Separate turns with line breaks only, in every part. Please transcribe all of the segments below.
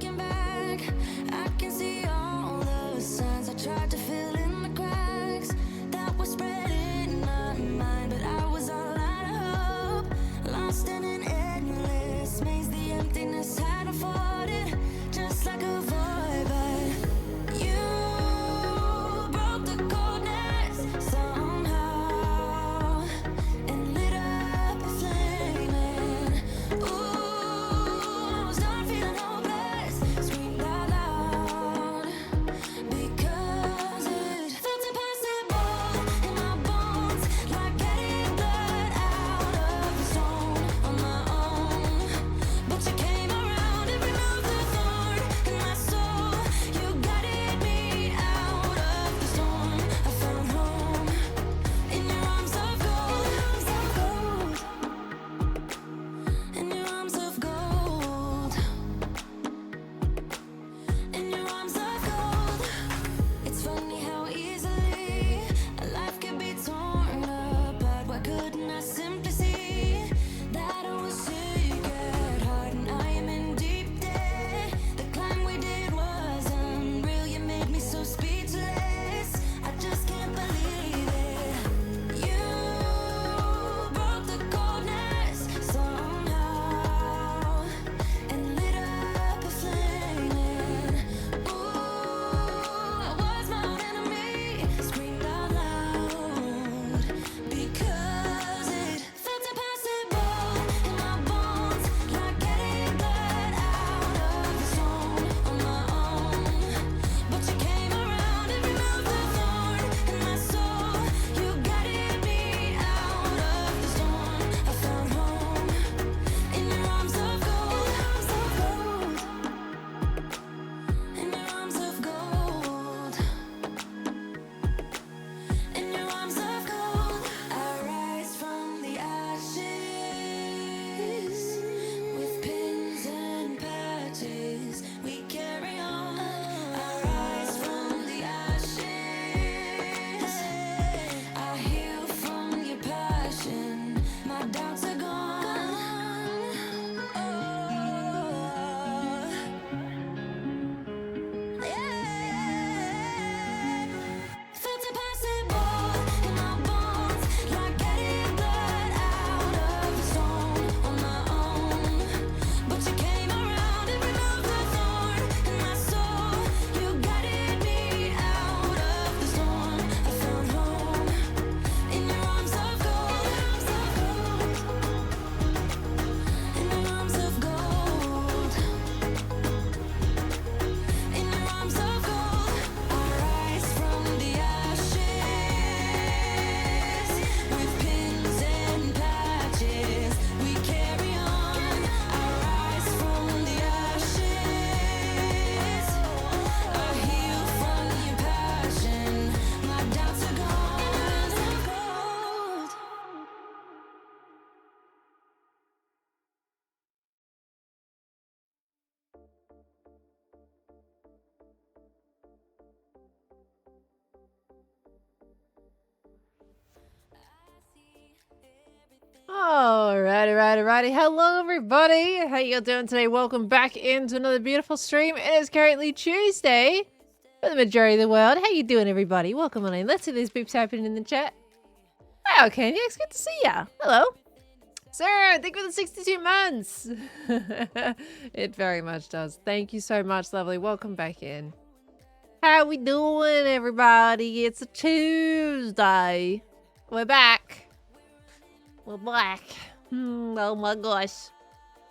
looking back, I can see all the signs I tried to fill in the cracks that were spreading my mind, but I was all out of hope, lost in an endless maze. The emptiness had afforded just like a void, but you broke the coldness somehow and lit up a flame. And ooh, I was done feeling hopeless, screamed out loud because it felt impossible in my bones, like getting blood out of the stone on my own. But you came around and removed the thorn in my soul. You guided me out of the storm. I found home in your arms of gold, in your arms of gold, in your arms of gold. It's funny how easily a life can be torn apart. Why couldn't I simply see that I was sick at heart and I am in deep debt? The climb we did was unreal. You made me so speechless. I just can't believe it. You broke the coldness somehow and lit up a flame. And ooh, I was my own enemy, screamed out loud because it felt impossible in my bones, like getting blood out of the stone on my own. But you came around and removed the thorn in my soul. You guided me out of the storm. I found home in your arms of gold, in your arms of gold, in your arms of gold. I rise from the ashes with pins and patches. We carry on. I rise from the ashes. I heal from your passion. My doubts are gone. Felt impossible in my bones, like getting blood out of the stone on my own. But you came around and removed the thorn in my soul. You guided me out of the storm. I found home in your arms of gold, in your arms of gold, in your arms of gold. I rise from the ashes with pins and patches. We carry on. I rise from the ashes. I heal from your passion. My doubts are gone. Gold.
Alrighty. Hello, everybody. How you all doing today? Welcome back into another beautiful stream. It is currently Tuesday for the majority of the world. How you doing, everybody? Welcome on in. Let's see these beeps happening in the chat. Wow, Candy, it's good to see ya. Hello. Sir, thank you for the 62 months. It very much does. Thank you so much, lovely. Welcome back in. How we doing, everybody? It's a Tuesday. We're back. We're back. Oh my gosh.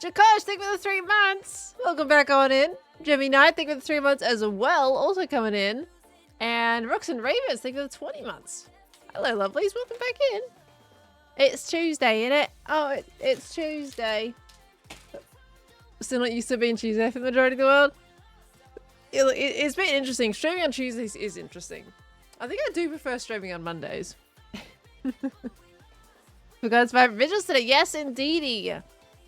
Jakosh, thank you for the 3 months. Welcome back on in. Jimmy Knight, thank you for the 3 months as well. Also coming in. And Rooks and Ravens, thank you for the 20 months. Hello, lovelies. Welcome back in. It's Tuesday, innit? Oh, it's Tuesday. Still not used to being Tuesday for the majority of the world. It's been interesting. Streaming on Tuesdays is interesting. I think I do prefer streaming on Mondays. Because my vigils today. Yes, indeedy.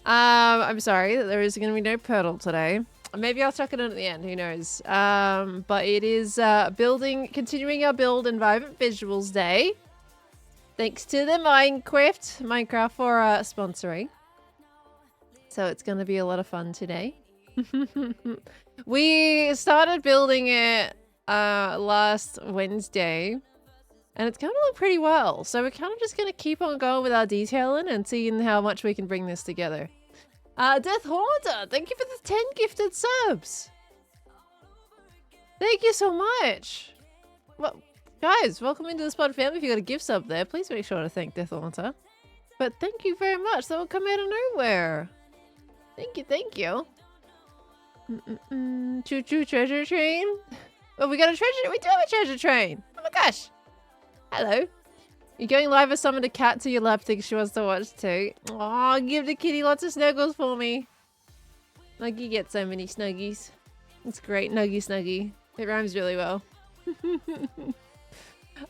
I'm sorry that there is going to be no Purtle today. Maybe I'll chuck it in at the end. Who knows? But it is continuing our build environment visuals day. Thanks to the Minecraft for sponsoring. So it's going to be a lot of fun today. We started building it last Wednesday, and it's going to look pretty well. So we're kind of just going to keep on going with our detailing and seeing how much we can bring this together. Death Haunter, thank you for the 10 gifted subs. Thank you so much. Well, guys, welcome into the Spot family. If you got a gift sub there, please make sure to thank Death Haunter. But thank you very much. That will come out of nowhere. Thank you, thank you. Choo-choo treasure train. Well, we got a treasure. We do have a treasure train. Oh my gosh. Hello. You're going live or summon a cat to your lap, thinks she wants to watch too. Aw, give the kitty lots of snuggles for me. Like, you get so many snuggies. It's great. Nuggy snuggy. It rhymes really well.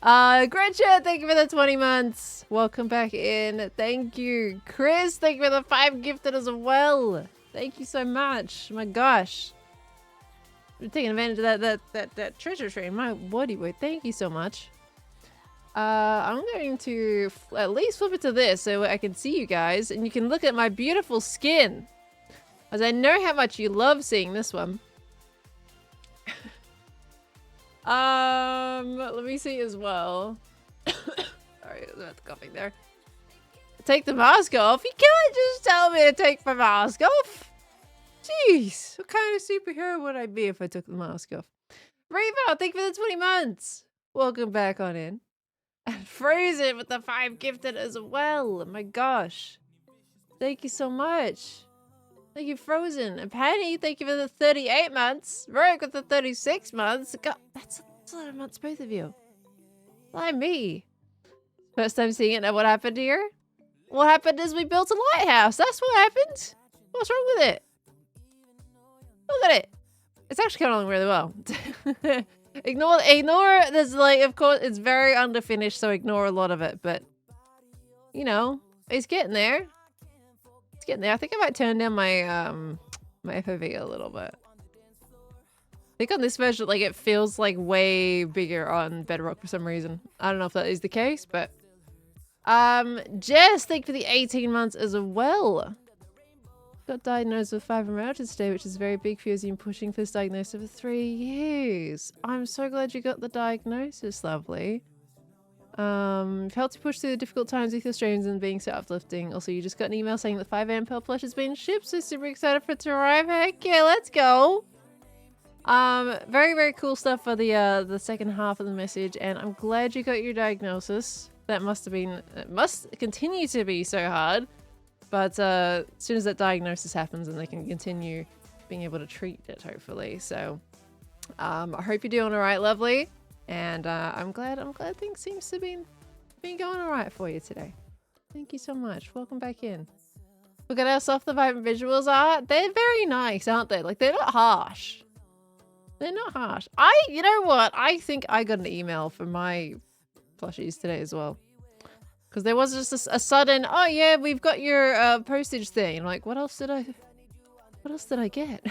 Gretchen, thank you for the 20 months. Welcome back in. Thank you. Chris, thank you for the 5 gifted as well. Thank you so much. My gosh. I'm taking advantage of that treasure train. My wordie word. Thank you so much. I'm going to at least flip it to this so I can see you guys and you can look at my beautiful skin. As I know how much you love seeing this one. Let me see as well. Sorry, I was coughing there. Take the mask off? You can't just tell me to take my mask off. Jeez, what kind of superhero would I be if I took the mask off? Reva, thank you for the 20 months. Welcome back on in. And Frozen with the 5 gifted as well. My gosh. Thank you so much. Thank you, Frozen. And Penny, thank you for the 38 months. Rogue with the 36 months. God, that's a lot of months, both of you. Like me. First time seeing it, and what happened here? What happened is we built a lighthouse. That's what happened. What's wrong with it? Look at it. It's actually coming along really well. Ignore, there's like, of course, it's very underfinished, so ignore a lot of it, but, you know, it's getting there. It's getting there. I think I might turn down my, my FOV a little bit. I think on this version, like, it feels like way bigger on Bedrock for some reason. I don't know if that is the case, but, Jess, thank you for the 18 months as well. Got diagnosed with fibromyalgia today, which is very big for you as you've been pushing for this diagnosis for 3 years. I'm so glad you got the diagnosis, lovely. You've helped to push through the difficult times with your streams and being so uplifting. Also, you just got an email saying that 5 AM Pearl plush has been shipped, so super excited for it to arrive. Heck yeah, let's go! Very, very cool stuff for the second half of the message, and I'm glad you got your diagnosis. That must have been, it must continue to be so hard. But as soon as that diagnosis happens, then they can continue being able to treat it, hopefully. So I hope you're doing all right, lovely. And I'm glad things seems to be going all right for you today. Thank you so much. Welcome back in. Look at how soft the vibrant visuals are. They're very nice, aren't they? Like, they're not harsh. They're not harsh. You know what? I think I got an email for my plushies today as well. Because there was just a sudden, oh yeah, we've got your postage thing. I'm like, what else did I get?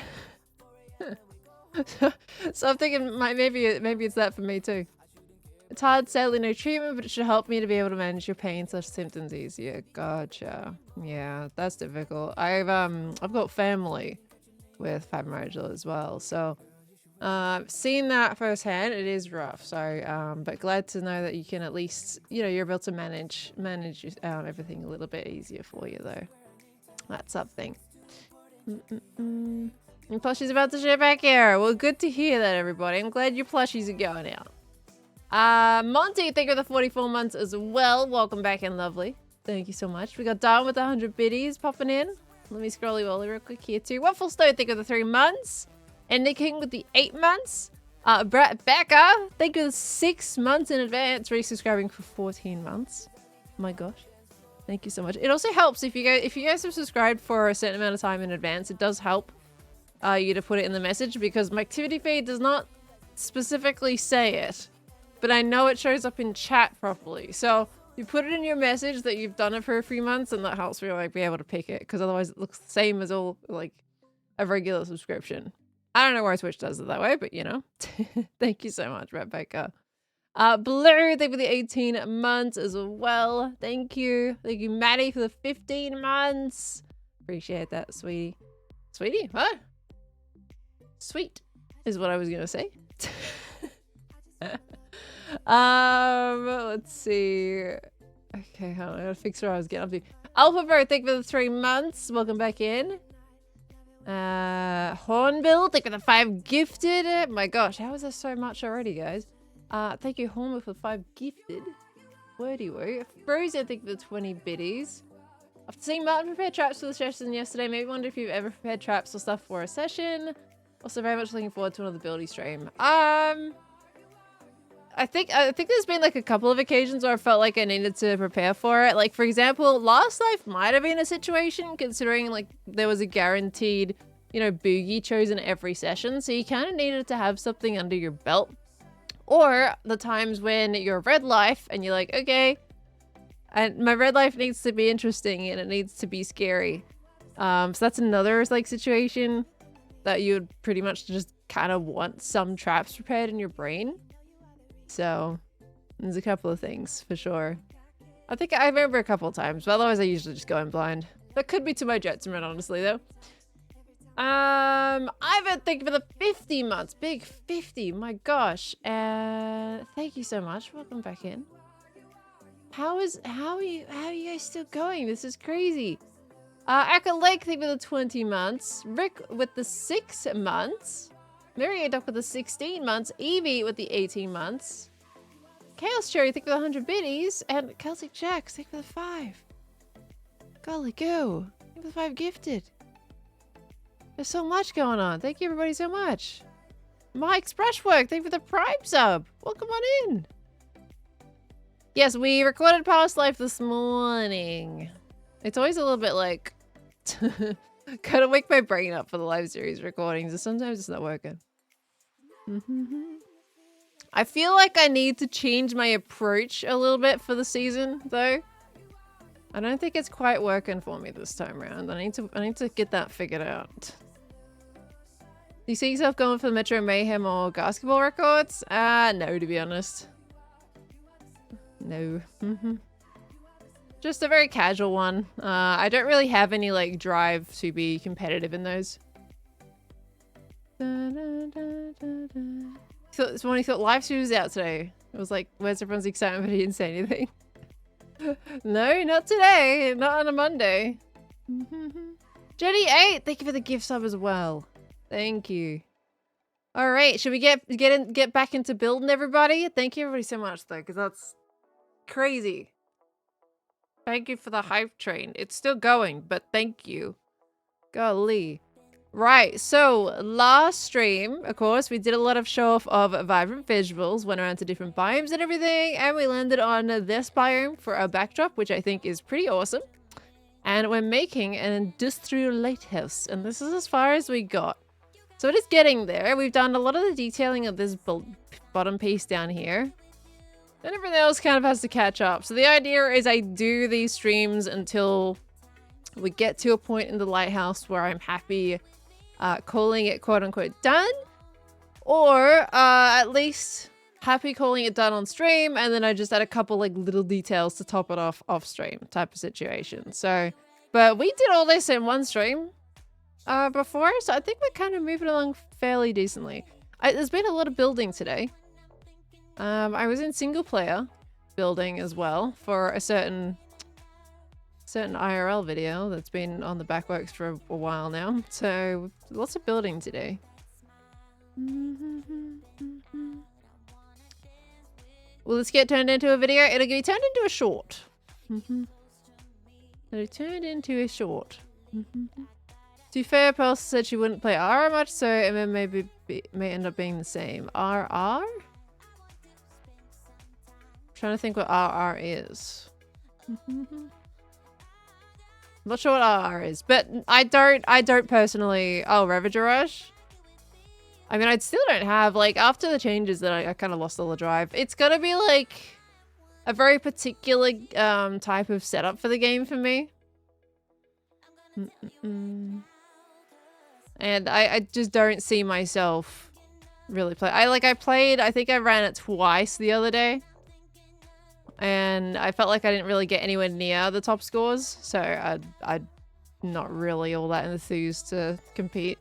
So I'm thinking maybe it's that for me too. It's hard, sadly no treatment, but it should help me to be able to manage your pain/symptoms easier. Gotcha. Yeah, that's difficult. I've got family with fibromyalgia as well, so seen that firsthand. It is rough, so but glad to know that you can at least, you know, you're able to manage everything a little bit easier for you though. That's something. And plushies about to ship back here. Well, good to hear that, everybody. I'm glad your plushies are going out. Monty, thank you for the 44 months as well. Welcome back in, lovely. Thank you so much. We got Darwin with the 100 biddies popping in. Let me scrolly wolly real quick here too. Waffle Stone, thank you for the 3 months. And Nick King with the 8 months. Brett Becker, thank you for the 6 months in advance. Resubscribing for 14 months. Oh my gosh. Thank you so much. It also helps if you guys have subscribed for a certain amount of time in advance. It does help you to put it in the message because my activity feed does not specifically say it. But I know it shows up in chat properly. So you put it in your message that you've done it for a few months and that helps me like be able to pick it. Because otherwise it looks the same as all like a regular subscription. I don't know why Twitch does it that way, but you know. Thank you so much, Rebecca. Blue, thank you for the 18 months as well. Thank you. Thank you, Maddie, for the 15 months. Appreciate that, sweetie. Sweetie? What? Sweet is what I was gonna say. Let's see. Okay, hold on. I gotta fix where I was getting up to. Alpha Bird, thank you for the 3 months. Welcome back in. Hornbill, thank you for the 5 gifted. My gosh, how is there so much already, guys? Thank you, Hornbill, for 5 gifted. Wordy woo. Frozen, thank you for the 20 biddies. After seeing Martin prepare traps for the session yesterday, maybe wonder if you've ever prepared traps or stuff for a session. Also, very much looking forward to another building stream. I think there's been like a couple of occasions where I felt like I needed to prepare for it. Like, for example, last life might have been a situation considering like there was a guaranteed, you know, boogie chosen every session. So you kind of needed to have something under your belt. Or the times when you're red life and you're like, okay, and my red life needs to be interesting and it needs to be scary. So that's another like situation that you would pretty much just kind of want some traps prepared in your brain. So there's a couple of things for sure. I think I remember a couple of times, but otherwise I usually just go in blind. That could be to my Jetson, honestly, though. Ivan, thank you for the 50 months. Big 50, my gosh. Thank you so much. Welcome back in. How are you guys still going? This is crazy. Aka Lake, thank you for the 20 months. Rick with the 6 months. Mary Duck with the 16 months. Evie with the 18 months. Chaos Cherry, thank you for the 100 biddies. And Celtic Jacks, thank you for the 5. Golly go. Thank you for the 5 gifted. There's so much going on. Thank you everybody so much. Mike's Brushwork, thank you for the Prime sub. Welcome on in. Yes, we recorded Past Life this morning. It's always a little bit like... Gotta wake my brain up for the live series recordings, and sometimes it's not working. I feel like I need to change my approach a little bit for the season, though. I don't think it's quite working for me this time around. I need to get that figured out. Do you see yourself going for the Metro Mayhem or basketball records? No, to be honest. No. Just a very casual one. I don't really have any like drive to be competitive in those. This morning thought live stream was out today. It was like, where's everyone's excitement? But he didn't say anything. No, not today. Not on a Monday. Jenny 8, thank you for the gift sub as well. Thank you. All right, should we get back into building, everybody? Thank you everybody so much though, because that's crazy. Thank you for the hype train. It's still going, but thank you. Golly. Right, so last stream, of course, we did a lot of show off of vibrant visuals, went around to different biomes and everything, and we landed on this biome for our backdrop, which I think is pretty awesome. And we're making an industrial lighthouse, and this is as far as we got. So it is getting there. We've done a lot of the detailing of this bottom piece down here. And everything else kind of has to catch up. So the idea is I do these streams until we get to a point in the lighthouse where I'm happy calling it quote unquote done. Or at least happy calling it done on stream. And then I just add a couple like little details to top it off stream type of situation. So, but we did all this in one stream before. So I think we're kind of moving along fairly decently. There's been a lot of building today. I was in single player building as well for a certain IRL video that's been on the backworks for a while now. So lots of building today. Will this get turned into a video? It'll be turned into a short. It'll turn into a short. To be fair, Pearl said she wouldn't play RR much, so MM may end up being the same. RR? Trying to think what RR is. I'm not sure what RR is, but I don't personally. Oh, Ravager Rush. I mean, I still don't have like after the changes that I kind of lost all the drive. It's gonna be like a very particular type of setup for the game for me. And I just don't see myself really play. I think I ran it twice the other day. And I felt like I didn't really get anywhere near the top scores. So I'm not really all that enthused to compete.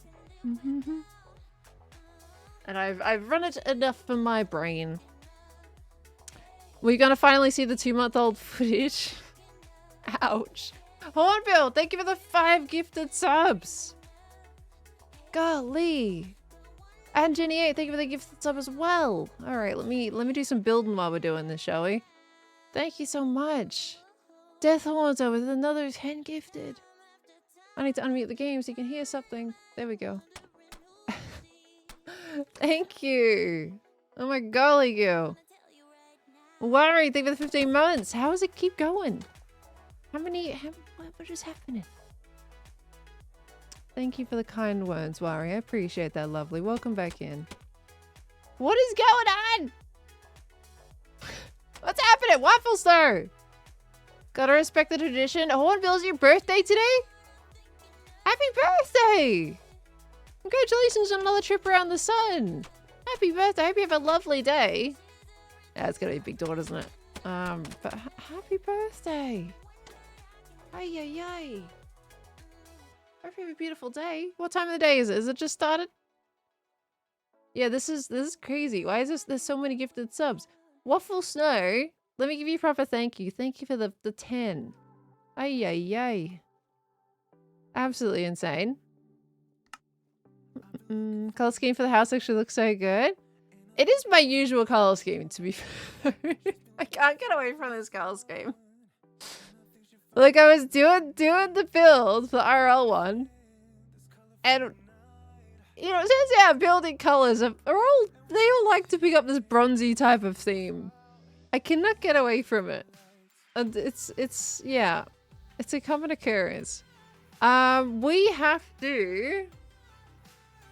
And I've run it enough for my brain. We're gonna finally see the 2-month-old footage. Ouch. Hornbill, thank you for the 5 gifted subs. Golly. And Jenny8, thank you for the gifted sub as well. Alright, let me do some building while we're doing this, shall we? Thank you so much. Death Horns with another 10 gifted. I need to unmute the game so you can hear something. There we go. Thank you. Oh my golly goo. Worry, thank you for the 15 months. How does it keep going? What is happening? Thank you for the kind words, Worry. I appreciate that, lovely. Welcome back in. What is going on? What's happening? Waffle Star! Gotta respect the tradition. Hornbill's your birthday today? Happy birthday! Congratulations on another trip around the sun. Happy birthday. I hope you have a lovely day. Yeah, it's gonna be a big door, isn't it? But happy birthday. Ay, ay, ay. Hope you have a beautiful day. What time of the day is it? Is it just started? Yeah, this is crazy. Why is this? There's so many gifted subs. Waffle Snow, let me give you a proper thank you. Thank you for the 10. Ay, ay, ay. Absolutely insane. Color scheme for the house actually looks so good. It is my usual color scheme, to be fair. I can't get away from this color scheme. Like, I was doing the build for the RL one, and you know, it turns out building colors they all like to pick up this bronzy type of theme. I cannot get away from it, and it's yeah, it's a common occurrence. We have to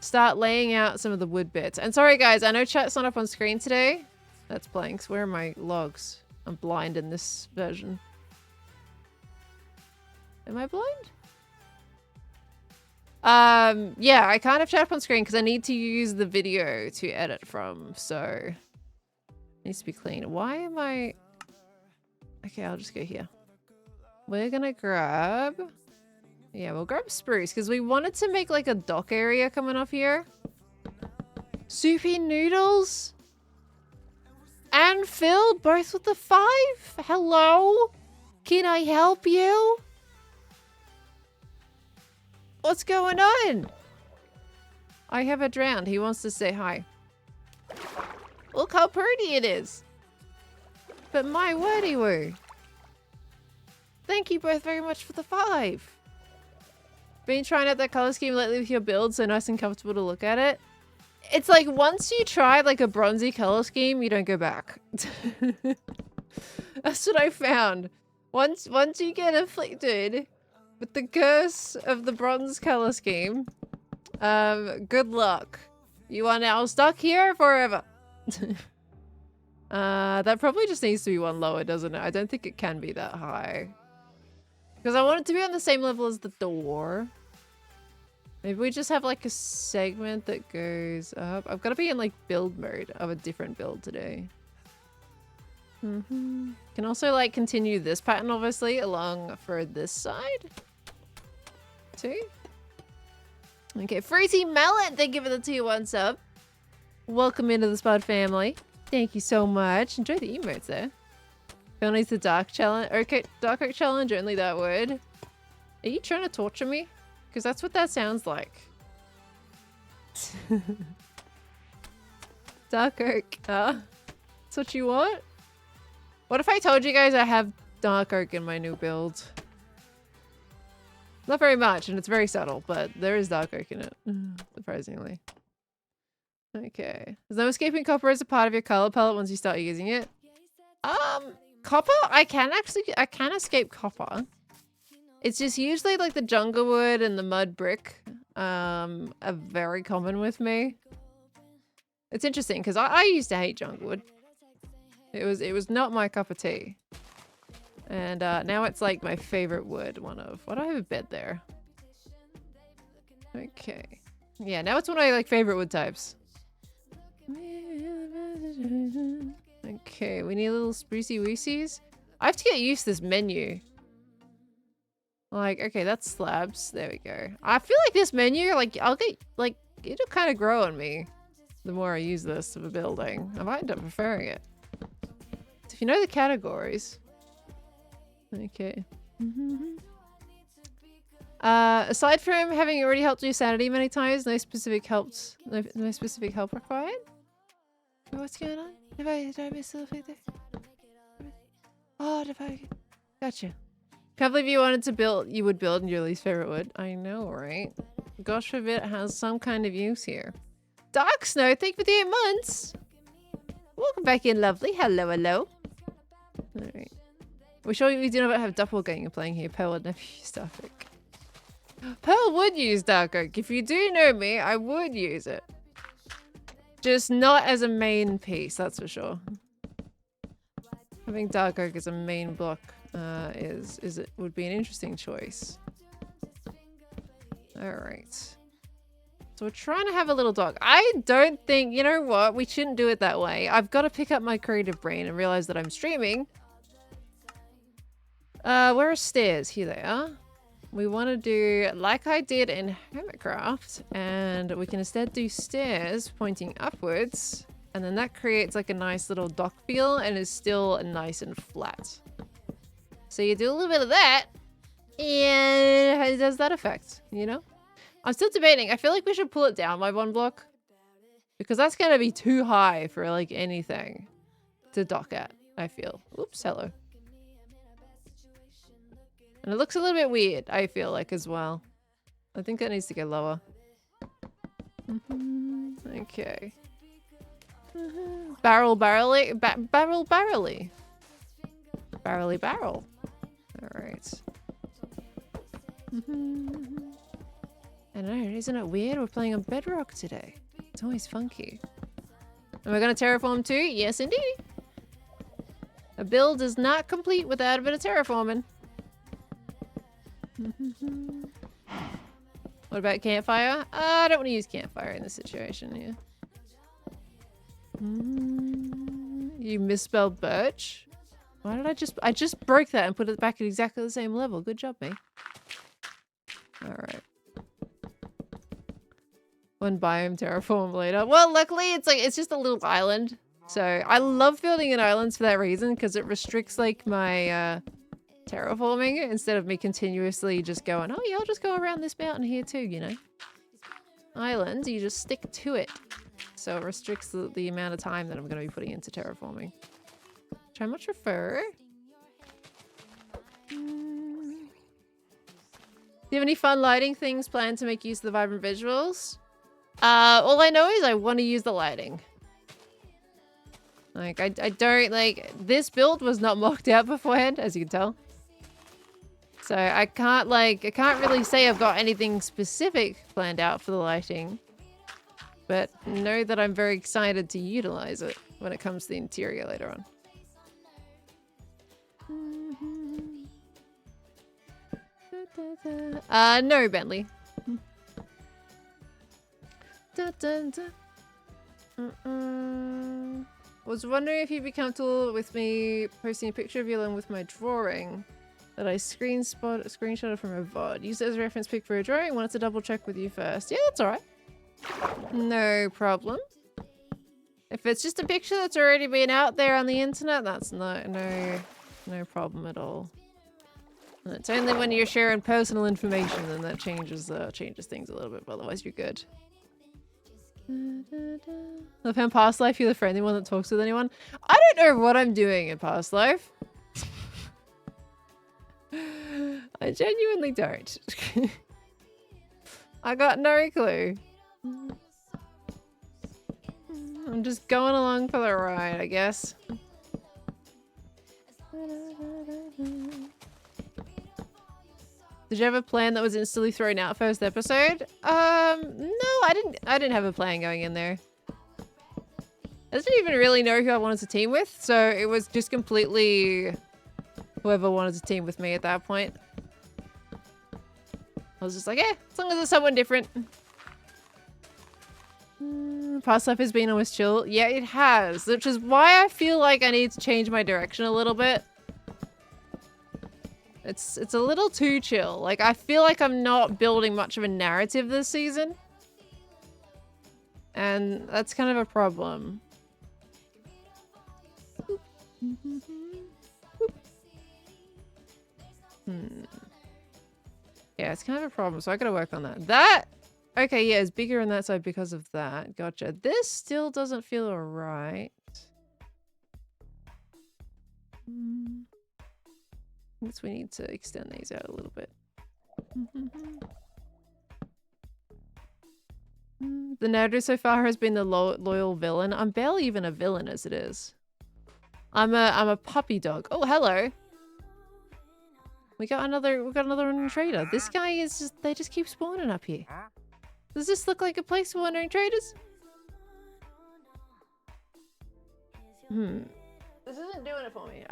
start laying out some of the wood bits. And sorry guys, I know chat's not up on screen today. That's blanks. Where are my logs? I'm blind in this version. Am I blind? Yeah, I can't have chat up on screen because I need to use the video to edit from, so it needs to be clean. Why am I... Okay, I'll just go here. We're gonna grab... Yeah, we'll grab spruce because we wanted to make like a dock area coming off here. Soupy noodles and Phil, both with the 5. Hello, can I help you? What's going on? I have a drowned. He wants to say hi. Look how pretty it is. But my wordy woo. Thank you both very much for the 5. Been trying out that color scheme lately with your build, so nice and comfortable to look at it. It's like once you try like a bronzy color scheme, you don't go back. That's what I found. Once you get afflicted with the curse of the bronze color scheme, good luck. You are now stuck here forever. That probably just needs to be one lower, doesn't it? I don't think it can be that high. Because I want it to be on the same level as the door. Maybe we just have like a segment that goes up. I've got to be in like build mode of a different build today. Can also like continue this pattern obviously along for this side too. Okay, Fruity Melon, thank you for the tier 1 sub. Welcome into the Spud family. Thank you so much. Enjoy the emotes there. Phil needs the dark challenge. Okay, dark oak challenge, only that word. Are you trying to torture me? Because that's what that sounds like. Dark oak. That's what you want? What if I told you guys I have dark oak in my new build? Not very much, and it's very subtle, but there is dark oak in it. Surprisingly. Okay. There's no escaping copper as a part of your color palette once you start using it. Copper? I can escape copper. It's just usually like the jungle wood and the mud brick are very common with me. It's interesting because I used to hate jungle wood. It was not my cup of tea. And now it's like my favorite wood. Why do I have a bed there? Okay. Yeah, now it's one of my like favorite wood types. Okay, we need little sprucey weesies. I have to get used to this menu. Like, okay, that's slabs. There we go. I feel like this menu, like, it'll kind of grow on me. the more I use this of a building. I might end up preferring it. So if you know the categories. Okay. Aside from having already helped you sanity many times, no specific help required. What's going on? Did I miss a little bit there? Oh, gotcha. Can't believe you wanted to build, you would build in your least favorite wood. I know, right? Gosh forbid it has some kind of use here. Dark Snow, thank you for the 8 months. Welcome back in, lovely. Hello, hello. Alright. We're sure we do not have doppelganger playing here. Pearl would never use dark oak. Pearl would use dark oak. If you do know me, I would use it. Just not as a main piece, that's for sure. Having dark oak as a main block would be an interesting choice. Alright. So we're trying to have a little dog. I don't think, you know what? We shouldn't do it that way. I've got to pick up my creative brain and realize that I'm streaming. Where are stairs? Here they are. We want to do like I did in hermitcraft, and we can instead do stairs pointing upwards, and then that creates like a nice little dock feel and is still nice and flat. So you do a little bit of that, and how does that affect, you know? I'm still debating. I feel like we should pull it down by 1 block, because that's going to be too high for like anything to dock at, I feel. Oops, hello. And it looks a little bit weird, I feel like, as well. I think that needs to go lower. Okay. Barrel-barrelly? Barrel-barrelly. Barrelly-barrel. Alright. I don't know, isn't it weird? We're playing on bedrock today. It's always funky. And we're gonna terraform too? Yes, indeed. A build is not complete without a bit of terraforming. What about campfire? I don't want to use campfire in this situation here. You misspelled birch? Why did I just broke that and put it back at exactly the same level. Good job, me. Alright. One biome terraform later. Well, luckily it's just a little island. So I love building in islands for that reason, because it restricts like my terraforming instead of me continuously just going, oh yeah, I'll just go around this mountain here too, you know. Islands, you just stick to it. So it restricts the amount of time that I'm going to be putting into terraforming. Which I much prefer. Do you have any fun lighting things planned to make use of the vibrant visuals? All I know is I want to use the lighting. Like, I don't, like, this build was not mocked out beforehand, as you can tell. So I can't really say I've got anything specific planned out for the lighting. But know that I'm very excited to utilize it when it comes to the interior later on. No, Bentley. Was wondering if you'd be comfortable with me posting a picture of you along with my drawing that I screenshotted from a VOD. Use it as a reference pic for a drawing. Wanted to double check with you first. Yeah, that's alright. No problem. If it's just a picture that's already been out there on the internet, that's no problem at all. And it's only when you're sharing personal information then that changes things a little bit, but otherwise you're good. I've found past life, you're the friendly one that talks with anyone. I don't know what I'm doing in past life. I genuinely don't. I got no clue. I'm just going along for the ride, I guess. Did you have a plan that was instantly thrown out first episode? No, I didn't have a plan going in there. I didn't even really know who I wanted to team with, so it was just completely whoever wanted to team with me at that point. I was just like, yeah, as long as it's someone different. Past life has been almost chill. Yeah, it has, which is why I feel like I need to change my direction a little bit. It's a little too chill. Like, I feel like I'm not building much of a narrative this season. And that's kind of a problem. Yeah, it's kind of a problem, so I gotta work on that. Okay, yeah, it's bigger on that side because of that. Gotcha. This still doesn't feel alright. I guess we need to extend these out a little bit. The narrator so far has been the loyal villain. I'm barely even a villain as it is. I'm a puppy dog. Oh, hello. We got another trader. This guy is just, they just keep spawning up here. Does this look like a place for wandering traders? This isn't doing it for me.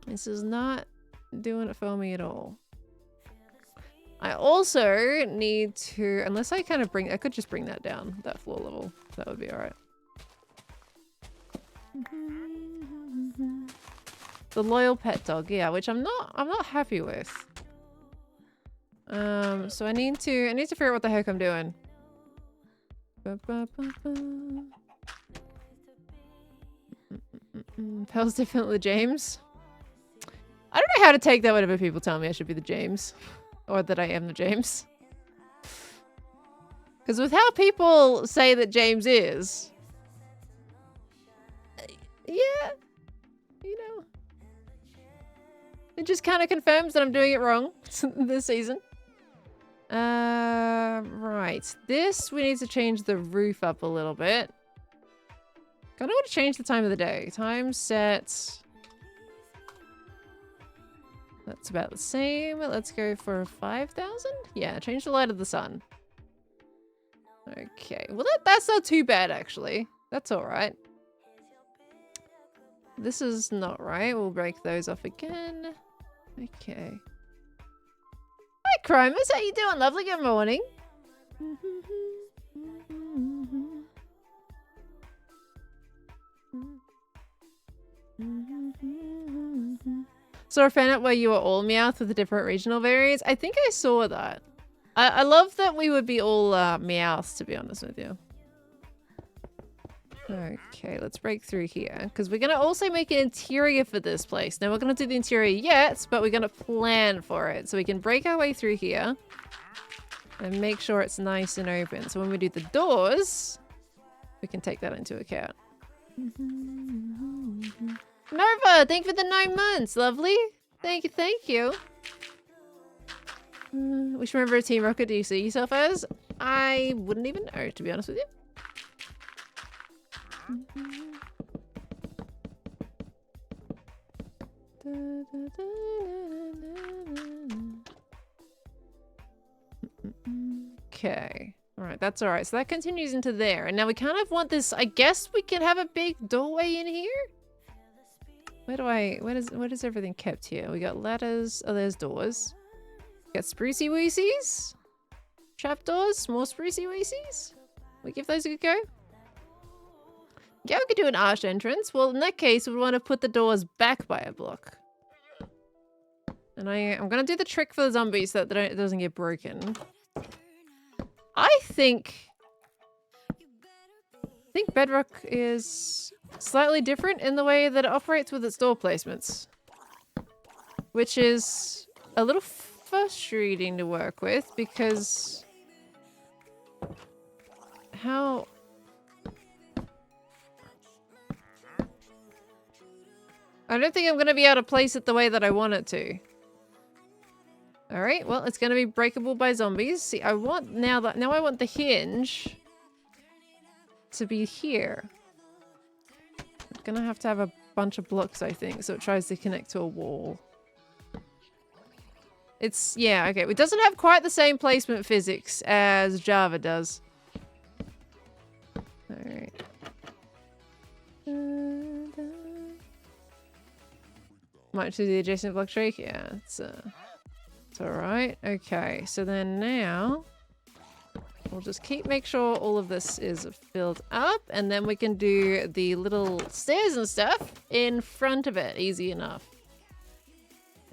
This is not doing it for me at all. I also need to, unless I kind of I could just bring that down, that floor level. That would be alright. The loyal pet dog, yeah, which I'm not happy with. So I need to figure out what the heck I'm doing. Pearl's definitely James. I don't know how to take that whenever people tell me I should be the James. Or that I am the James. Because with how people say that James is... yeah. You know. It just kind of confirms that I'm doing it wrong this season. Right. This, we need to change the roof up a little bit. Kind of want to change the time of the day. Time set... that's about the same. Let's go for 5,000? Yeah, change the light of the sun. Okay. Well, that's not too bad, actually. That's alright. This is not right. We'll break those off again. Okay. Hi, Chromus. How you doing? Lovely. Good morning. So I found out where you were all Meowth with the different regional variants. I think I saw that. I love that we would be all Meowths, to be honest with you. Okay, let's break through here. Because we're going to also make an interior for this place. Now, we're going to do the interior yet, but we're going to plan for it. So we can break our way through here. And make sure it's nice and open. So when we do the doors, we can take that into account. Nova, thank you for the 9 months. Lovely. Thank you, thank you. Which member of Team Rocket do you see yourself as? I wouldn't even know, to be honest with you. Okay. Alright, that's alright. So that continues into there. And now we kind of want this... I guess we can have a big doorway in here? Where is everything kept here? We got ladders. Oh, there's doors. We got sprucey weesies. Trapdoors. More sprucey weesies. We give those a good go? Yeah, we could do an arched entrance. Well, in that case, we want to put the doors back by a block. And I'm going to do the trick for the zombies so that it doesn't get broken. I think Bedrock is slightly different in the way that it operates with its door placements. Which is a little frustrating to work with because... how... I don't think I'm going to be able to place it the way that I want it to. Alright, well, it's going to be breakable by zombies. See, I want now I want the hinge to be here. I'm going to have a bunch of blocks, I think, so it tries to connect to a wall. It's, yeah, okay. It doesn't have quite the same placement physics as Java does. Alright. Might to the adjacent block tree? Yeah, it's alright. Okay, so then now we'll just make sure all of this is filled up, and then we can do the little stairs and stuff in front of it. Easy enough.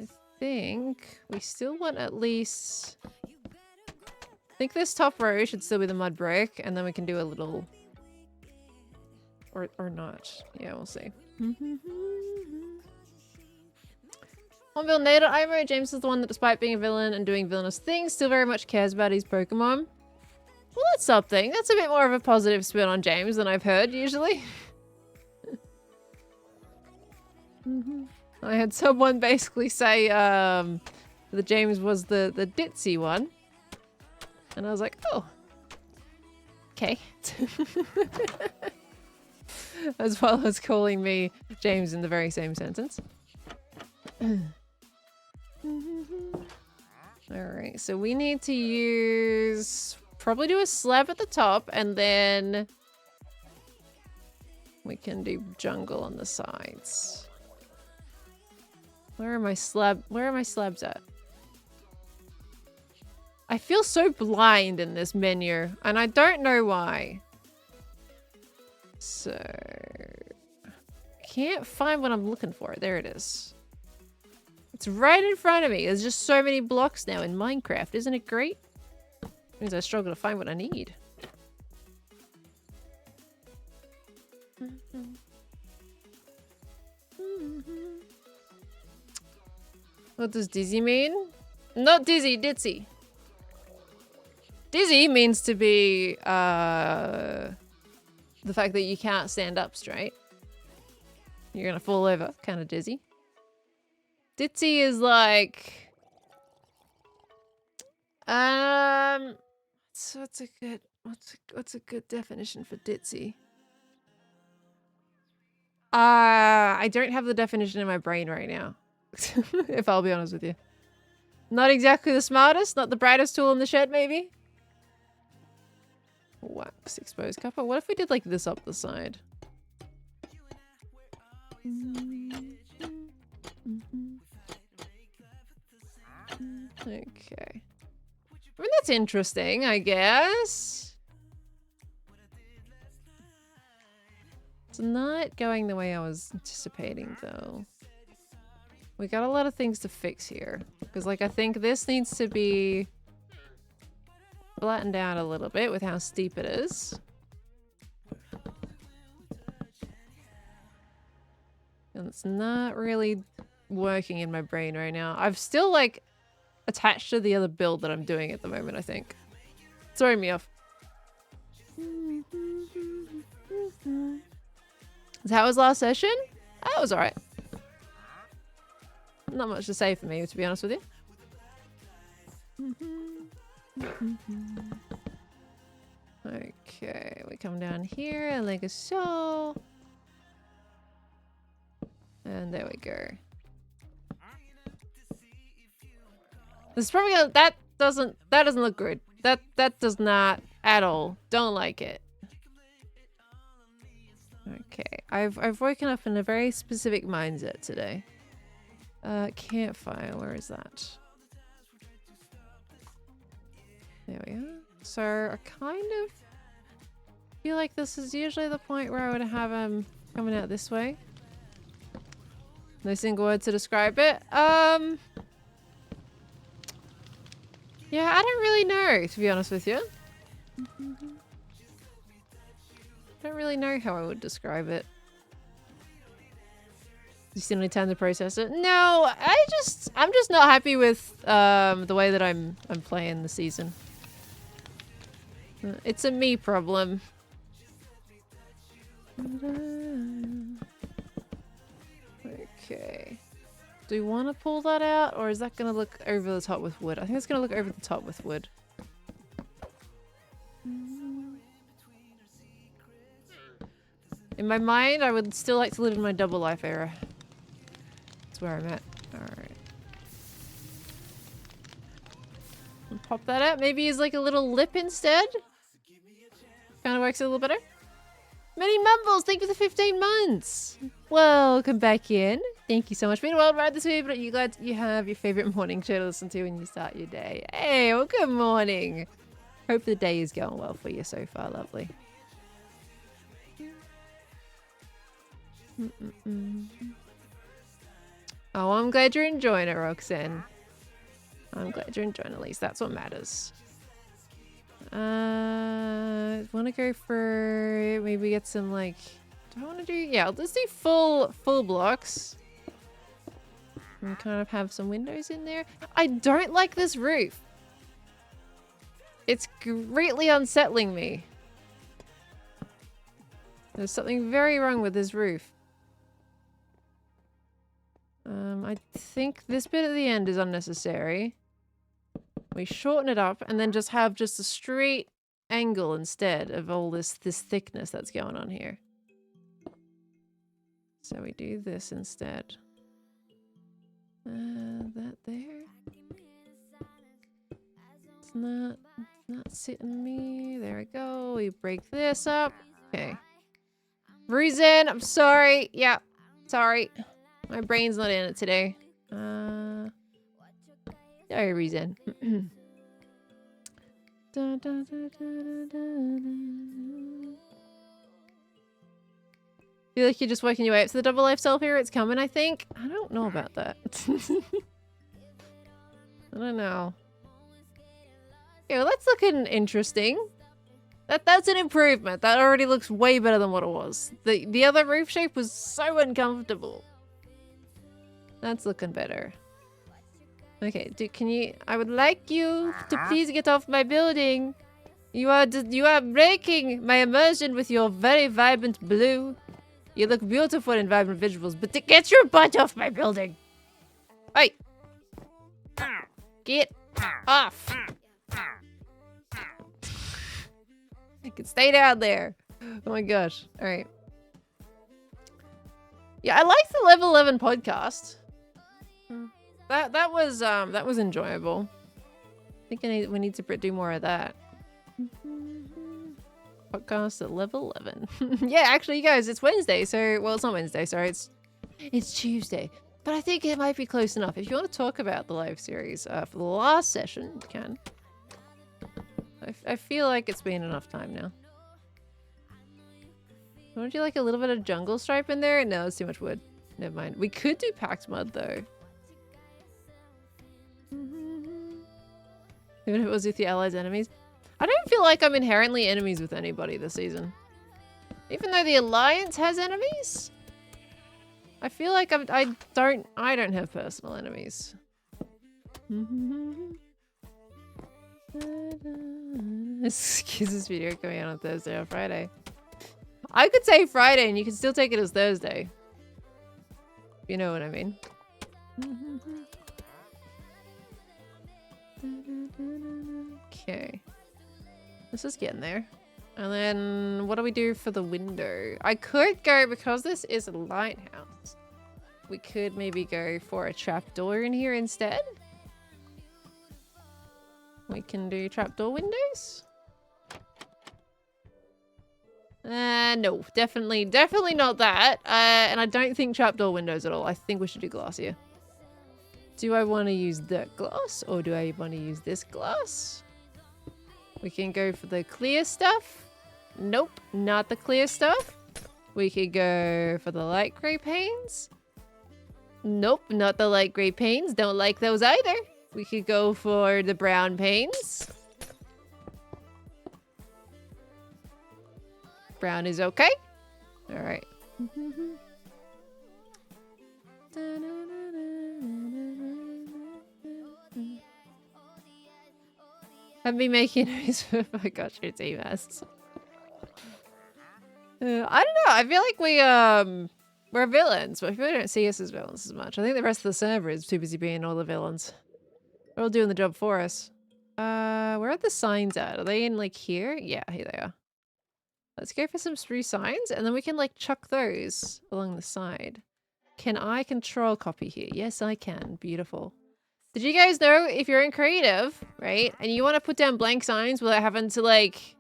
I think we still want at least think this top row should still be the mud brick, and then we can do a little... Or not. Yeah, we'll see. On Vilnado.imo, James is the one that, despite being a villain and doing villainous things, still very much cares about his Pokemon. Well, that's something. That's a bit more of a positive spin on James than I've heard, usually. I had someone basically say that James was the ditzy one. And I was like, oh. Okay. As well as calling me James in the very same sentence. Alright, so we need to use... Probably do a slab at the top, and then... we can do jungle on the sides. Where are my slabs at? I feel so blind in this menu, and I don't know why. So... can't find what I'm looking for. There it is. It's right in front of me. There's just so many blocks now in Minecraft. Isn't it great? It means I struggle to find what I need. What does dizzy mean? Not dizzy, ditzy. Dizzy means to be the fact that you can't stand up straight. You're gonna fall over, kind of dizzy. Ditzy is like so what's a good definition for ditzy? I don't have the definition in my brain right now. If I'll be honest with you. Not exactly the smartest, not the brightest tool in the shed, maybe? Wax, exposed copper. What if we did like this up the side? Okay. I mean, that's interesting, I guess. It's not going the way I was anticipating, though. We got a lot of things to fix here. Because, like, I think this needs to be flattened out a little bit with how steep it is. And it's not really working in my brain right now. I've still, like, attached to the other build that I'm doing at the moment, I think. It's throwing me off. How was last session? That was alright. Not much to say for me, to be honest with you. Okay, we come down here, like so. And there we go. This is probably gonna, that doesn't look good. That does not at all. Don't like it. Okay, I've woken up in a very specific mindset today. Campfire, where is that? There we are. So I kind of feel like this is usually the point where I would have him coming out this way. No single word to describe it. Yeah, I don't really know, to be honest with you. Don't really know how I would describe it. You still need time to process it? No, I'm just not happy with the way that I'm playing the season. It's a me problem. Okay. Do we want to pull that out, or is that going to look over the top with wood? I think it's going to look over the top with wood. In my mind, I would still like to live in my double life era. That's where I'm at. Alright. Pop that out. Maybe use like a little lip instead. Kind of works a little better. Many Mumbles, thank you for the 15 months. Welcome back in. Thank you so much. Been a wild ride this week, but you guys, you have your favorite morning show to listen to when you start your day. Hey, well, good morning. Hope the day is going well for you so far. Lovely. Oh, I'm glad you're enjoying it, Roxanne. I'm glad you're enjoying it, at least. That's what matters. Want to go for maybe get some like. Do I want to do? Yeah, let's do full blocks. And kind of have some windows in there. I don't like this roof. It's greatly unsettling me. There's something very wrong with this roof. I think this bit at the end is unnecessary. We shorten it up and then just have just a straight angle instead of all this thickness that's going on here. So we do this instead. That there. It's not sitting me. There we go. We break this up. Okay. Reason, I'm sorry. Yeah, sorry. My brain's not in it today. Sorry, Reason. Feel like you're just working your way up to the double life self here. It's coming, I think. I don't know about that. I don't know. Yeah, well, that's looking interesting. That's an improvement. That already looks way better than what it was. The other roof shape was so uncomfortable. That's looking better. Okay, I would like you to please get off my building. You are breaking my immersion with your very vibrant blue. You look beautiful in vibrant visuals, but get your butt off my building. Hey. Get off. I can stay down there. Oh my gosh. All right. Yeah, I like the level 11 podcast. That was enjoyable. I think we need to do more of that. Podcast at level 11. Yeah, actually, you guys, it's Wednesday. So, well, it's not Wednesday. Sorry, it's Tuesday. But I think it might be close enough. If you want to talk about the live series for the last session, you can. I feel like it's been enough time now. Would you like a little bit of jungle stripe in there? No, it's too much wood. Never mind. We could do packed mud though. Even if it was with the allies' enemies. I don't feel like I'm inherently enemies with anybody this season. Even though the alliance has enemies, I feel like I don't have personal enemies. Excuse this video coming out on Thursday or Friday. I could say Friday and you can still take it as Thursday. You know what I mean. Okay. This is getting there. And then what do we do for the window? I could go, because this is a lighthouse, we could maybe go for a trapdoor in here instead. We can do trapdoor windows. No, definitely not that. And I don't think trapdoor windows at all. I think we should do glass here. Do I want to use that glass or do I want to use this glass? We can go for the clear stuff. Nope, not the clear stuff. We could go for the light gray panes. Nope, not the light gray panes. Don't like those either. We could go for the brown panes. Brown is okay. All right. I've been making noise for my gosh, your team has. I don't know. I feel like we're villains, but people don't see us as villains as much. I think the rest of the server is too busy being all the villains. They're all doing the job for us. Where are the signs at? Are they in like here? Yeah, here they are. Let's go for some sprue signs, and then we can like chuck those along the side. Can I control copy here? Yes, I can. Beautiful. Did you guys know if you're in creative, right, and you want to put down blank signs without having to like,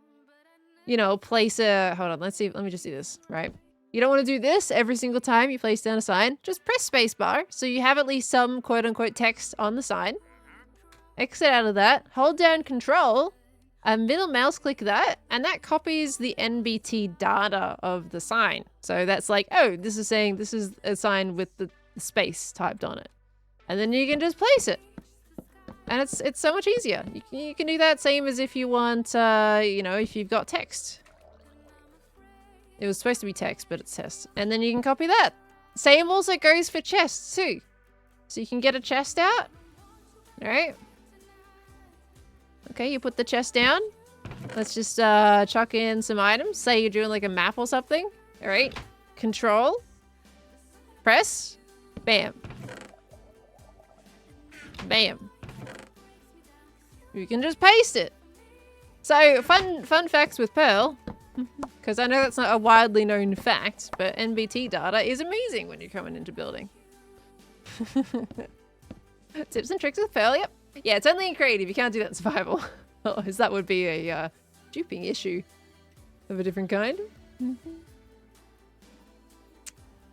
you know, place a, hold on, let me just do this, right? You don't want to do this every single time you place down a sign. Just press spacebar so you have at least some quote unquote text on the sign. Exit out of that, hold down control, and middle mouse click that, and that copies the NBT data of the sign. So that's like, oh, this is saying this is a sign with the space typed on it. And then you can just place it. And it's so much easier. You can do that same as if you want, you know, if you've got text. It was supposed to be text, but it's text. And then you can copy that. Same also goes for chests too. So you can get a chest out. All right. Okay, you put the chest down. Let's just chuck in some items. Say you're doing like a map or something. All right. Control. Press. Bam. Bam. You can just paste it. So fun facts with Pearl. Because I know that's not a widely known fact, but NBT data is amazing when you're coming into building. Tips and tricks with Pearl, yep. Yeah, it's only in creative. You can't do that in survival. Otherwise, that would be a duping issue of a different kind.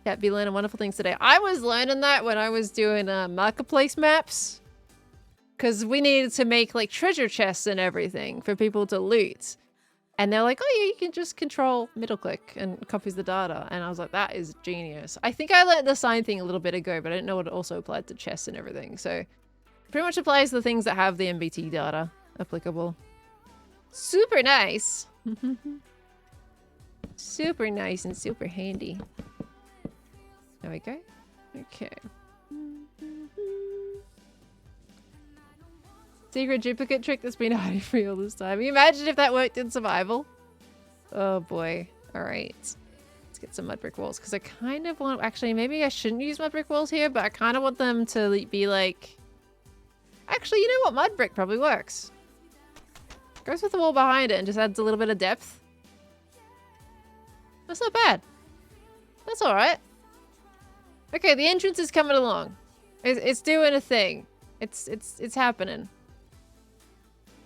Cat be learning wonderful things today. I was learning that when I was doing marketplace maps. Because we needed to make like treasure chests and everything for people to loot. And they're like, oh yeah, you can just control middle click and copies the data. And I was like, that is genius. I think I learned the sign thing a little bit ago, but I didn't know it also applied to chests and everything. So it pretty much applies to the things that have the MBT data applicable. Super nice. Super nice and super handy. There we go. Okay. Secret duplicate trick that's been hiding for you all this time. Can you imagine if that worked in survival? Oh boy. Alright. Let's get some mud brick walls. Because I kind of want... Actually, maybe I shouldn't use mud brick walls here, but I kind of want them to be like... Actually, you know what? Mud brick probably works. Goes with the wall behind it and just adds a little bit of depth. That's not bad. That's alright. Okay, the entrance is coming along. It's doing a thing. It's happening.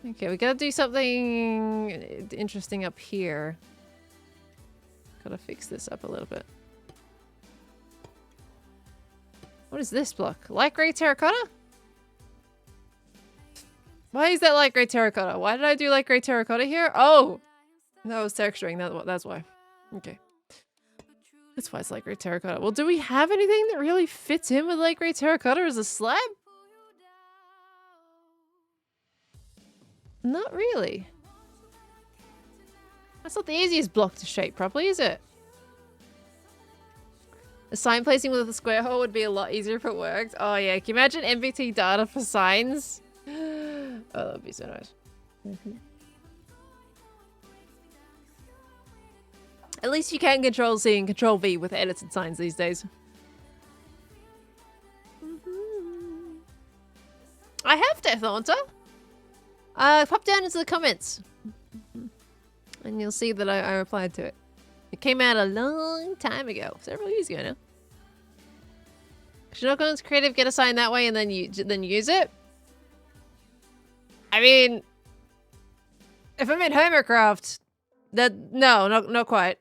Okay, we gotta do something interesting up here. Gotta fix this up a little bit. What is this block? Light grey terracotta? Why is that light grey terracotta? Why did I do light grey terracotta here? Oh! That was texturing. That's why. Okay. That's why it's light grey terracotta. Well, do we have anything that really fits in with light grey terracotta as a slab? Not really. That's not the easiest block to shape properly, is it? A sign placing with a square hole would be a lot easier if it worked. Oh yeah, can you imagine MBT data for signs? Oh, that would be so nice. At least you can Control C and Control V with edited signs these days. I have Death Haunter. Pop down into the comments. And you'll see that I replied to it. It came out a long time ago. Several years ago now. Should not go into creative, get a sign that way, and then use it? I mean... If I'm in hermitcraft... No, not quite.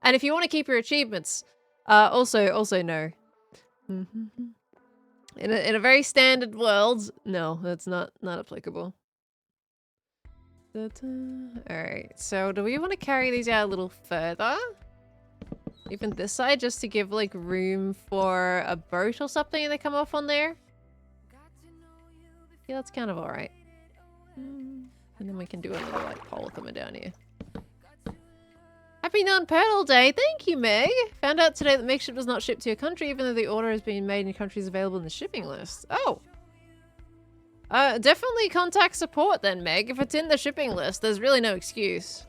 And if you want to keep your achievements, also no. In a very standard world, no, that's not applicable. Alright, so do we want to carry these out a little further? Even this side, just to give like room for a boat or something and they come off on there? Yeah, that's kind of alright. And then we can do another like pole coming down here. Happy non-pedal day! Thank you, Meg! Found out today that makeshift does not ship to your country even though the order has been made in countries available in the shipping list. Oh! Definitely contact support then, Meg. If it's in the shipping list, there's really no excuse.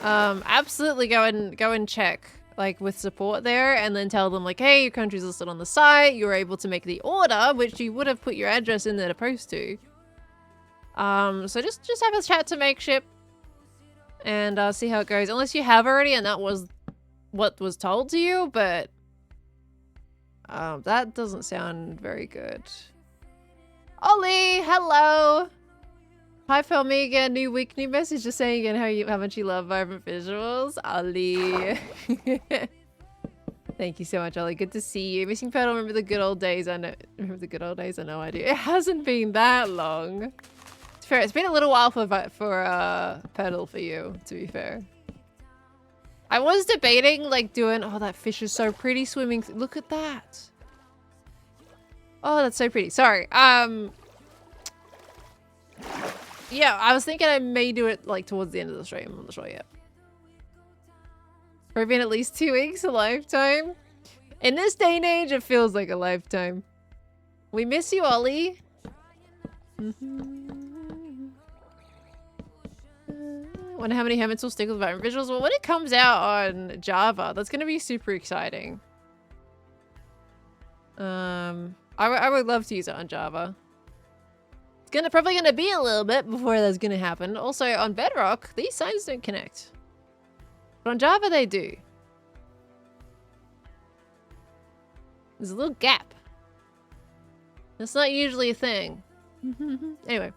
Absolutely go and check, like, with support there, and then tell them, like, hey, your country's listed on the site, you're able to make the order, which you would have put your address in there to post to. So just have a chat to makeship, and see how it goes. Unless you have already, and that was what was told to you, but that doesn't sound very good. Ollie, hello! Hi, Felmiga, new week, new message, just saying again how much you love vibrant visuals. Ollie. Thank you so much, Ollie. Good to see you. Missing Pedal, remember the good old days? I know. Remember the good old days? I know I do. It hasn't been that long. It's fair. It's been a little while for Pedal for you, to be fair. I was debating, like, doing... Oh, that fish is so pretty swimming. Look at that. Oh, that's so pretty. Sorry. Yeah, I was thinking I may do it like towards the end of the stream. I'm not sure yet. For been at least 2 weeks, a lifetime. In this day and age, it feels like a lifetime. We miss you, Ollie. Wonder how many hermits will stick with vibrant visuals. Well, when it comes out on Java, that's going to be super exciting. I would love to use it on Java. It's probably gonna be a little bit before that's gonna happen. Also, on Bedrock, these signs don't connect. But on Java, they do. There's a little gap. That's not usually a thing. Anyway.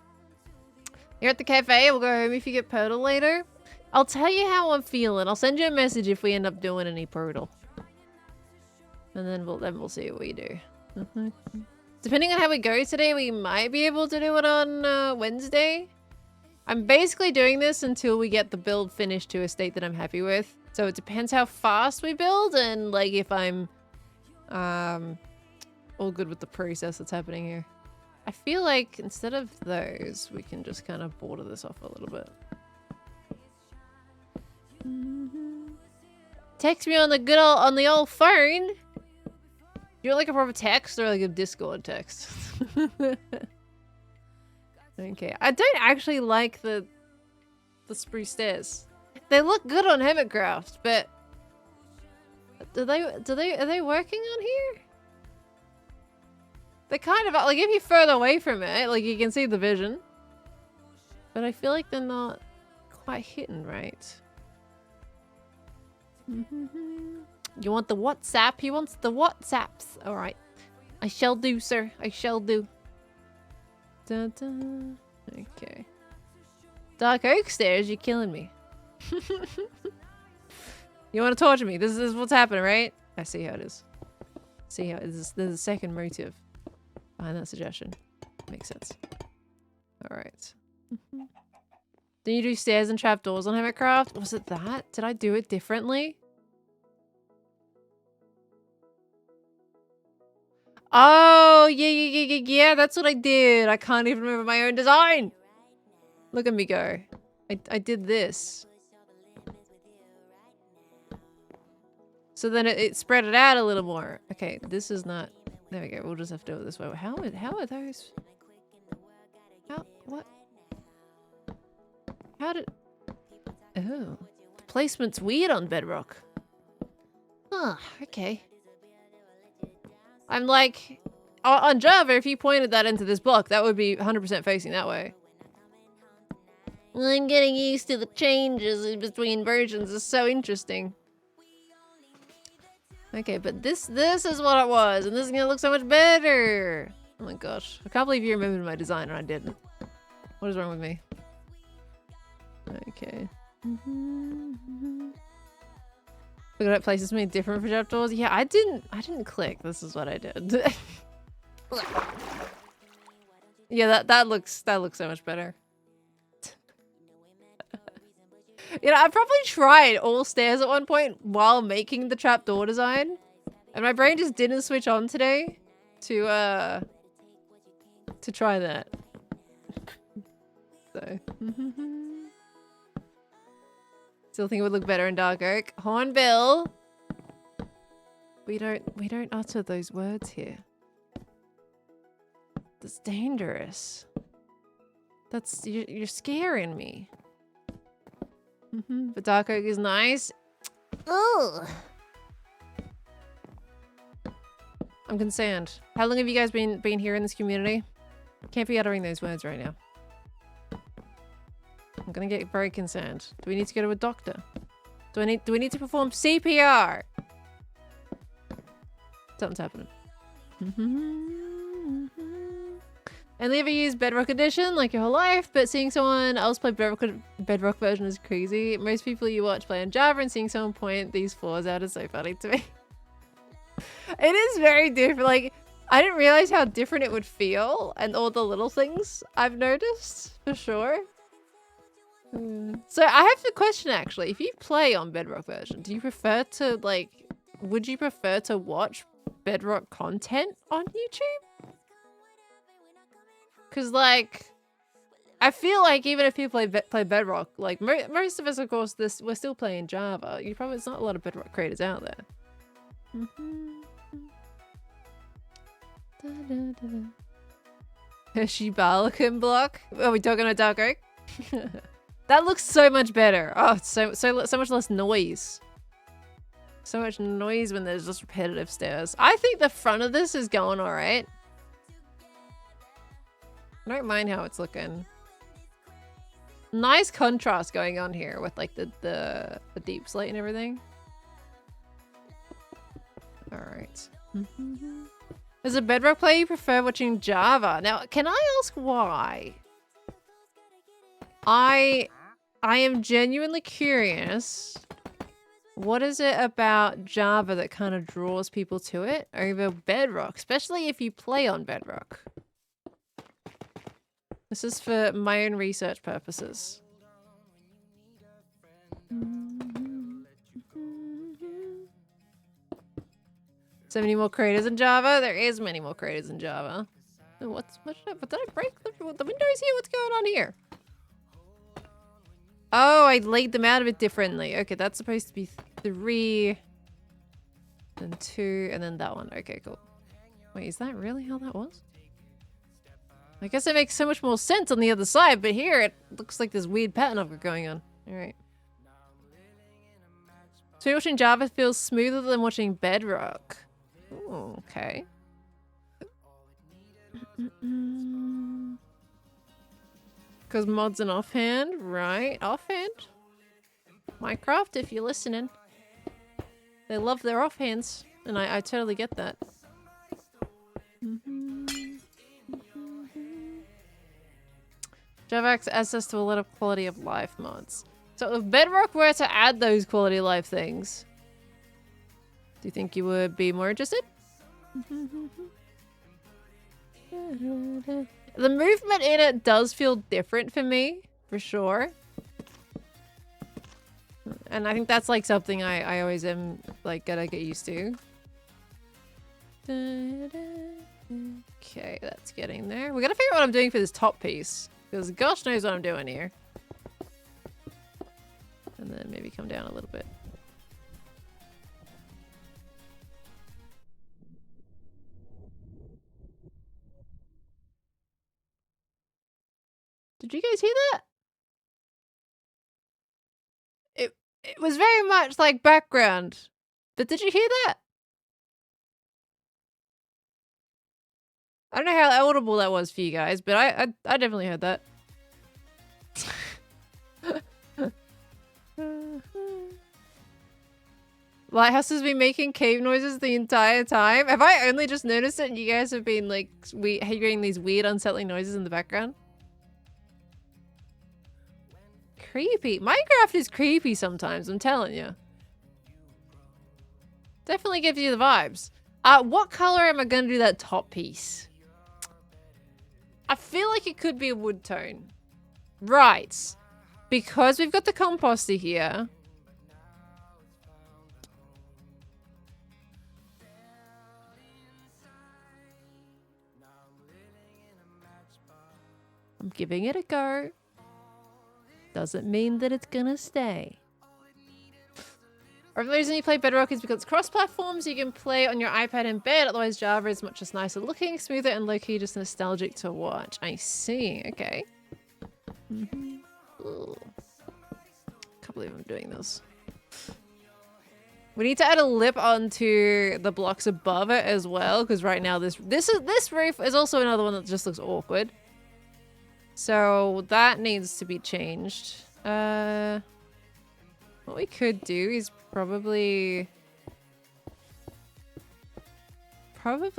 You're at the cafe. We'll go home if you get Poodle later. I'll tell you how I'm feeling. I'll send you a message if we end up doing any Poodle. And then we'll see what we do. Depending on how we go today, we might be able to do it on Wednesday. I'm basically doing this until we get the build finished to a state that I'm happy with. So it depends how fast we build and like if I'm all good with the process that's happening here. I feel like instead of those, we can just kind of border this off a little bit. Text me on the old phone. You want like a proper text or like a Discord text? Okay, I don't actually like the spruce stairs. They look good on hermitcraft, but are they working on here? They kind of like if you're further away from it, like you can see the vision, but I feel like they're not quite hitting right. You want the WhatsApp? He wants the WhatsApps. All right. I shall do, sir. I shall do. Dun, dun. Okay. Dark oak stairs, you're killing me. You want to torture me? This is what's happening, right? I see how it is. See how it is. There's a second motive behind that suggestion. Makes sense. All right. Did you do stairs and trapdoors on hermitcraft? Was it that? Did I do it differently? Oh, yeah, that's what I did. I can't even remember my own design. Look at me go. I did this. So then it spread it out a little more. Okay, this is not... There we go. We'll just have to do it this way. How are those... What? How did... Oh. The placement's weird on Bedrock. Huh, okay. I'm like, on Java, if you pointed that into this block, that would be 100% facing that way. I'm getting used to the changes in between versions. It's so interesting. Okay, but this is what it was, and this is gonna look so much better. Oh my gosh. I can't believe you remembered my design and I didn't. What is wrong with me? Okay. Look at that places made different for trapdoors. Yeah, I didn't click. This is what I did. Yeah, that looks so much better. You know, I probably tried all stairs at one point while making the trapdoor design, and my brain just didn't switch on today to try that. So. Still think it would look better in dark oak. Hornbill. We don't utter those words here. That's dangerous. That's you're scaring me. But dark oak is nice. Ugh. I'm concerned. How long have you guys been here in this community? Can't be uttering those words right now. I'm gonna get very concerned. Do we need to go to a doctor? Do we need to perform CPR? Something's happening. Only ever used Bedrock Edition like your whole life, but seeing someone else play Bedrock version is crazy. Most people you watch play on Java, and seeing someone point these flaws out is so funny to me. It is very different. Like, I didn't realize how different it would feel, and all the little things I've noticed, for sure. So I have a question actually. If you play on Bedrock version, do you prefer to would you prefer to watch Bedrock content on YouTube? Because, like, I feel like even if people play Bedrock, like, most of us, of course, we're still playing Java. It's not a lot of Bedrock creators out there. Hershey Barlacan block? Are we talking about Dark Oak? That looks so much better. Oh, it's so much less noise. So much noise when there's just repetitive stairs. I think the front of this is going all right. I don't mind how it's looking. Nice contrast going on here with like the deep slate and everything. All right. As a Bedrock player, you prefer watching Java. Now, can I ask why? I am genuinely curious. What is it about Java that kind of draws people to it over Bedrock, especially if you play on Bedrock? This is for my own research purposes. So many more creators in Java? There is many more creators in Java. Oh, what did I break the windows here? What's going on here? Oh, I laid them out a bit differently. Okay, that's supposed to be 3, then 2, and then that one. Okay, cool. Wait, is that really how that was? I guess it makes so much more sense on the other side, but here it looks like this weird pattern of it going on. All right. So watching Java feels smoother than watching Bedrock. Ooh, okay. Because mods and offhand, right? Offhand. Minecraft, if you're listening. They love their offhands, and I totally get that. Java has access to a lot of quality of life mods. So if Bedrock were to add those quality of life things, do you think you would be more interested? The movement in it does feel different for me, for sure. And I think that's like something I always am like gotta get used to. Okay, that's getting there. We gotta figure out what I'm doing for this top piece. Because gosh knows what I'm doing here. And then maybe come down a little bit. Did you guys hear that? It was very much like background. But did you hear that? I don't know how audible that was for you guys, but I definitely heard that. Lighthouse has been making cave noises the entire time. Have I only just noticed it and you guys have been like hearing these weird unsettling noises in the background? Creepy. Minecraft is creepy sometimes, I'm telling you. Definitely gives you the vibes. What color am I gonna do that top piece? I feel like it could be a wood tone. Right. Because we've got the composter here. I'm giving it a go. Doesn't mean that it's gonna stay. Or the reason you play Bedrock is because it's cross-platform, so you can play on your iPad in bed. Otherwise, Java is much just nicer looking, smoother, and low-key just nostalgic to watch. I see. Okay. Can't believe I'm doing this. We need to add a lip onto the blocks above it as well, because right now this roof is also another one that just looks awkward. So that needs to be changed. What we could do is probably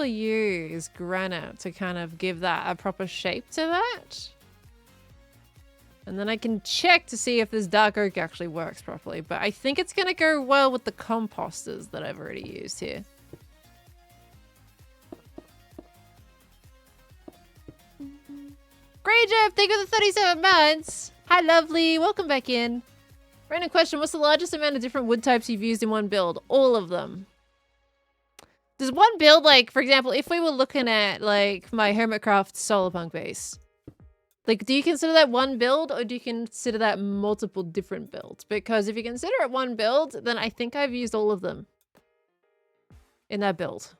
use granite to kind of give that a proper shape to that. And then I can check to see if this dark oak actually works properly. But I think it's going to go well with the composters that I've already used here. Great job! Thank you for the 37 months! Hi, lovely! Welcome back in. Random question, what's the largest amount of different wood types you've used in one build? All of them. Does one build, like, for example, if we were looking at, like, my hermitcraft solar punk base, Like, do you consider that one build or do you consider that multiple different builds? Because if you consider it one build, then I think I've used all of them in that build.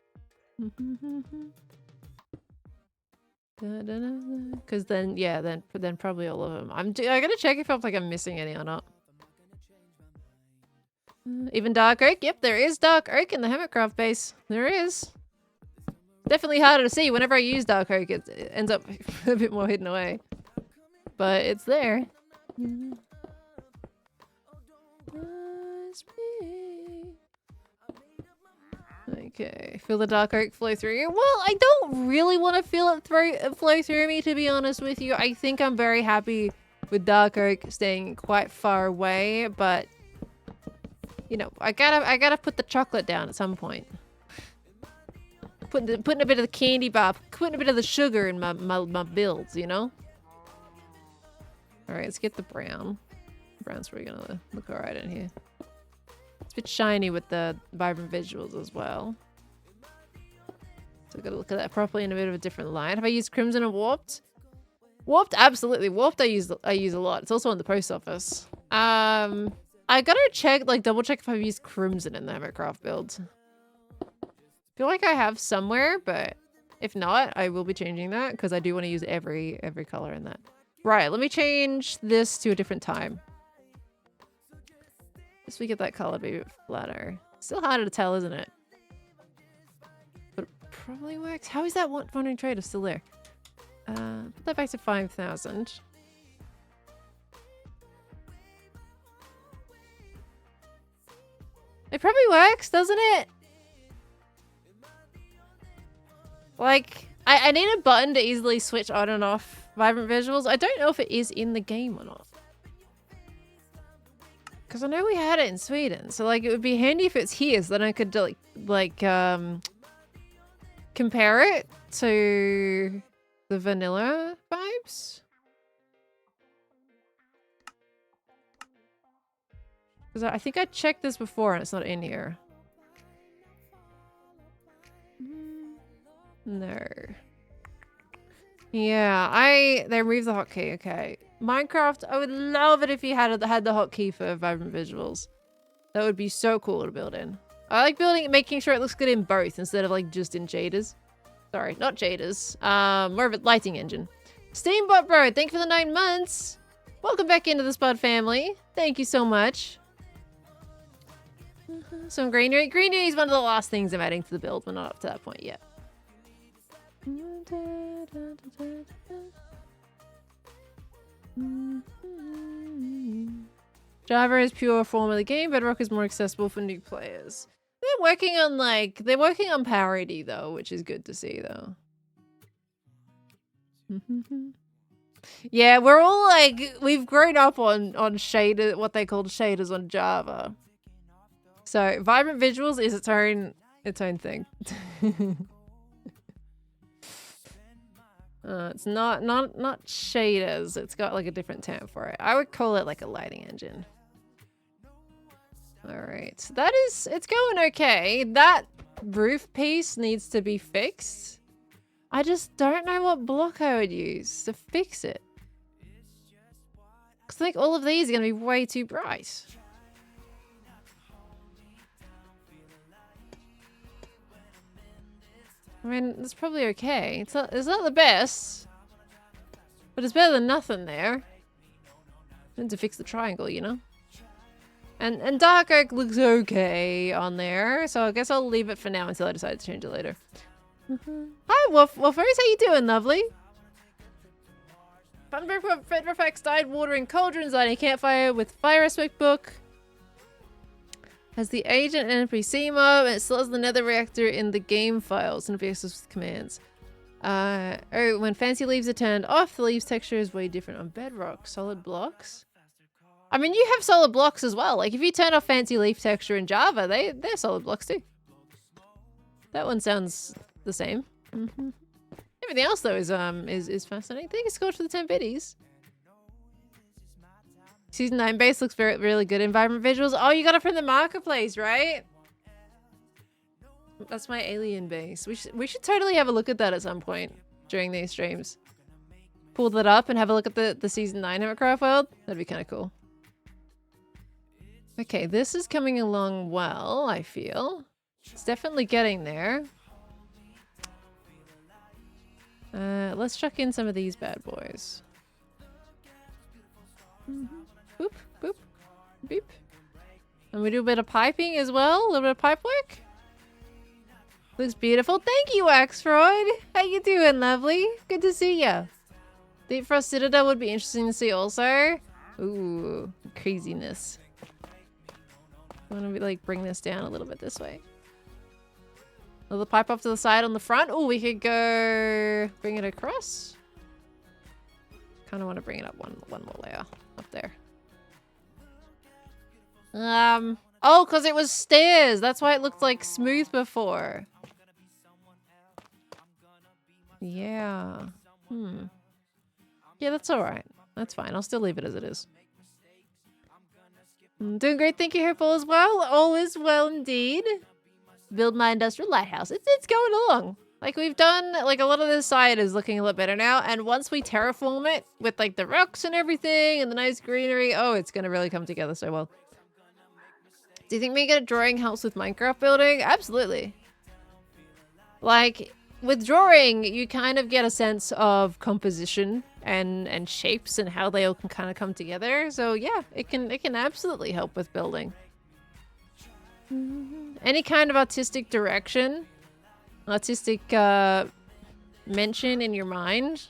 Because then, yeah, then probably all of them. I gotta check if I'm missing any or not. Even dark oak? Yep, there is dark oak in the hermitcraft base. There is. Definitely harder to see. Whenever I use dark oak, it ends up a bit more hidden away. But it's there. Okay, feel the dark oak flow through you. Well, I don't really want to feel it flow through me, to be honest with you. I think I'm very happy with dark oak staying quite far away, but you know, I gotta put the chocolate down at some point. Putting a bit of the candy bar, putting a bit of the sugar in my builds, you know? Alright, let's get the brown. Brown's probably gonna look alright in here. It's a bit shiny with the vibrant visuals as well. So I've got to look at that properly in a bit of a different light. Have I used Crimson and Warped? Warped, absolutely. Warped I use a lot. It's also on the post office. I gotta check, like double check if I've used Crimson in the hermitcraft build. Feel like I have somewhere, but if not, I will be changing that because I do want to use every color in that. Right, let me change this to a different time. Just we get that color to be a bit flatter. Still harder to tell, isn't it? But it probably works. How is that wandering trader still there? Put that back to 5,000. It probably works, doesn't it? Like, I need a button to easily switch on and off vibrant visuals. I don't know if it is in the game or not. Because I know we had it in Sweden. So, like, it would be handy if it's here so then I could, compare it to the vanilla vibes. Because I think I checked this before and it's not in here. No. Yeah, they removed the hotkey. Okay. Minecraft, I would love it if you had the hotkey for vibrant visuals. That would be so cool to build in. I like making sure it looks good in both instead of like just in shaders. Sorry, not shaders. More of a lighting engine. Steambot Bro, thank you for the 9 months. Welcome back into the Spud family. Thank you so much. Some greenery. Greenery is one of the last things I'm adding to the build. We're not up to that point yet. Java is pure form of the game. Bedrock is more accessible for new players. They're working on parity though, which is good to see though. Yeah, we're all like, we've grown up on shader, what they call shaders on Java. So vibrant visuals is its own thing. It's not shaders. It's got like a different term for it. I would call it like a lighting engine. All right, it's going okay. That roof piece needs to be fixed. I just don't know what block I would use to fix it. Because I think all of these are going to be way too bright. I mean, it's probably okay. It's not the best, but it's better than nothing there. I need to fix the triangle, you know? And dark oak looks okay on there, so I guess I'll leave it for now until I decide to change it later. Hi, Wolfers, how you doing, lovely? Fedrifex died watering cauldrons, lighting a campfire with fire aspect book. Has the agent and NPC mob, and it still has the nether reactor in the game files and access with commands. Oh, when fancy leaves are turned off, the leaves texture is way different on bedrock. Solid blocks? I mean, you have solid blocks as well. Like, if you turn off fancy leaf texture in Java, they're solid blocks too. That one sounds the same. Everything else, though, is fascinating. Thank you, Scorch, for the 10 biddies. Season 9 base looks really good. Environment visuals. Oh, you got it from the marketplace, right? That's my alien base. We should totally have a look at that at some point during these streams. pull that up and have a look at the Season 9 Hermitcraft world, that'd be kind of cool. Okay, this is coming along well, I feel. It's definitely getting there. Let's chuck in some of these bad boys. Boop, boop, beep. And we do a bit of piping as well, a little bit of pipe work. Looks beautiful. Thank you, Axfroid. How you doing, lovely? Good to see ya. Deep Frost Citadel would be interesting to see also. Ooh, craziness. I want to like bring this down a little bit this way. Another pipe off to the side on the front. Oh, we could go bring it across. Kind of want to bring it up one more layer up there. Oh, because it was stairs. That's why it looked like smooth before. Yeah. Yeah, that's all right. That's fine. I'll still leave it as it is. Doing great. Thank you, Herpal, as well. All is well indeed. Build my industrial lighthouse. It's going along. Like we've done, like a lot of this side is looking a lot better now. And once we terraform it with like the rocks and everything and the nice greenery, oh, it's going to really come together so well. Do you think making a drawing helps with Minecraft building? Absolutely. Like with drawing, you kind of get a sense of composition and shapes and how they all can kind of come together. So yeah, it can absolutely help with building. Any kind of artistic direction, artistic mention in your mind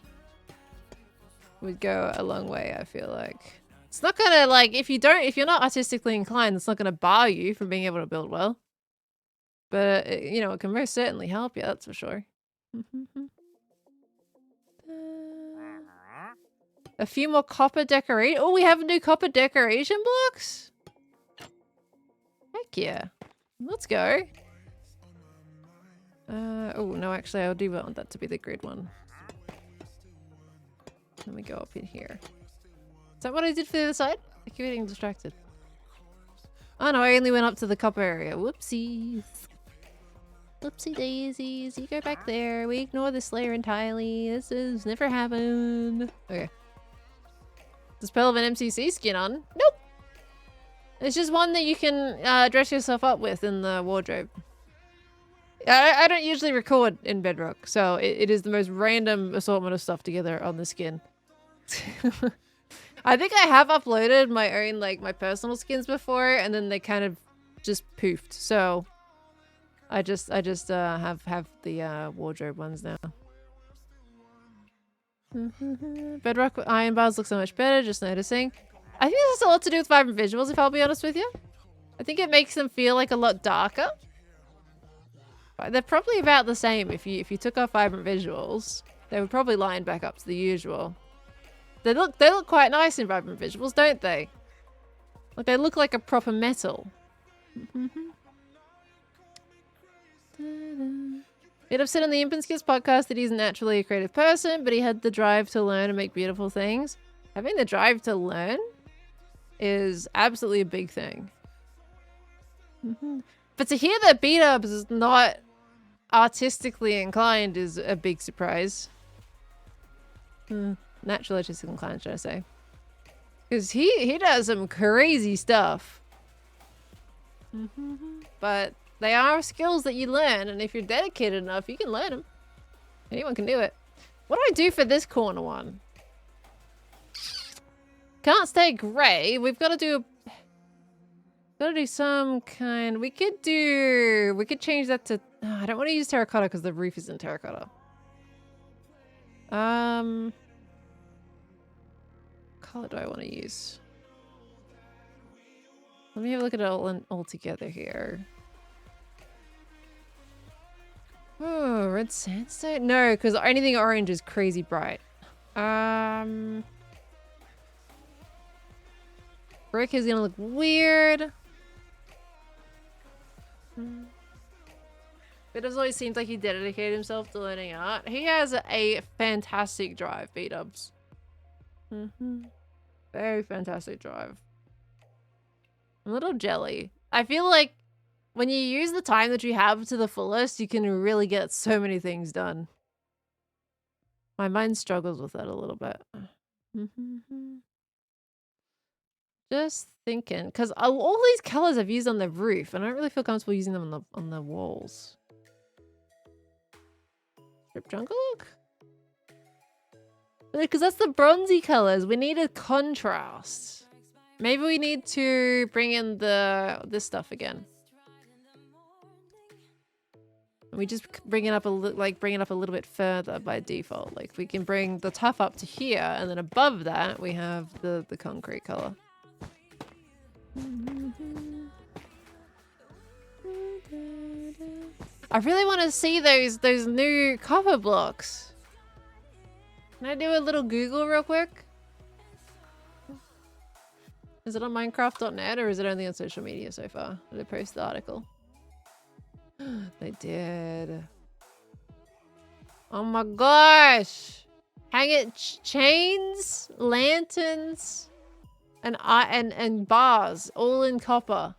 would go a long way, I feel like. It's not gonna like if you're not artistically inclined, it's not gonna bar you from being able to build well. But you know, it can most certainly help you, that's for sure. A few more copper decoration. Oh, we have new copper decoration blocks? Heck yeah. Let's go. Oh, no, actually, I do want that to be the grid one. Let me go up in here. Is that what I did for the other side? I keep getting distracted. Oh, no, I only went up to the copper area. Whoopsies. Whoopsie daisies. You go back there. We ignore this layer entirely. This has never happened. Okay. Does Pearl have an MCC skin on? Nope. It's just one that you can dress yourself up with in the wardrobe. I don't usually record in Bedrock, so it is the most random assortment of stuff together on the skin. I think I have uploaded my own, like, my personal skins before, and then they kind of just poofed. So I just have the wardrobe ones now. Bedrock iron bars look so much better, just noticing. I think this has a lot to do with vibrant visuals, if I'll be honest with you. I think it makes them feel like a lot darker. They're probably about the same. If you took off vibrant visuals, they would probably line back up to the usual. They look quite nice in vibrant visuals, don't they? Like they look like a proper metal. It have said on the Impinskis podcast that he's naturally a creative person, but he had the drive to learn and make beautiful things. Having the drive to learn is absolutely a big thing. But to hear that B-Dubs is not artistically inclined is a big surprise. Naturally artistically inclined, should I say. Because he does some crazy stuff. But they are skills that you learn, and if you're dedicated enough, you can learn them. Anyone can do it. What do I do for this corner one? Can't stay grey. We've got to do some kind. We could change that to. Oh, I don't want to use terracotta because the roof isn't terracotta. What color do I want to use? Let me have a look at it all together here. Oh, red sandstone? No, because anything orange is crazy bright. Brick is gonna look weird. It always seems like he dedicated himself to learning art. He has a fantastic drive, B-Dubs. Very fantastic drive. I'm a little jelly. I feel like when you use the time that you have to the fullest, you can really get so many things done. My mind struggles with that a little bit. Just thinking, because all these colors I've used on the roof, and I don't really feel comfortable using them on the walls. Strip jungle look? Because that's the bronzy colors. We need a contrast. Maybe we need to bring in this stuff again. And we just bring it up bring it up a little bit further by default. Like we can bring the tuff up to here, and then above that we have the concrete color. I really want to see those new copper blocks. Can I do a little Google real quick? Is it on Minecraft.net or is it only on social media so far? Did they post the article? They did. Oh my gosh! Hang it chains, lanterns, and bars, all in copper.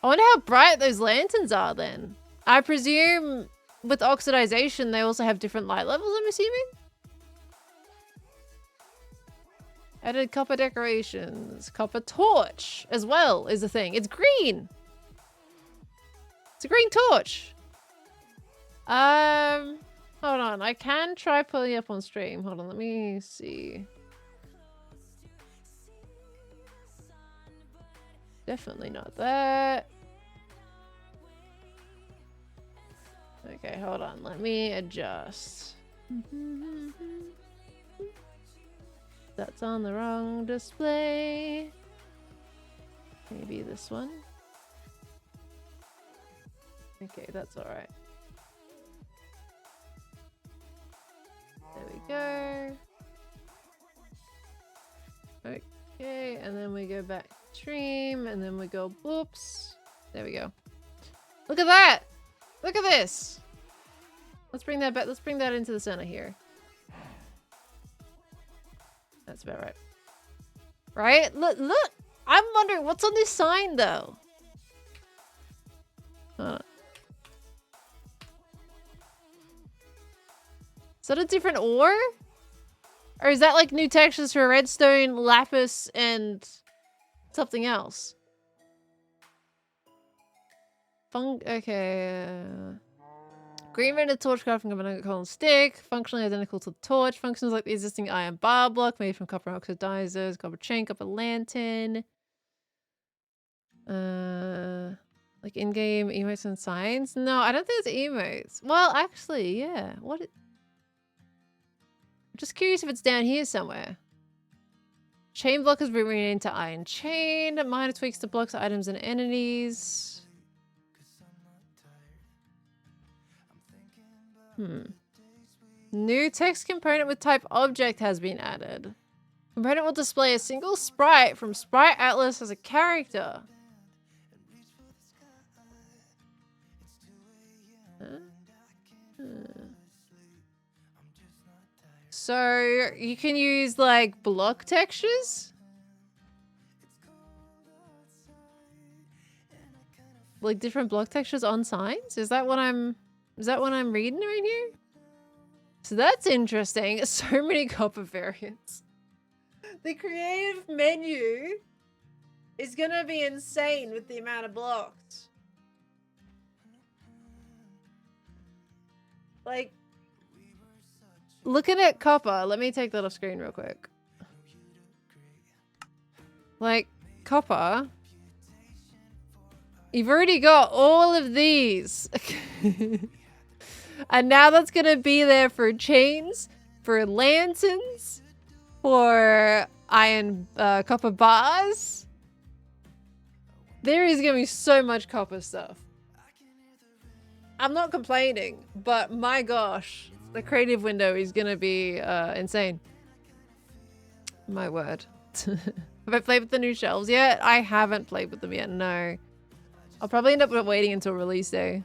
I wonder how bright those lanterns are then. I presume with oxidization they also have different light levels, I'm assuming? Added copper decorations. Copper torch as well is a thing. It's green. It's a green torch. Hold on. I can try pulling it up on stream. Hold on. Let me see. Definitely not that. Okay, hold on. Let me adjust. That's on the wrong display. Maybe this one. Okay, that's all right. There we go. Okay, and then we go back stream, and then we go whoops. There we go. Look at that! Look at this! Let's bring that back. Let's bring that into the center here. That's about right. Right? Look! I'm wondering what's on this sign though. Is that a different ore? Or is that like new textures for redstone, lapis, and something else? Okay. Green rendered torch crafting of an coal and stick, functionally identical to the torch. Functions like the existing iron bar block made from copper oxidizers, copper chain, copper lantern. Like in-game emotes and signs? No, I don't think it's emotes. Well, actually, yeah. I'm just curious if it's down here somewhere. Chain block has been renamed to iron chain. Minor tweaks to blocks, items, and entities. New text component with type object has been added. Component will display a single sprite from Sprite Atlas as a character. So you can use like block textures? Like different block textures on signs? Is that what I'm reading right here? So that's interesting. So many copper variants. The creative menu is gonna be insane with the amount of blocks. Like, looking at copper, let me take that off screen real quick. Like, copper, you've already got all of these. And now that's gonna be there for chains, for lanterns, for iron copper bars. There is gonna be so much copper stuff. I'm not complaining, but my gosh, the creative window is gonna be insane. My word. Have I played with the new shelves yet? I haven't played with them yet, no. I'll probably end up waiting until release day.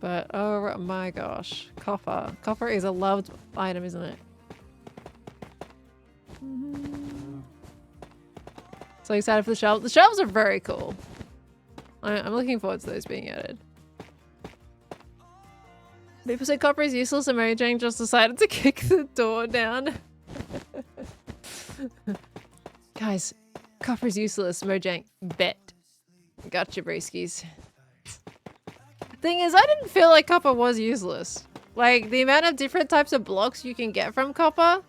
But oh my gosh, copper. Copper is a loved item, isn't it? So excited for the shelves. The shelves are very cool. I'm looking forward to those being added. People say copper is useless and Mary Jane just decided to kick the door down. Guys, copper is useless, Mary Jane. Bet. Gotcha, broskies. Thing is, I didn't feel like copper was useless. Like, the amount of different types of blocks you can get from copper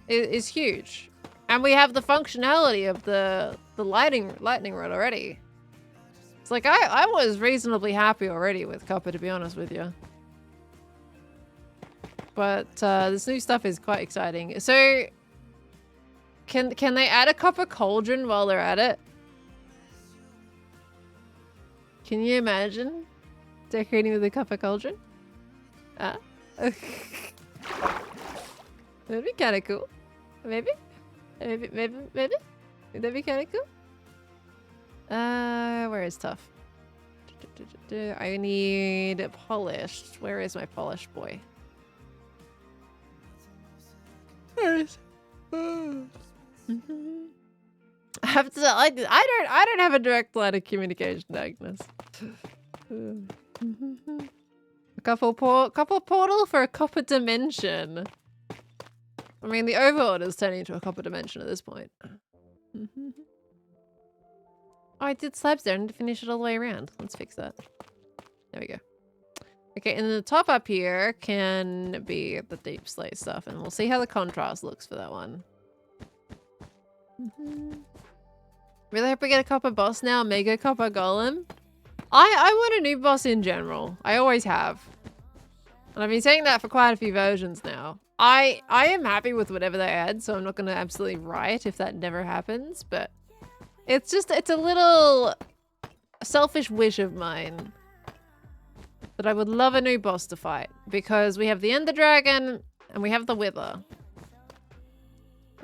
is huge. And we have the functionality of the lightning rod already. It's like, I was reasonably happy already with copper, to be honest with you. But this new stuff is quite exciting. So, can they add a copper cauldron while they're at it? Can you imagine decorating with a copper cauldron? Ah. That'd be kind of cool. Maybe? Maybe? That'd be kind of cool. Where is tough? I need polished. Where is my polished boy? Where is? I have to. I don't have a direct line of communication, Agnes. A couple portal for a copper dimension. I mean, the overlord is turning into a copper dimension at this point. Oh, I did slabs there and finish it all the way around. Let's fix that. There we go. Okay, and then the top up here can be the deep slate stuff, and we'll see how the contrast looks for that one. Really hope we get a copper boss now, mega copper golem. I want a new boss in general. I always have. And I've been saying that for quite a few versions now. I am happy with whatever they add, so I'm not going to absolutely riot if that never happens, but it's a little selfish wish of mine that I would love a new boss to fight, because we have the Ender Dragon and we have the Wither.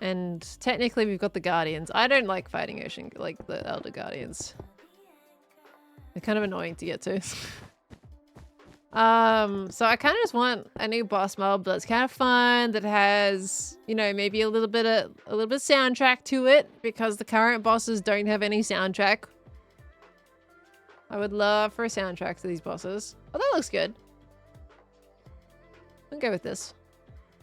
And technically we've got the Guardians. I don't like fighting Ocean, like the Elder Guardians. They're kind of annoying to get to. So I kind of just want a new boss mob that's kind of fun, that has, you know, maybe a little bit soundtrack to it, because the current bosses don't have any soundtrack. I would love for a soundtrack to these bosses. Oh, that looks good. I'll go with this.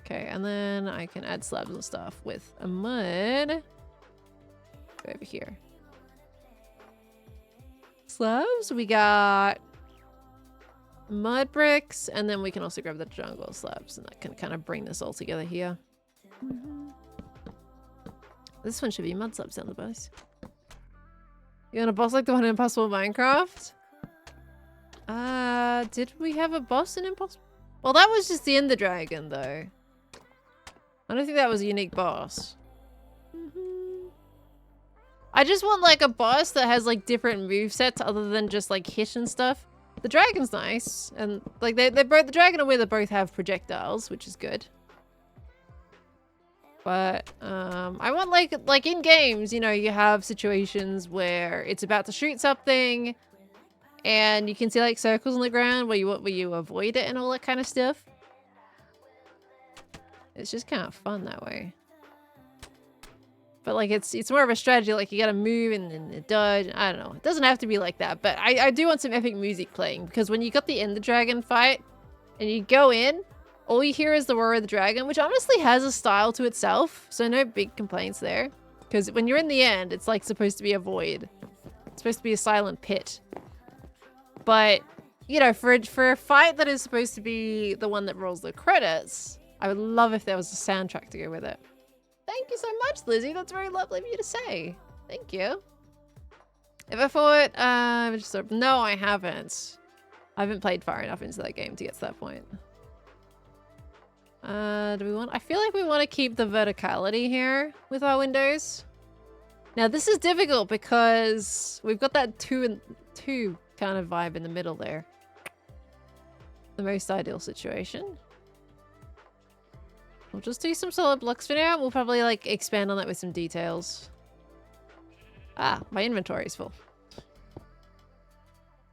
Okay, and then I can add slabs and stuff with a mud. Go over here. Slabs, we got mud bricks, and then we can also grab the jungle slabs, and that can kind of bring this all together here. This one should be mud slabs down the base. You want a boss like the one in Impossible Minecraft? Did we have a boss in Impossible? Well, that was just the Ender Dragon, though. I don't think that was a unique boss. I just want, like, a boss that has, like, different movesets other than just, like, hit and stuff. The dragon's nice, and, like, they both, the dragon and Wither both have projectiles, which is good. But, I want, like in games, you know, you have situations where it's about to shoot something, and you can see, like, circles on the ground where you avoid it and all that kind of stuff. It's just kind of fun that way. But, like, it's more of a strategy, like, you gotta move and dodge. I don't know. It doesn't have to be like that, but I do want some epic music playing, because when you got the Ender Dragon fight, and you go in, all you hear is the roar of the dragon, which honestly has a style to itself, so no big complaints there. Because when you're in the end, it's, like, supposed to be a void. It's supposed to be a silent pit. But, you know, for a fight that is supposed to be the one that rolls the credits, I would love if there was a soundtrack to go with it. Thank you so much, Lizzie. That's very lovely of you to say. Thank you. Ever fought? No, I haven't. I haven't played far enough into that game to get to that point. Do we want? I feel like we want to keep the verticality here with our windows. Now this is difficult because we've got that two kind of vibe in the middle there. The most ideal situation. We'll just do some solid blocks for now. We'll probably, like, expand on that with some details. Ah, my inventory is full.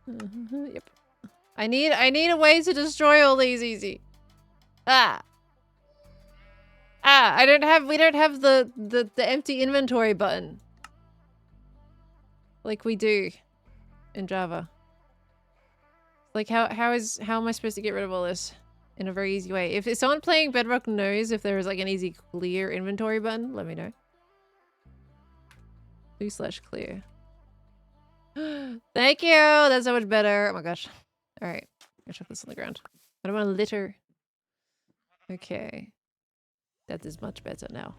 Yep. I need a way to destroy all these easy. Ah. Ah, we don't have the empty inventory button. Like we do in Java. Like, how am I supposed to get rid of all this in a very easy way? If someone playing Bedrock knows if there is like an easy clear inventory button, let me know. /clear. Thank you! That's so much better. Oh my gosh. Alright. I'm gonna chuck this on the ground. I don't want to litter. Okay. That is much better now.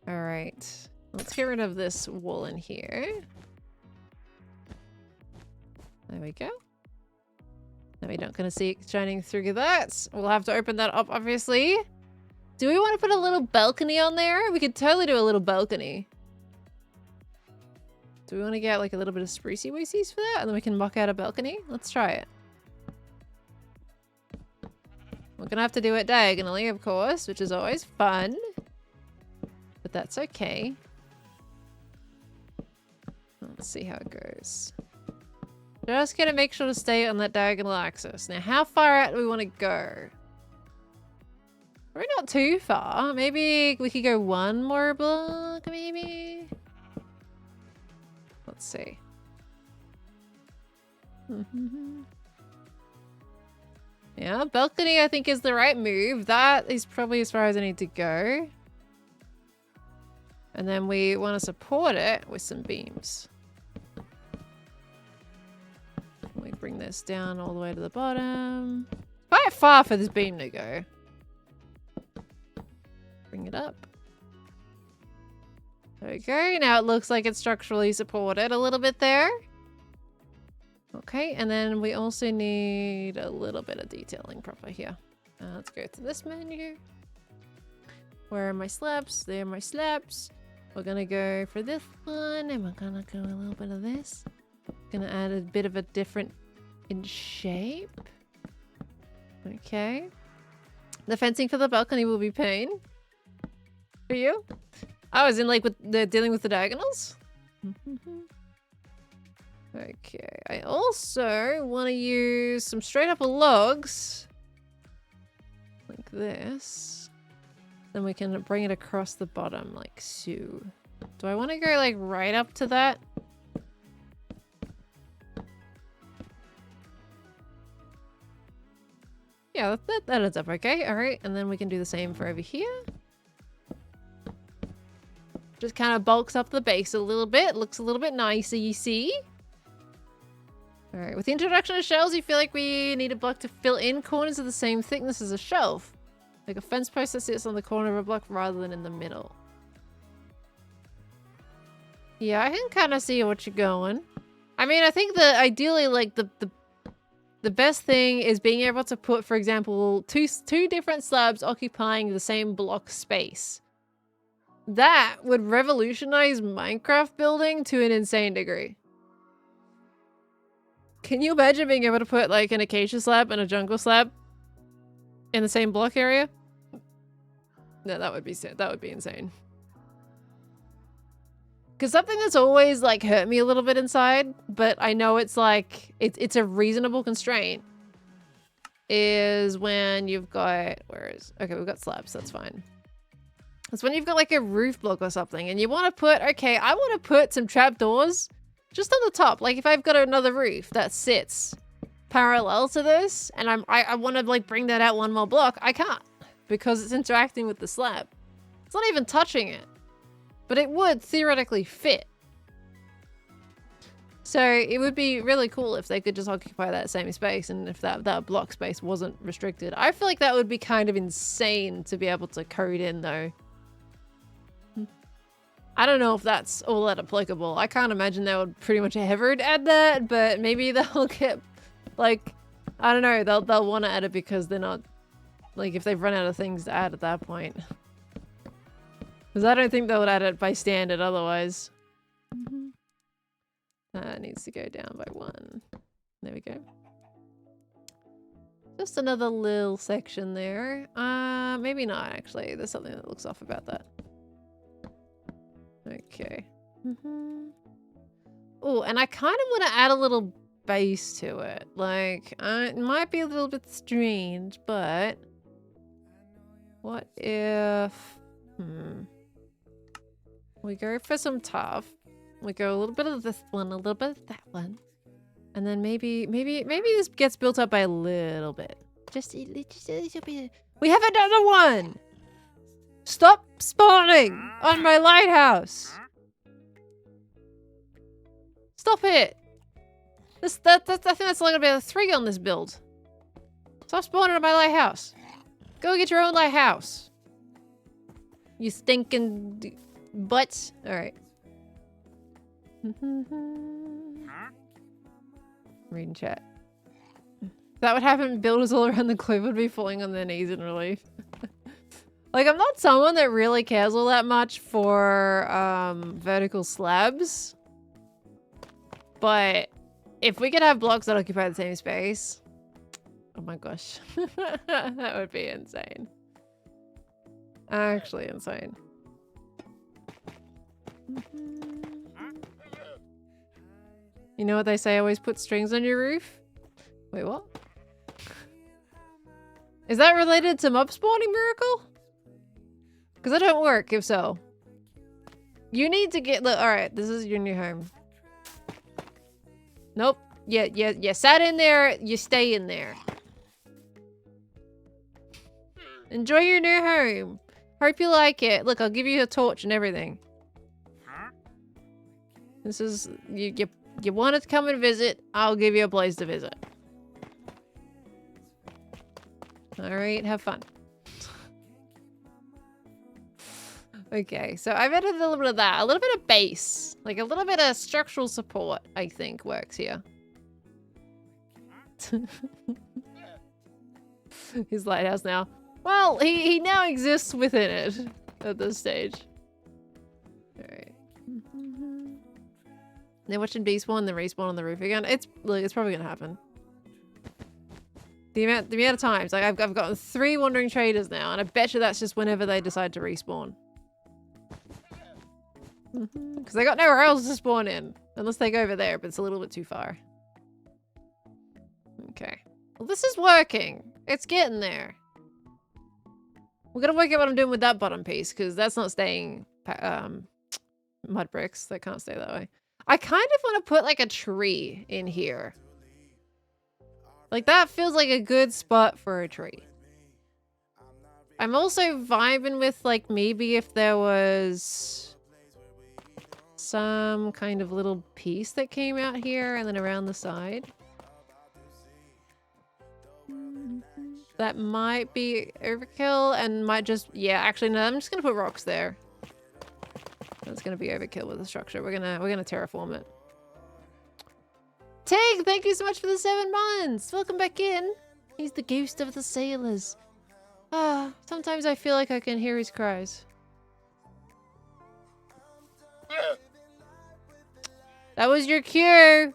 Alright. Let's get rid of this wall in here. There we go. Now we're not going to see it shining through that. We'll have to open that up, obviously. Do we want to put a little balcony on there? We could totally do a little balcony. Do we want to get like a little bit of sprucey weesies for that? And then we can mock out a balcony? Let's try it. We're going to have to do it diagonally, of course, which is always fun. But that's okay. Let's see how it goes. Just gonna make sure to stay on that diagonal axis. Now, how far out do we want to go? We're not too far. Maybe we could go one more block, maybe? Let's see. Yeah, balcony I think is the right move. That is probably as far as I need to go. And then we want to support it with some beams. We bring this down all the way to the bottom. Quite far for this beam to go. Bring it up. There we go. Now it looks like it's structurally supported a little bit there. Okay, and then we also need a little bit of detailing proper here. Let's go to this menu. Where are my slabs? There are my slabs. We're gonna go for this one, and we're gonna go a little bit of this. Gonna add a bit of a different in shape. Okay. The fencing for the balcony will be pain. For you? I was in like with the dealing with the diagonals. Okay. I also want to use some straight up logs. Like this. Then we can bring it across the bottom like so. Do I want to go like right up to that? Yeah, that adds up okay. Alright, and then we can do the same for over here. Just kind of bulks up the base a little bit. Looks a little bit nicer, you see? Alright, with the introduction of shelves, you feel like we need a block to fill in corners of the same thickness as a shelf. Like a fence post that sits on the corner of a block rather than in the middle. Yeah, I can kind of see what you're going. I mean, I think that ideally, like, the best thing is being able to put, for example, two different slabs occupying the same block space. That would revolutionize Minecraft building to an insane degree. Can you imagine being able to put like an acacia slab and a jungle slab in the same block area? No, that would be insane. Because something that's always like hurt me a little bit inside, but I know it's like it's a reasonable constraint, is when you've got okay, we've got slabs, that's fine. It's when you've got like a roof block or something and you want to put, okay, I want to put some trapdoors just on the top. Like if I've got another roof that sits parallel to this and I want to like bring that out one more block, I can't because it's interacting with the slab. It's not even touching it, but it would theoretically fit. So it would be really cool if they could just occupy that same space and if that block space wasn't restricted. I feel like that would be kind of insane to be able to code in though. I don't know if that's all that applicable. I can't imagine they would pretty much ever add that, but maybe they'll get, like, I don't know, they'll want to add it because they're not, like, if they've run out of things to add at that point. Because I don't think they would add it by standard otherwise. That needs to go down by 1. There we go. Just another little section there. Maybe not, actually. There's something that looks off about that. Okay. Oh, and I kind of want to add a little base to it. Like, it might be a little bit strange, but what if... We go for some tough. We go a little bit of this one, a little bit of that one. And then maybe this gets built up by a little bit. Just a little bit. We have another one! Stop spawning on my lighthouse! Stop it! I think that's like about 3 on this build. Stop spawning on my lighthouse. Go get your own lighthouse. You stinking butts. Alright. Reading chat. That would happen. Builders all around the globe would be falling on their knees in relief. Like, I'm not someone that really cares all that much for vertical slabs. But if we could have blocks that occupy the same space, oh my gosh, that would be insane. Actually insane. You know what they say, always put strings on your roof? Wait, what? Is that related to mob spawning miracle? Because that don't work, if so. You need to get, look, alright, this is your new home. Nope. You sat in there, you stay in there. Enjoy your new home. Hope you like it. Look, I'll give you a torch and everything. This is, you wanted to come and visit, I'll give you a place to visit. Alright, have fun. Okay, so I've added a little bit of that. A little bit of base. Like a little bit of structural support, I think, works here. His lighthouse now. Well, he now exists within it at this stage. Alright. They're watching despawn, then respawn on the roof again. It's probably gonna happen. The amount of times, like I've gotten 3 wandering traders now, and I bet you that's just whenever they decide to respawn. Because they got nowhere else to spawn in. Unless they go over there, but it's a little bit too far. Okay. Well, this is working. It's getting there. We're gonna work out what I'm doing with that bottom piece, because that's not staying mud bricks. They can't stay that way. I kind of want to put like a tree in here. Like that feels like a good spot for a tree. I'm also vibing with like maybe if there was some kind of little piece that came out here and then around the side. That might be overkill and might just, yeah, actually no, I'm just gonna put rocks there. That's gonna be overkill with the structure. We're gonna terraform it. Tig, thank you so much for the 7 months. Welcome back in. He's the ghost of the sailors. Ah, sometimes I feel like I can hear his cries. That was your cue.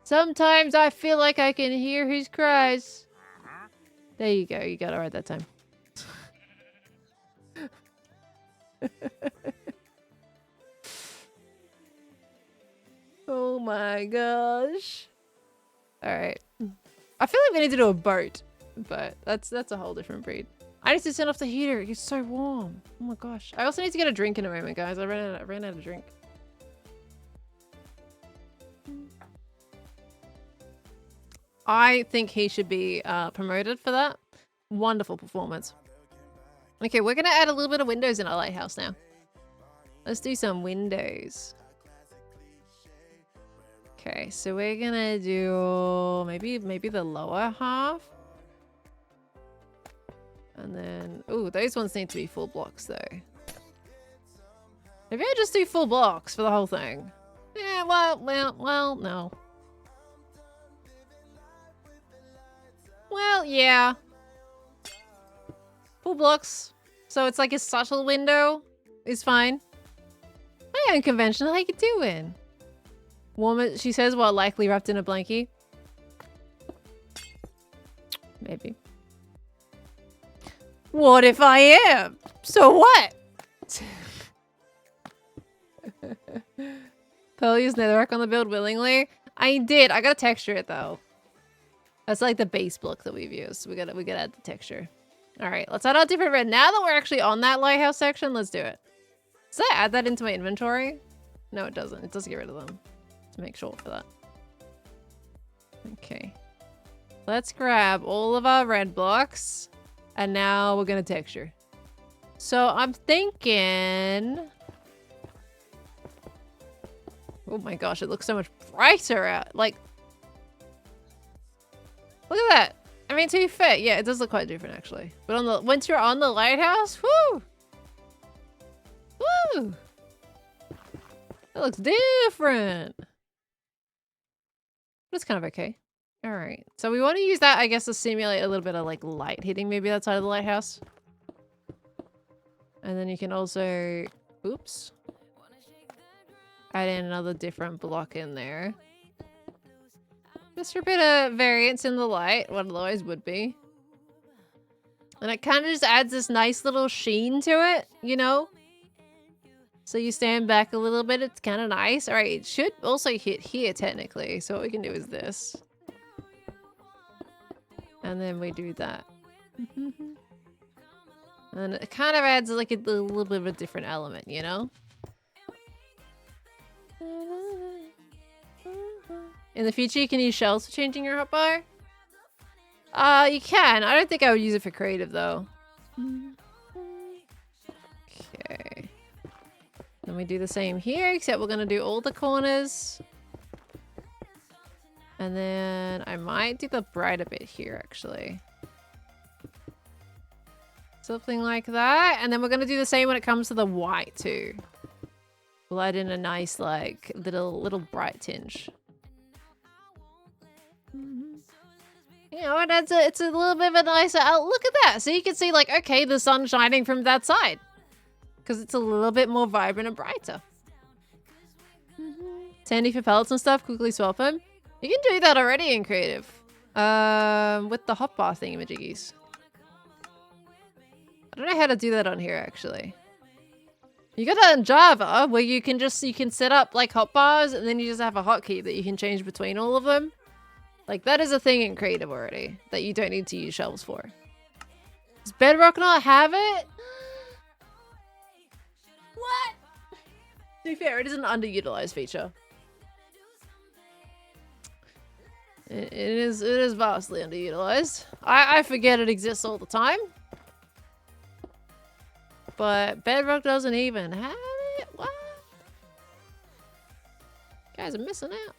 Sometimes I feel like I can hear his cries. There you go. You got it right that time. Oh my gosh. Alright. I feel like we need to do a boat, but that's a whole different breed. I need to turn off the heater. It's so warm. Oh my gosh. I also need to get a drink in a moment, guys. I ran out of drink. I think he should be promoted for that. Wonderful performance. Okay, we're gonna add a little bit of windows in our lighthouse now. Let's do some windows. Okay, so we're gonna do maybe the lower half. And then, ooh, those ones need to be full blocks though. Maybe I just do full blocks for the whole thing. Yeah, well, no. Well, yeah. Full blocks. So it's like a subtle window is fine. Hi, unconventional, how you doing? Warm, she says, while likely wrapped in a blankie. Maybe. What if I am? So what? Pearl used netherrack on the build willingly. I did. I gotta texture it though. That's like the base block that we've used. We gotta add the texture. All right, let's add our different red. Now that we're actually on that lighthouse section, let's do it. Does that add that into my inventory? No, it doesn't. It doesn't get rid of them. Let's to make sure for that. Okay. Let's grab all of our red blocks. And now we're going to texture. So I'm thinking... Oh my gosh, it looks so much brighter out. Like, look at that. I mean, to be fair, yeah, it does look quite different actually. But on the once you're on the lighthouse, whoo! Woo! That looks different. But it's kind of okay. All right. So we want to use that, I guess, to simulate a little bit of like light hitting maybe that side of the lighthouse. And then you can also, oops, add in another different block in there. Just for a bit of variance in the light, what it always would be. And it kind of just adds this nice little sheen to it, you know? So you stand back a little bit, it's kind of nice. All right, it should also hit here technically. So what we can do is this. And then we do that. And it kind of adds like a little bit of a different element, you know? In the future, you can use shells for changing your hotbar. You can. I don't think I would use it for creative, though. Okay. Then we do the same here, except we're going to do all the corners. And then I might do the brighter bit here, actually. Something like that. And then we're going to do the same when it comes to the white, too. We'll add in a nice, like, little bright tinge. You know, and it's a little bit of a nicer... look at that! So you can see, like, okay, the sun's shining from that side. Because it's a little bit more vibrant and brighter. It's handy for pellets and stuff. Quickly swap them. You can do that already in creative. With the hotbar thingamajiggies. I don't know how to do that on here, actually. You got that in Java, where you can set up, like, hotbars, and then you just have a hotkey that you can change between all of them. Like, that is a thing in creative already, that you don't need to use shelves for. Does Bedrock not have it? What? To be fair, it is an underutilized feature. It is vastly underutilized. I forget it exists all the time. But Bedrock doesn't even have it? What? You guys are missing out.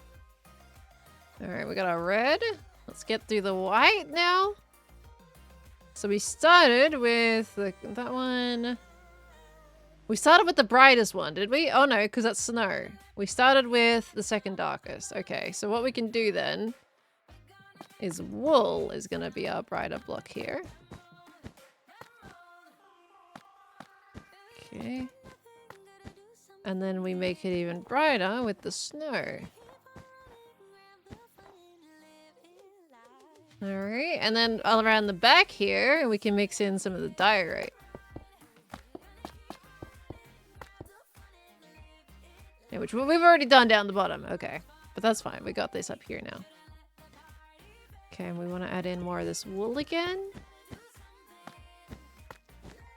Alright, we got our red. Let's get through the white now. So we started with that one. We started with the brightest one, did we? Oh no, because that's snow. We started with the second darkest. Okay, so what we can do then is wool is going to be our brighter block here. Okay. And then we make it even brighter with the snow. Alright, and then all around the back here, we can mix in some of the diorite. Yeah, which we've already done down the bottom. Okay, but that's fine. We got this up here now. Okay, and we want to add in more of this wool again.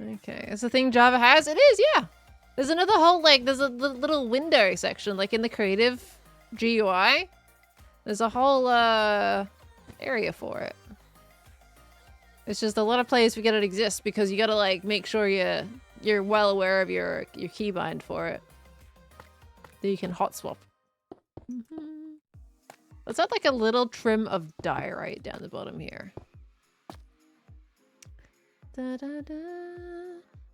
Okay, it's the thing Java has. It is, yeah. There's another whole, like, there's a little window section, like in the creative GUI. There's a whole area for it. It's just a lot of places forget it exists because you gotta, like, make sure you're well aware of your keybind for it. That you can hot swap. Let's add like a little trim of diorite down the bottom here. Da, da, da.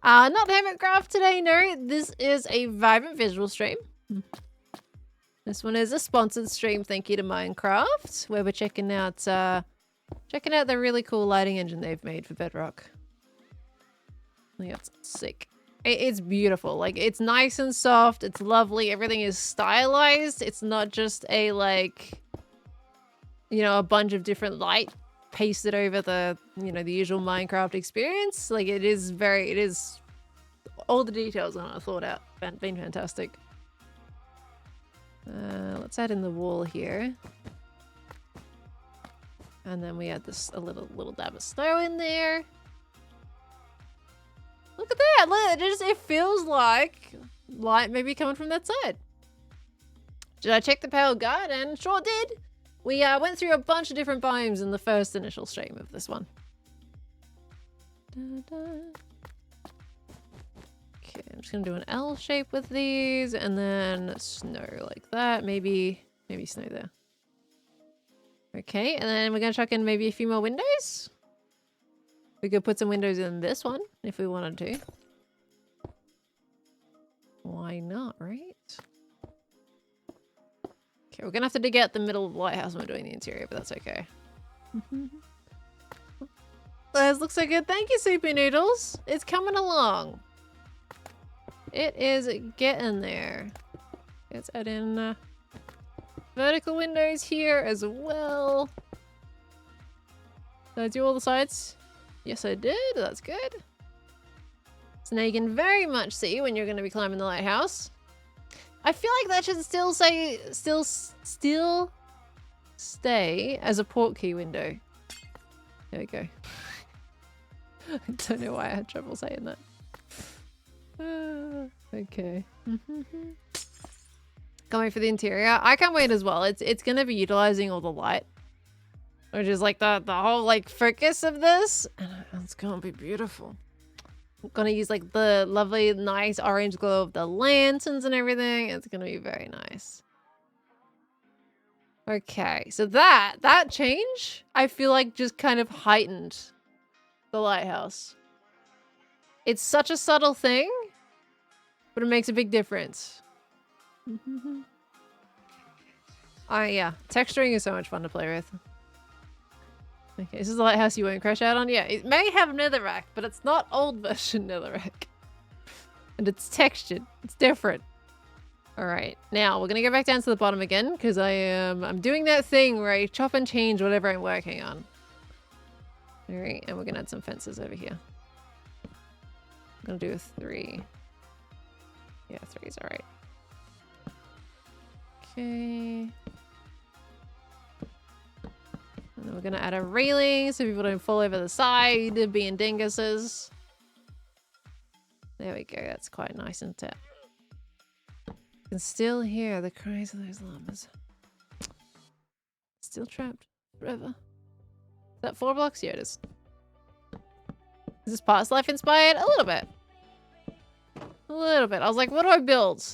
Not hermitcraft today, no. This is a Vibrant Visual stream. This one is a sponsored stream, thank you to Minecraft, where we're checking out the really cool lighting engine they've made for Bedrock. I think that's sick. It's beautiful. Like, it's nice and soft. It's lovely. Everything is stylized. It's not just a, like, you know, a bunch of different light pasted over the, you know, the usual Minecraft experience. Like, it is all the details on it thought out. Been fantastic. Let's add in the wall here. And then we add this, a little dab of snow in there. Look at that! Look, it feels like light maybe coming from that side. Did I check the Pale Garden? Sure did. We went through a bunch of different biomes in the first initial stream of this one. Okay, I'm just gonna do an L shape with these, and then snow like that. Maybe snow there. Okay, and then we're gonna chuck in maybe a few more windows. We could put some windows in this one if we wanted to. Why not, right? Okay, we're gonna have to dig out the middle of the lighthouse when we're doing the interior, but that's okay. Those look so good. Thank you, Soupy Noodles. It's coming along. It is getting there. Let's add in vertical windows here as well. Did I do all the sides? Yes, I did. That's good. So now you can very much see when you're going to be climbing the lighthouse. I feel like that should still say, still stay as a port key window. There we go. I don't know why I had trouble saying that. Okay. Going for the interior. I can't wait as well. It's going to be utilizing all the light, which is like the whole like focus of this, and it's going to be beautiful. I'm going to use like the lovely nice orange glow of the lanterns and everything. It's going to be very nice. Okay, so that change I feel like just kind of heightened the lighthouse. It's such a subtle thing, but it makes a big difference. Oh yeah, texturing is so much fun to play with. Okay, this is the lighthouse you won't crash out on. Yeah, it may have netherrack, but it's not old version netherrack. And it's textured. It's different. Alright, now we're gonna go back down to the bottom again, because I'm doing that thing where I chop and change whatever I'm working on. Alright, and we're gonna add some fences over here. I'm gonna do a 3. Yeah, 3's alright. Okay. And then we're gonna add a railing so people don't fall over the side, being dinguses. There we go, that's quite nice, isn't it? You can still hear the cries of those llamas. Still trapped forever. Is that 4 blocks? Yeah, it is. Is this past life inspired? A little bit. A little bit. I was like, what do I build?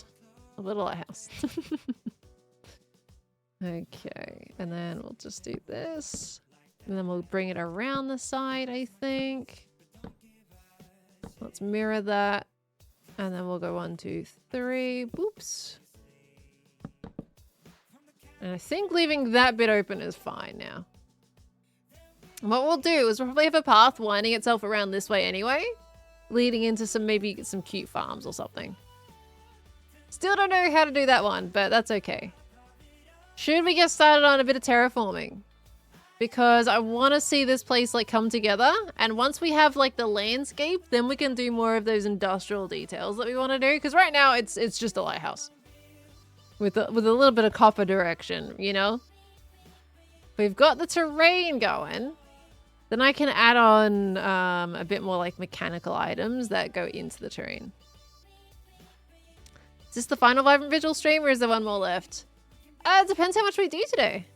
A little lighthouse. Okay, and then we'll just do this. And then we'll bring it around the side, I think. Let's mirror that. And then we'll go 1, 2, 3. Boops. And I think leaving that bit open is fine now. And what we'll do is we'll probably have a path winding itself around this way anyway, leading into maybe some cute farms or something. Still don't know how to do that one, but that's okay. Should we get started on a bit of terraforming? Because I want to see this place like come together, and once we have like the landscape, then we can do more of those industrial details that we want to do. Because right now it's just a lighthouse with a little bit of copper direction, you know. We've got the terrain going. Then I can add on a bit more like mechanical items that go into the terrain. Is this the final Vibrant Vigil stream, or is there one more left? It depends how much we do today.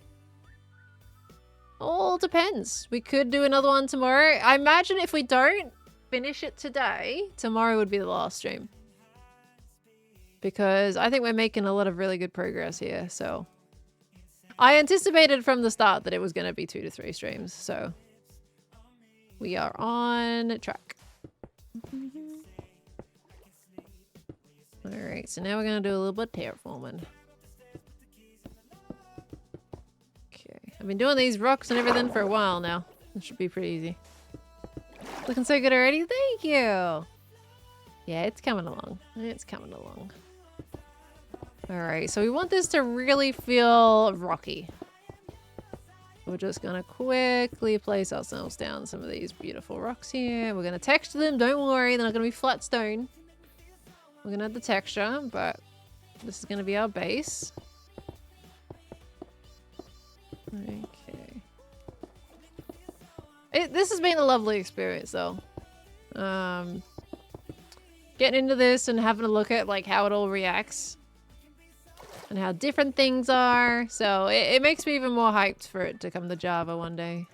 All depends. We could do another one tomorrow. I imagine if we don't finish it today, tomorrow would be the last stream. Because I think we're making a lot of really good progress here, so. I anticipated from the start that it was going to be 2 to 3 streams, so. We are on track. Alright, so now we're going to do a little bit of terraforming. I've been doing these rocks and everything for a while now. It should be pretty easy. Looking so good already. Thank you. Yeah, it's coming along. It's coming along. Alright, so we want this to really feel rocky. We're just going to quickly place ourselves down some of these beautiful rocks here. We're going to texture them. Don't worry, they're not going to be flat stone. We're going to add the texture, but this is going to be our base. Okay. This has been a lovely experience though. Getting into this and having a look at like how it all reacts. and how different things are. So it makes me even more hyped for it to come to Java one day.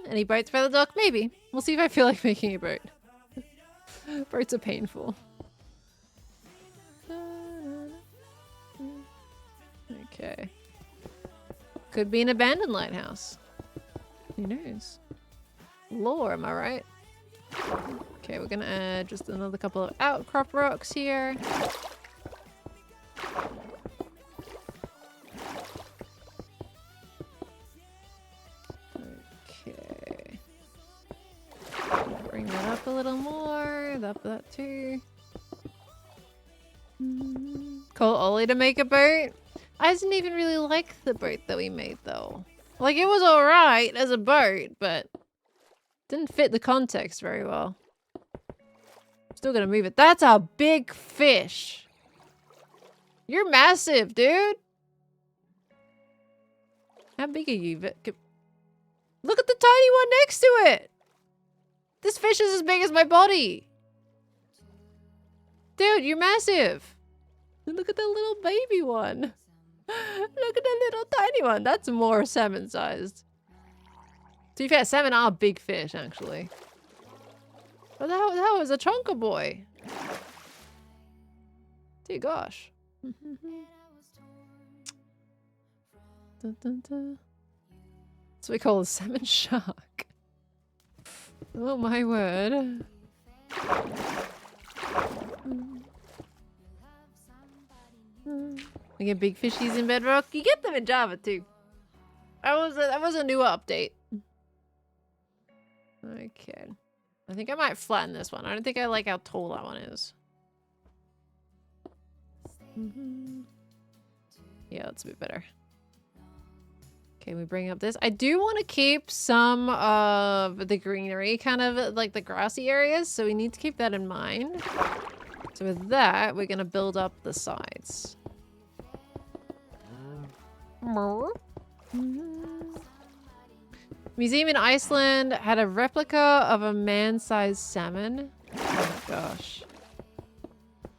Any boats by the dock? Maybe. We'll see if I feel like making a boat. Boats are painful. Okay. Could be an abandoned lighthouse. Who knows? Lore, am I right? Okay, we're gonna add just another couple of outcrop rocks here. Okay. Bring that up a little more. Up that too. Call Ollie to make a boat. I didn't even really like the boat that we made though. Like it was alright as a boat, but didn't fit the context very well. Still gonna move it. That's a big fish. You're massive, dude. How big are you? Look at the tiny one next to it. This fish is as big as my body. Dude, you're massive. Look at the little baby one. Look at the little tiny one. That's more salmon sized. To be fair, salmon are big fish, actually. But that was a chunker boy. Dear gosh. Dun, dun, dun. That's what we call a salmon shark. Oh my word. We get big fishies in Bedrock. You get them in Java too. That was a newer update. Okay. I think I might flatten this one. I don't think I like how tall that one is. Yeah, that's a bit better. Okay, we bring up this. I do want to keep some of the greenery, kind of like the grassy areas, so we need to keep that in mind. So with that, we're going to build up the sides. Museum in Iceland had a replica of a man-sized salmon. Oh my gosh.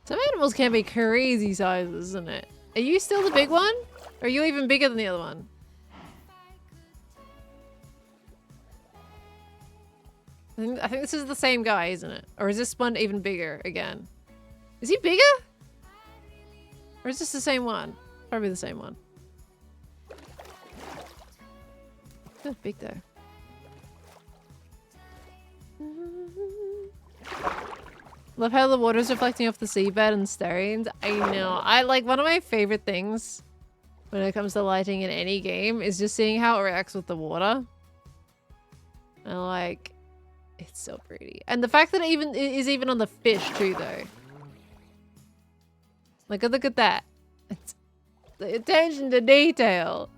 Some animals can be crazy sizes, isn't it? Are you still the big one? Or are you even bigger than the other one? I think this is the same guy, isn't it? Or is this one even bigger again? Is he bigger? Or is this the same one? Probably the same one. That's big though. Love how the water's reflecting off the seabed and stones. I know. I like one of my favorite things when it comes to lighting in any game is just seeing how it reacts with the water. And like, it's so pretty. And the fact that it is even on the fish too though. Like, look at that. It's the attention to detail.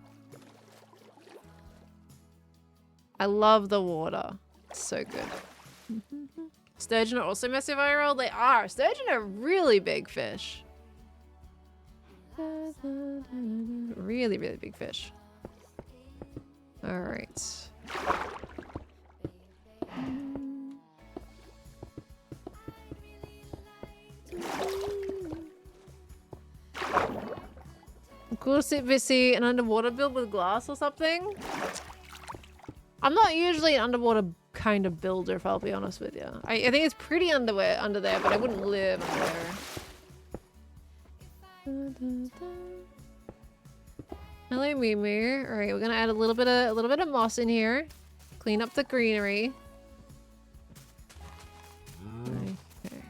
I love the water. It's so good. Sturgeon are also massive IRL. They are. Sturgeon are really big fish. Really, really big fish. All right. Cool to see an underwater build with glass or something. I'm not usually an underwater kind of builder, if I'll be honest with you. I think it's pretty under there, but I wouldn't live under there. Hello, Mimu. All right, we're gonna add a little bit of moss in here, clean up the greenery. Okay.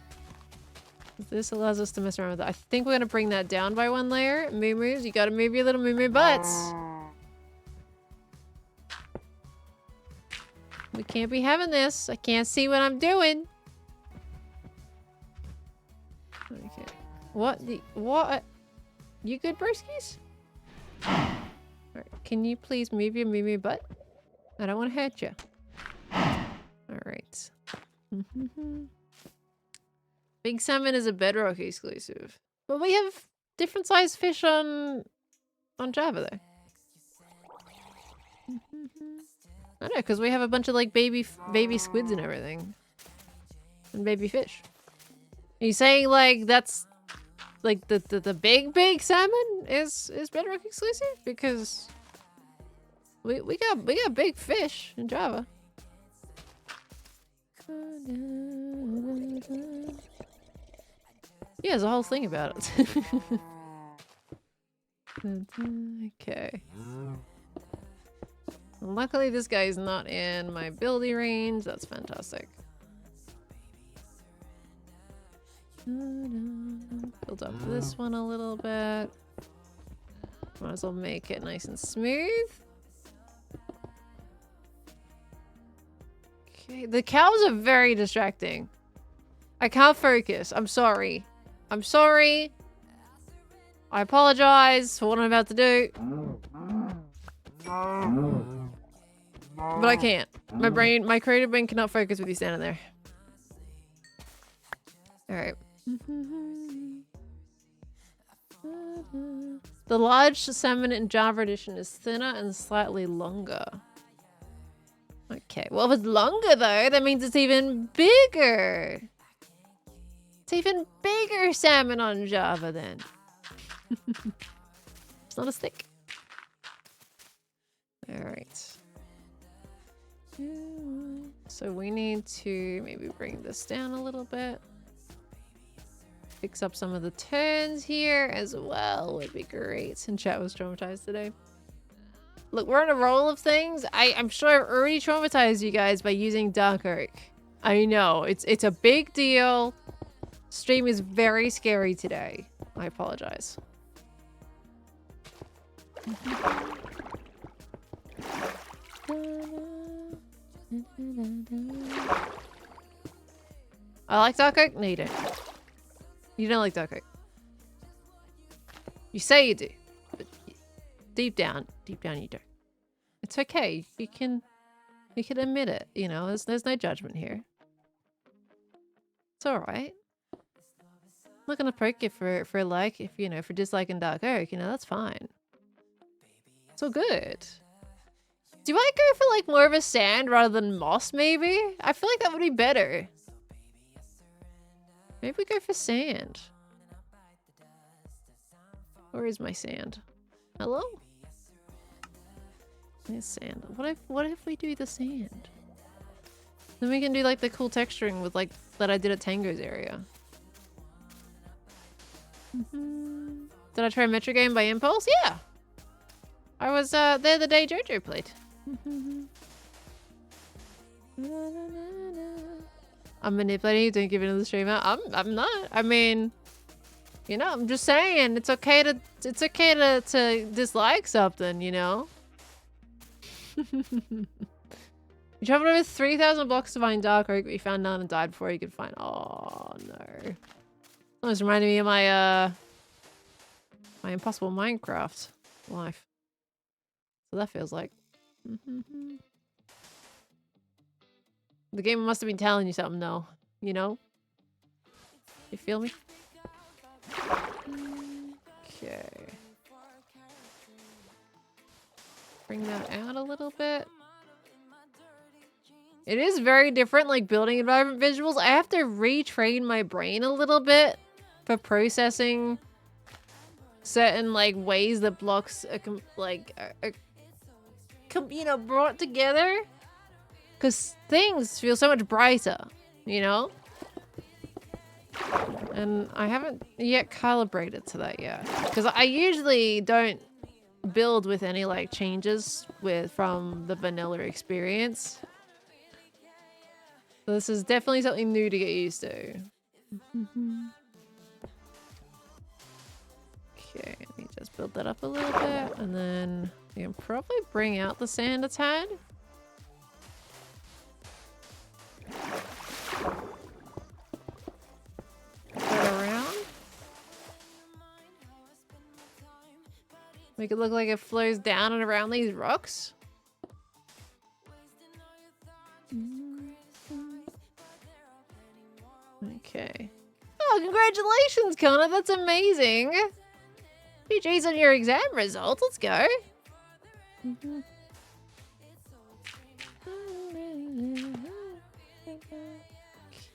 This allows us to mess around with it. I think we're gonna bring that down by one layer. Mumus, you gotta move your little Mumu butts. We can't be having this. I can't see what I'm doing. Okay. What? You good, broskies? Alright, can you please move your Mumu butt? I don't want to hurt you. Alright. Big salmon is a Bedrock exclusive. But we have different sized fish on Java though. I don't know, because we have a bunch of like baby squids and everything. and baby fish. Are you saying like that's like the big salmon is Bedrock exclusive? Because we got big fish in Java. Yeah, there's a whole thing about it. Okay. Luckily, this guy is not in my building range. That's fantastic. Build up this one a little bit. Might as well make it nice and smooth. Okay, the cows are very distracting. I can't focus. I'm sorry. I'm sorry. I apologize for what I'm about to do. But I can't. My creative brain cannot focus with you standing there. Alright. The large salmon in Java edition is thinner and slightly longer. Okay, well if it's longer though, that means it's even bigger. It's even bigger salmon on Java then. It's not a stick. Alright. So we need to maybe bring this down a little bit. Fix up some of the turns here as well would be great. And chat was traumatized today. Look, we're on a roll of things. I'm sure I've already traumatized you guys by using dark oak. I know, it's a big deal. Stream is very scary today. I apologize. I like dark oak? No, you don't. You don't like dark oak. You say you do, but deep down you don't. It's okay. You can admit it. You know, there's no judgment here. It's all right. I'm not gonna poke you for like if you know for disliking dark oak. You know that's fine. It's all good. Do I go for like more of a sand rather than moss? Maybe I feel like that would be better. Maybe we go for sand. Where is my sand? Hello? There's sand. What if we do the sand? Then we can do like the cool texturing with like that I did at Tango's area. Did I try Metro Game by impulse? Yeah. I was there the day Jojo played. I'm manipulating you, don't give it to the streamer. I'm not. I mean, you know, I'm just saying it's okay to dislike something, you know? You traveled over 3,000 blocks to find dark oak, but you found none and died before you could find. Oh no. Almost reminded me of my my impossible Minecraft life. So that feels like. The game must have been telling you something though, you know? You feel me? Okay. Bring that out a little bit. It is very different, like building environment visuals. I have to retrain my brain a little bit for processing certain like ways that blocks are you know, brought together. Because things feel so much brighter, you know? And I haven't yet calibrated to that yet. Because I usually don't build with any like changes from the vanilla experience. So this is definitely something new to get used to. Okay, let me just build that up a little bit. And then we can probably bring out the sand a tad. Around. Make it look like it flows down and around these rocks. Okay. Oh, congratulations, Connor. That's amazing. GG's on your exam results. Let's go.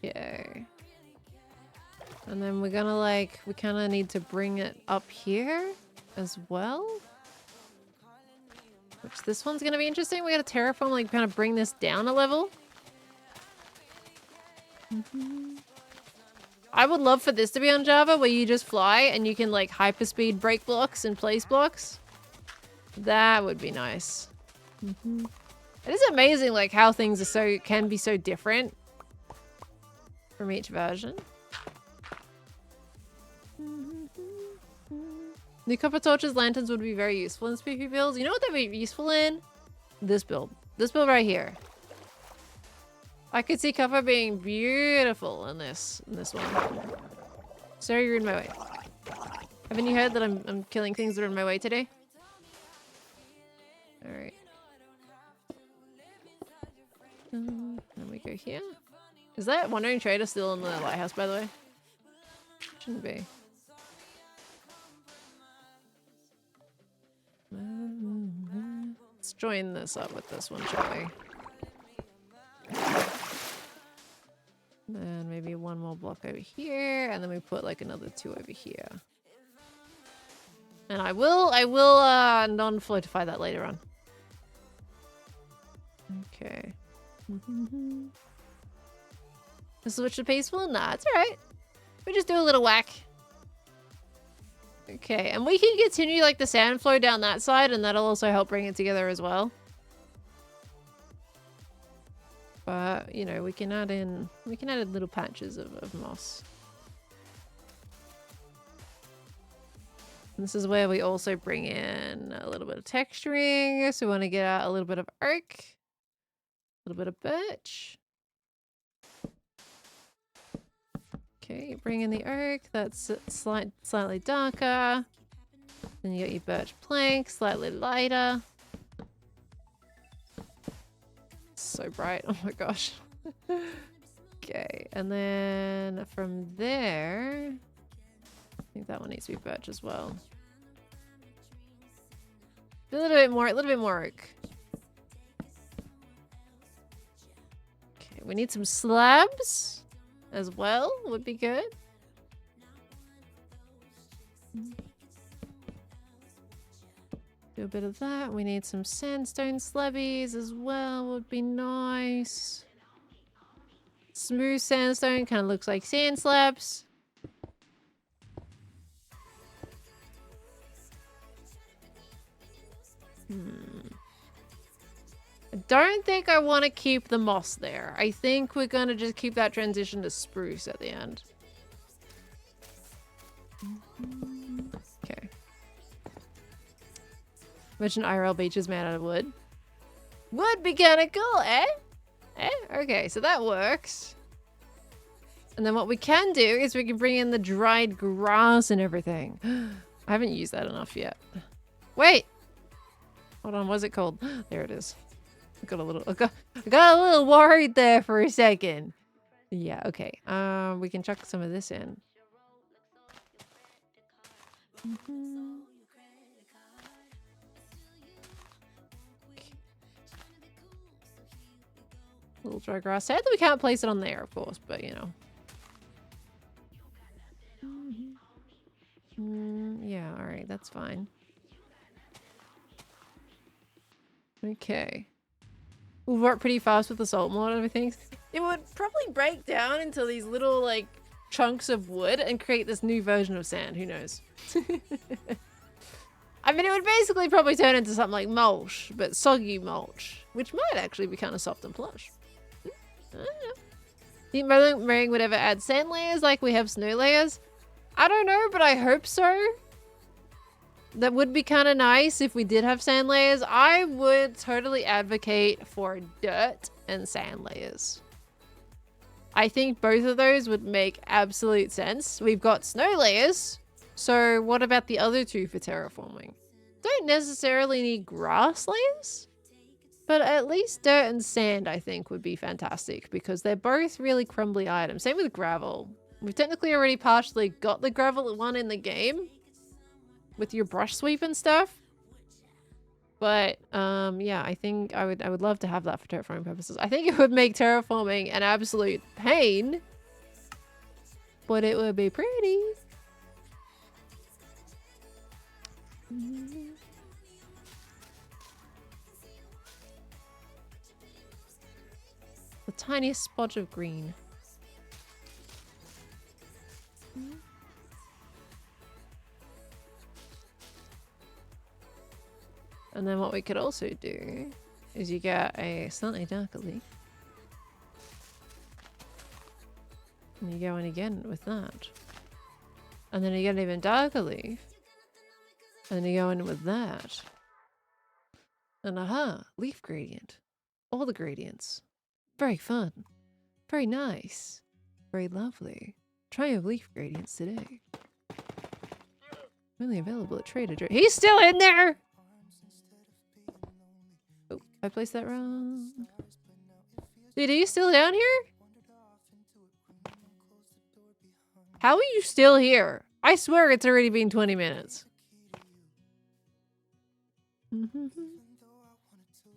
Okay. And then we're gonna like, we kind of need to bring it up here as well. Which this one's gonna be interesting. We gotta terraform, like kind of bring this down a level. I would love for this to be on Java where you just fly and you can like hyperspeed break blocks and place blocks. That would be nice. It is amazing like how things are can be so different from each version. New copper torches, lanterns would be very useful in PvP builds. You know what they'd be useful in? This build. This build right here. I could see copper being beautiful in this one. Sorry, you're in my way. Haven't you heard that I'm killing things that are in my way today? Alright. Then we go here. Is that Wandering Trader still in the lighthouse, by the way? Shouldn't be. Let's join this up with this one, shall we? Then maybe one more block over here, and then we put like another 2 over here. And I will non-floatify that later on. Okay. Switch to peaceful? Nah, it's alright. We just do a little whack. Okay, and we can continue like the sand flow down that side, and that'll also help bring it together as well. But, you know, we can add in little patches of moss. And this is where we also bring in a little bit of texturing. So we want to get out a little bit of oak, a little bit of birch. Okay, bring in the oak. That's slightly darker. Then you got your birch plank, slightly lighter. So bright. Oh my gosh. Okay, and then from there, I think that one needs to be birch as well. A little bit more oak. Okay, we need some slabs as well. Would be good. Do a bit of that. We need some sandstone slabbies as well. Would be nice. Smooth sandstone kind of looks like sand slabs. I don't think I want to keep the moss there. I think we're going to just keep that transition to spruce at the end. Okay. Imagine IRL beaches made out of wood. Would be kind of cool, eh? Okay, so that works. And then what we can do is we can bring in the dried grass and everything. I haven't used that enough yet. Wait! Hold on, what's it called? There it is. I got a little worried there for a second. Yeah, okay. We can chuck some of this in. Little dry grass. Sad that we can't place it on there, of course, but you know. Yeah, alright, that's fine. Okay. We'll work pretty fast with the salt mod and everything. It would probably break down into these little, like, chunks of wood and create this new version of sand. Who knows? I mean, it would basically probably turn into something like mulch, but soggy mulch, which might actually be kind of soft and plush. I don't know. Think Meringue would ever add sand layers like we have snow layers? I don't know, but I hope so. That would be kind of nice if we did have sand layers. I would totally advocate for dirt and sand layers. I think both of those would make absolute sense. We've got snow layers. So what about the other two for terraforming? Don't necessarily need grass layers. But at least dirt and sand, I think, would be fantastic. Because they're both really crumbly items. Same with gravel. We've technically already partially got the gravel one in the game. With your brush sweep and stuff. But yeah, I think I would love to have that for terraforming purposes. I think it would make terraforming an absolute pain. but it would be pretty. The tiniest spot of green. And then what we could also do is you get a slightly darker leaf. And you go in again with that. And then you get an even darker leaf. And then you go in with that. And aha, leaf gradient. All the gradients. Very fun. Very nice. Very lovely. Try your leaf gradients today. Only available at Trader Joe's. He's still in there! Oh, I placed that wrong. Dude, are you still down here? How are you still here? I swear it's already been 20 minutes.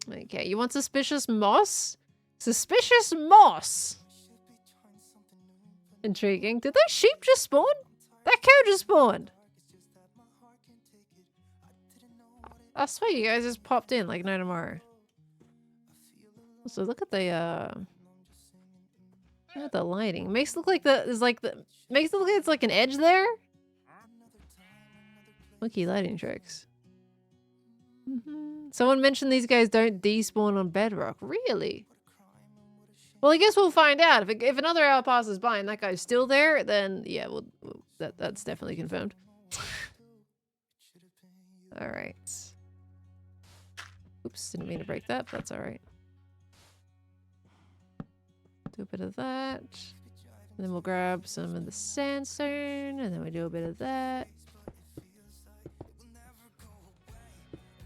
Okay, you want suspicious moss? Suspicious moss! Intriguing. Did those sheep just spawn? That cow just spawned. I swear you guys just popped in like no tomorrow. So look at the lighting. Makes it look like makes it look like it's like an edge there. Lucky lighting tricks. Someone mentioned these guys don't despawn on bedrock. Really? Well, I guess we'll find out. If another hour passes by and that guy's still there, then yeah, that's definitely confirmed. All right. Oops, didn't mean to break that, but that's all right. Do a bit of that. And then we'll grab some of the sandstone, and then we do a bit of that.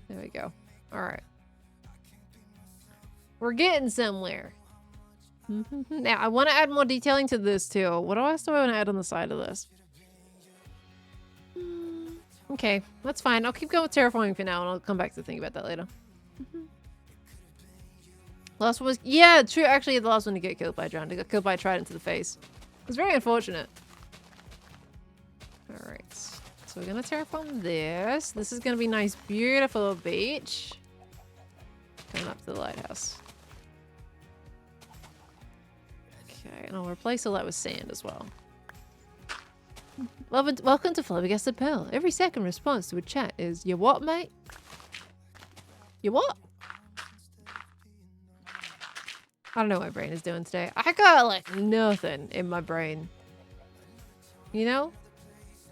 There we go. All right. We're getting somewhere. Now, I want to add more detailing to this, too. What else do I want to add on the side of this? Okay, that's fine. I'll keep going with terraforming for now, and I'll come back to think about that later. Last one was... Yeah, true. Actually, the last one to get killed by a drowned. He got killed by a trident to the face. It was very unfortunate. Alright. So we're going to terraform this. This is going to be nice, beautiful beach. Coming up to the lighthouse. Okay, and I'll replace all that with sand as well. Welcome to Flabbergasted Pearl. Every second response to a chat is, you what, mate? You what? I don't know what my brain is doing today. I got like nothing in my brain. You know?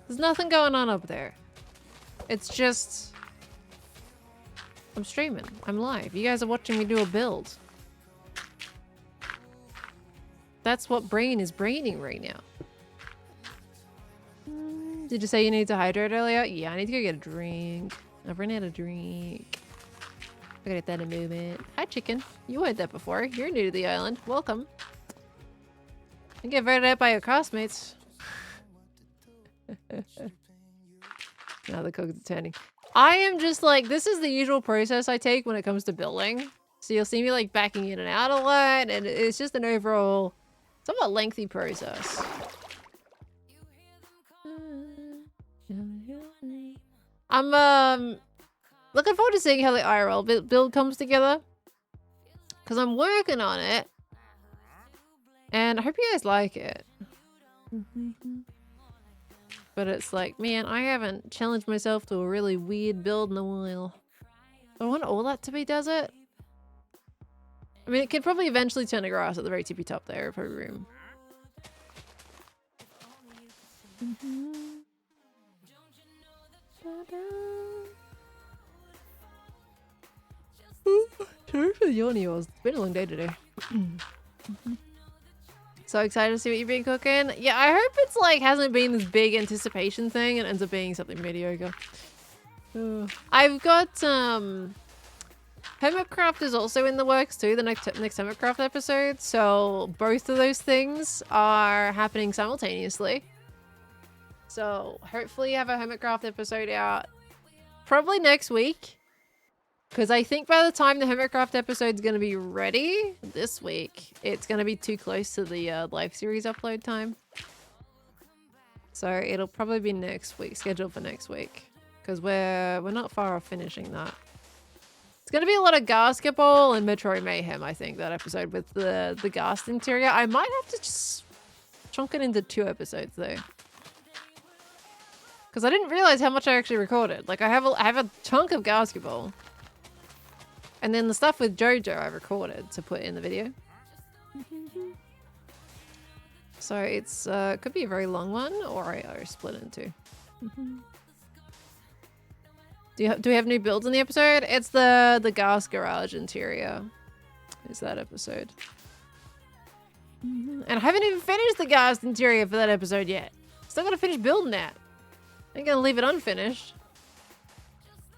There's nothing going on up there. It's just... I'm streaming. I'm live. You guys are watching me do a build. That's what brain is braining right now. Did you say you need to hydrate earlier? Yeah, I need to go get a drink. I've run out of drink. I gotta get that in a moment. Hi, chicken. You heard that before. You're new to the island. Welcome. And get voted out by your classmates. Now the cook's turning. I am just like, this is the usual process I take when it comes to building. So you'll see me like backing in and out a lot, and it's just an overall somewhat lengthy process. I'm looking forward to seeing how the IRL build comes together, because I'm working on it, and I hope you guys like it. But it's like, man, I haven't challenged myself to a really weird build in a while. I want all that to be desert. I mean, it could probably eventually turn to grass at the very tippy top there of her room. Sorry for the yawny yours. It's been a long day today. So excited to see what you've been cooking. Yeah, I hope it's like hasn't been this big anticipation thing and ends up being something mediocre. I've got hermitcraft is also in the works too, the next hermitcraft episode. So both of those things are happening simultaneously. So hopefully have a hermitcraft episode out probably next week. Because I think by the time the hermitcraft episode is going to be ready this week, it's going to be too close to the live series upload time. So it'll probably be next week, scheduled for next week. Because we're not far off finishing that. It's going to be a lot of basketball and Metroid Mayhem, I think, that episode with the Ghast interior. I might have to just chunk it into 2 episodes, though. Because I didn't realize how much I actually recorded. Like, I have a chunk of basketball. And then the stuff with JoJo I recorded to put in the video. So it's could be a very long one, or I split it in 2. Do we have new builds in the episode? It's the Gas Garage interior. Is that episode? And I haven't even finished the Gas interior for that episode yet. Still gotta finish building that. I ain't gonna leave it unfinished.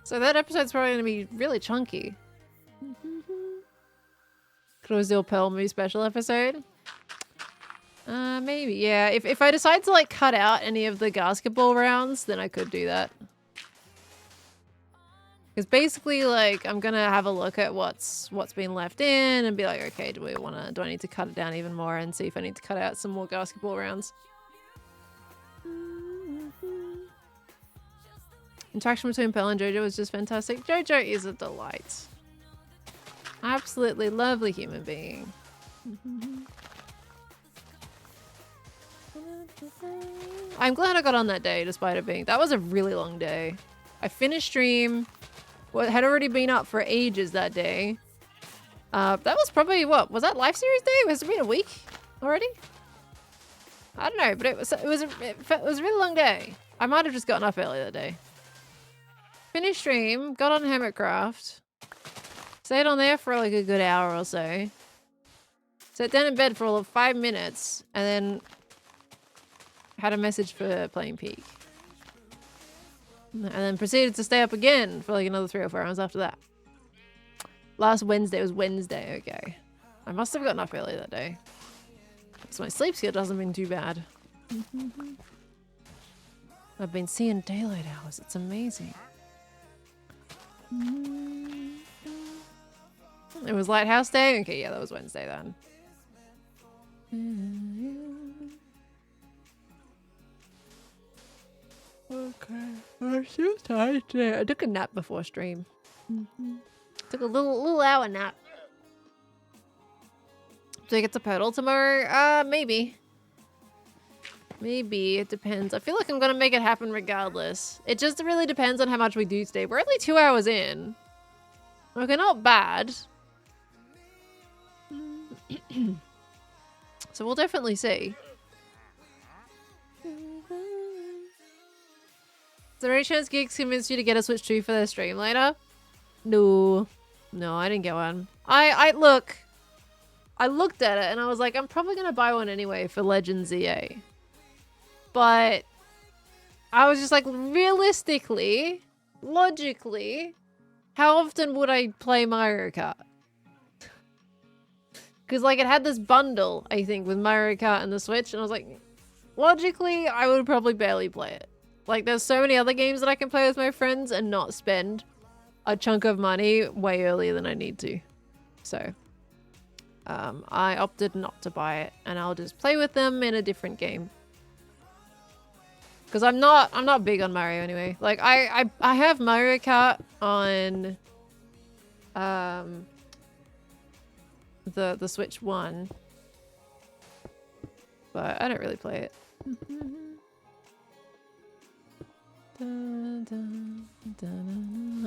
So that episode's probably gonna be really chunky. Could always do a Pearl Moo special episode. Maybe, yeah. If I decide to like cut out any of the basketball rounds, then I could do that. Because basically, like, I'm gonna have a look at what's been left in and be like, okay, do I need to cut it down even more and see if I need to cut out some more basketball rounds. Interaction between Pearl and JoJo was just fantastic. JoJo is a delight. Absolutely lovely human being. I'm glad I got on that day despite it being... That was a really long day. I finished stream. Had already been up for ages that day. That was probably, what? Was that Live Series day? Has it been a week already? I don't know, but it was a really long day. I might have just gotten up early that day. Finished stream, got on hermitcraft. Stayed on there for like a good hour or so. Sat down in bed for all of 5 minutes and then had a message for playing Peak. And then proceeded to stay up again for like another 3 or 4 hours after that. Last Wednesday was Wednesday, okay. I must have gotten up early that day. So my sleep schedule hasn't been too bad. I've been seeing daylight hours, it's amazing. It was Lighthouse Day? Okay, yeah, that was Wednesday then. Okay, I'm so tired today. I took a nap before stream. Took a little hour nap. Do I get to pedal tomorrow? Maybe. Maybe, it depends. I feel like I'm gonna make it happen regardless. It just really depends on how much we do today. We're only 2 hours in. Okay, not bad. So we'll definitely see. Is there any chance Geeks convinced you to get a Switch 2 for their stream later? No. No, I didn't get one. Look. I looked at it and I was like, I'm probably gonna buy one anyway for Legends EA. But I was just like, realistically, logically, how often would I play Mario Kart? Because like it had this bundle, I think, with Mario Kart and the Switch, and I was like, logically, I would probably barely play it. Like there's so many other games that I can play with my friends and not spend a chunk of money way earlier than I need to. So I opted not to buy it, and I'll just play with them in a different game. Because I'm not big on Mario anyway. Like I have Mario Kart on the Switch 1. But I don't really play it.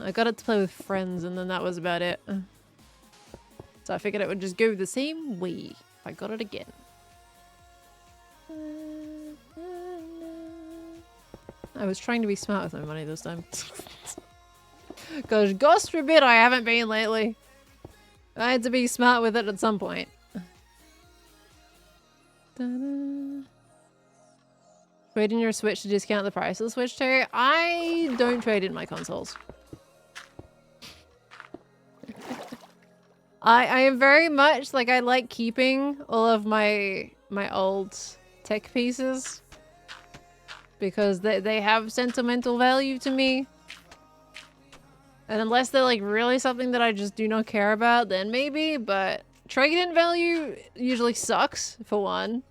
I got it to play with friends and then that was about it. So I figured it would just go the same way if I got it again. I was trying to be smart with my money this time. Because gosh forbid I haven't been lately. I had to be smart with it at some point. Trade in your Switch to discount the price of the Switch 2? I don't trade in my consoles. I am very much like I like keeping all of my old tech pieces because they have sentimental value to me. And unless they're like really something that I just do not care about, then maybe, but trade-in value usually sucks for one.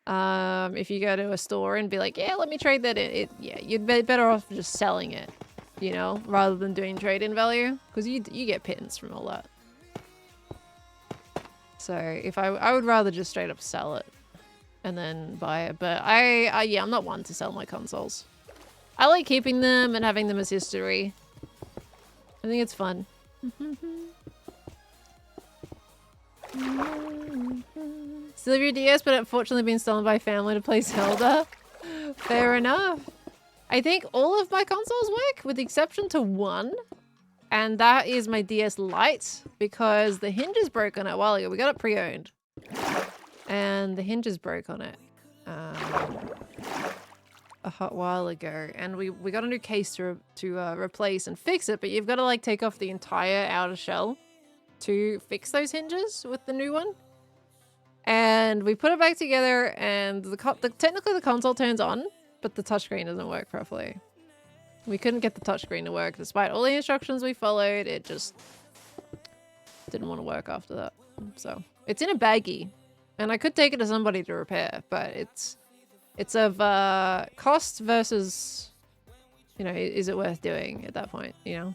If you go to a store and be like, yeah, let me trade that in, yeah, you'd be better off just selling it, you know, rather than doing trade-in value, because you get pittance from all that. So if I would rather just straight up sell it and then buy it, but yeah, I'm not one to sell my consoles. I like keeping them and having them as history. I think it's fun. Still have your DS, but unfortunately been stolen by family to play Zelda. Fair enough. I think all of my consoles work, with the exception to one. And that is my DS Lite, because the hinges broke on it a while ago. We got it pre-owned. And the hinges broke on it a hot while ago. And we got a new case to replace and fix it, but you've got to like take off the entire outer shell to fix those hinges with the new one. And we put it back together, and technically the console turns on, but the touchscreen doesn't work properly. We couldn't get the touchscreen to work despite all the instructions we followed. It just didn't want to work after that. So it's in a baggie, and I could take it to somebody to repair, but it's of cost versus, you know, is it worth doing at that point, you know?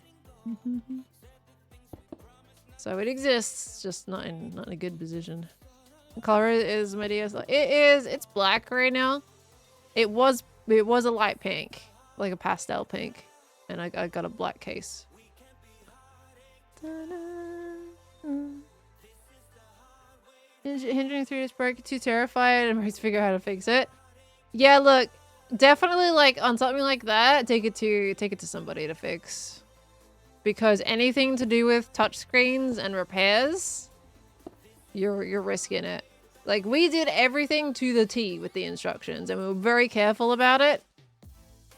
So it exists, just not in a good position. The color is my DS. It's black right now. It was a light pink, like a pastel pink, and I got a black case. Hindering through this break, too terrified, and to figure out how to fix it. Yeah, look, definitely like on something like that, take it to somebody to fix. Because anything to do with touchscreens and repairs, you're risking it. Like, we did everything to the T with the instructions, and we were very careful about it.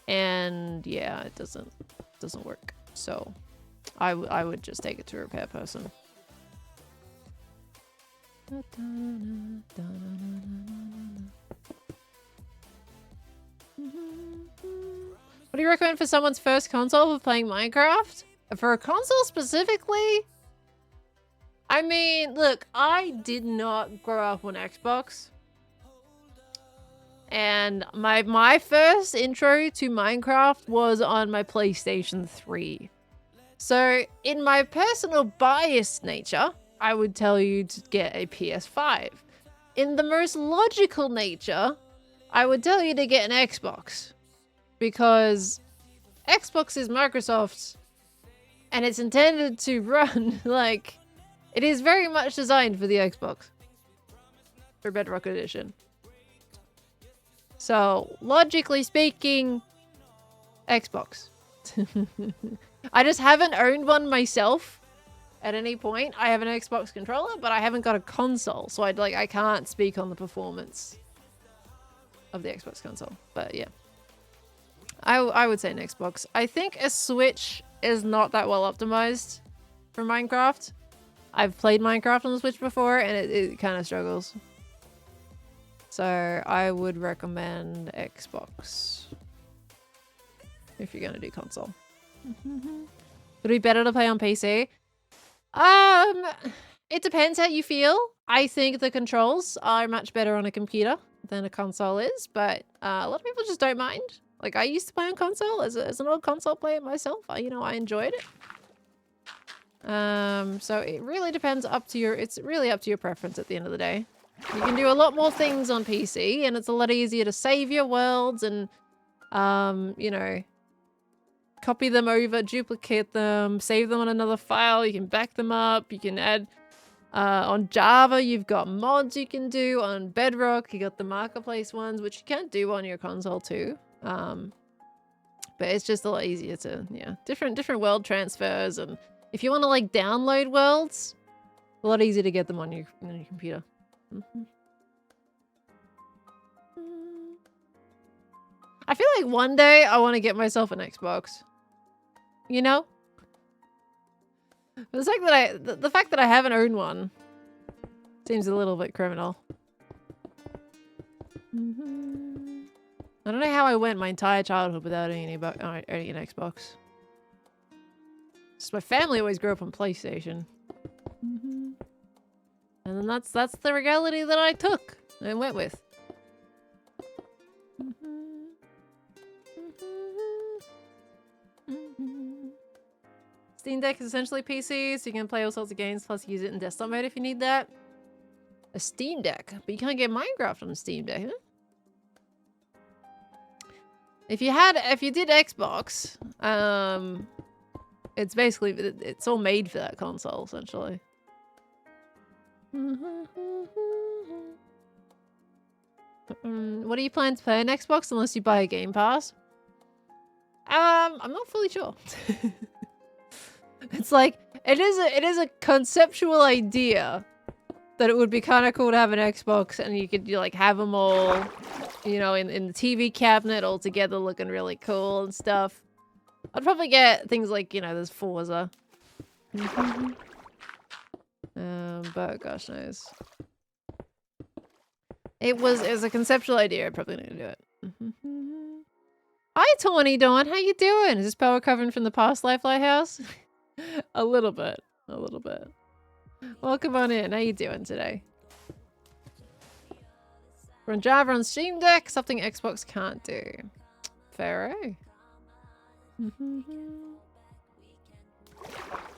And yeah, it doesn't work. So I would just take it to a repair person. What do you recommend for someone's first console for playing Minecraft? For a console specifically? I mean, look, I did not grow up on Xbox. And my first intro to Minecraft was on my PlayStation 3. So, in my personal biased nature, I would tell you to get a PS5. In the most logical nature, I would tell you to get an Xbox. Because Xbox is Microsoft's, and it's intended to run, like, it is very much designed for the Xbox. For Bedrock Edition. So, logically speaking, Xbox. I just haven't owned one myself at any point. I have an Xbox controller, but I haven't got a console. So I can't speak on the performance of the Xbox console. But yeah. I would say an Xbox. I think a Switch is not that well optimized for Minecraft. I've played Minecraft on the Switch before, and it kind of struggles. So I would recommend Xbox if you're going to do console. Would it be better to play on PC? It depends how you feel. I think the controls are much better on a computer than a console is, but a lot of people just don't mind. Like, I used to play on console as an old console player myself. I enjoyed it. So it really depends it's really up to your preference at the end of the day. You can do a lot more things on PC, and it's a lot easier to save your worlds and, copy them over, duplicate them, save them on another file. You can back them up. You can add, on Java, you've got mods you can do. On Bedrock, you got the marketplace ones, which you can't do on your console too. But it's just a lot easier to, different world transfers. And if you want to like download worlds, a lot easier to get them on your computer. I feel like one day I want to get myself an Xbox. You know? The fact that I haven't owned one seems a little bit criminal. I don't know how I went my entire childhood without owning an Xbox. Just my family always grew up on PlayStation. And then that's the reality that I took and went with. Steam Deck is essentially PC, so you can play all sorts of games, plus use it in desktop mode if you need that. A Steam Deck, but you can't get Minecraft on a Steam Deck, huh? If you did Xbox, it's basically, it's all made for that console, essentially. What are you planning to play on Xbox unless you buy a Game Pass? I'm not fully sure. It's like, it is a conceptual idea that it would be kind of cool to have an Xbox and you could like have them all, you know, in the TV cabinet all together looking really cool and stuff. I'd probably get things like, you know, there's Forza. But gosh knows. It was a conceptual idea. I'm probably not gonna do it. Hi, Tawny Dawn. How you doing? Is this power covering from the past life, Lighthouse? A little bit. A little bit. Welcome on in. How you doing today? Run Java on Steam Deck. Something Xbox can't do. Fair.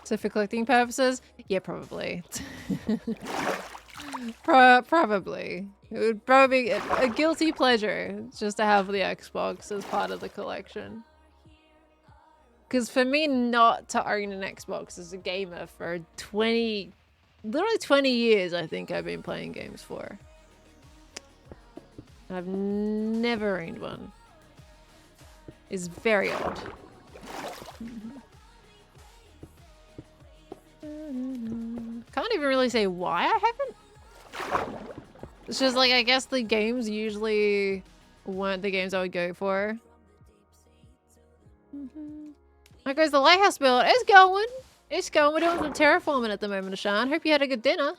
So for collecting purposes? Yeah, probably. Probably. It would probably be a guilty pleasure just to have the Xbox as part of the collection. Because for me not to own an Xbox as a gamer for literally 20 years I think I've been playing games for. I've never owned one. It's very odd. Can't even really say why I haven't. It's just like, I guess the games usually weren't the games I would go for. How goes the Lighthouse build? It's going. It's going. We're doing some terraforming at the moment, Ashan. Hope you had a good dinner.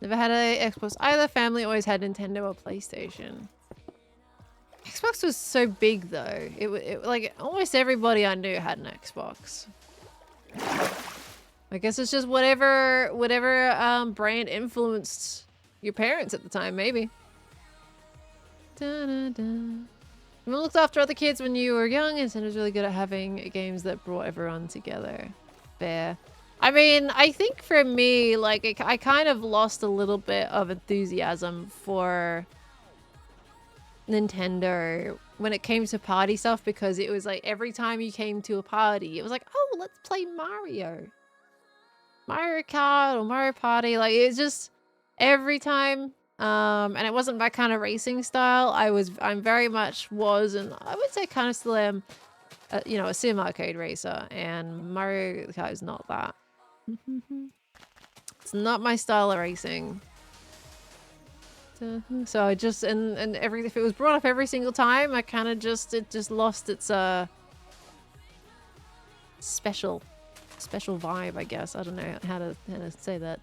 Never had a Xbox either. Family always had Nintendo or PlayStation. Xbox was so big though. It like almost everybody I knew had an Xbox. I guess it's just whatever brand influenced your parents at the time, maybe. Everyone looked after other kids when you were young, and was really good at having games that brought everyone together. Fair. I mean, I think for me, like, I kind of lost a little bit of enthusiasm for Nintendo when it came to party stuff, because it was like every time you came to a party, it was like, oh, let's play Mario Kart or Mario Party. Like, it's just every time. And it wasn't my kind of racing style. I'm very much was, and I would say kind of still am, you know, a sim arcade racer, and Mario Kart is not that. It's not my style of racing. So I just, and if it was brought up every single time, I kind of it just lost its special vibe, I guess. I don't know how to say that.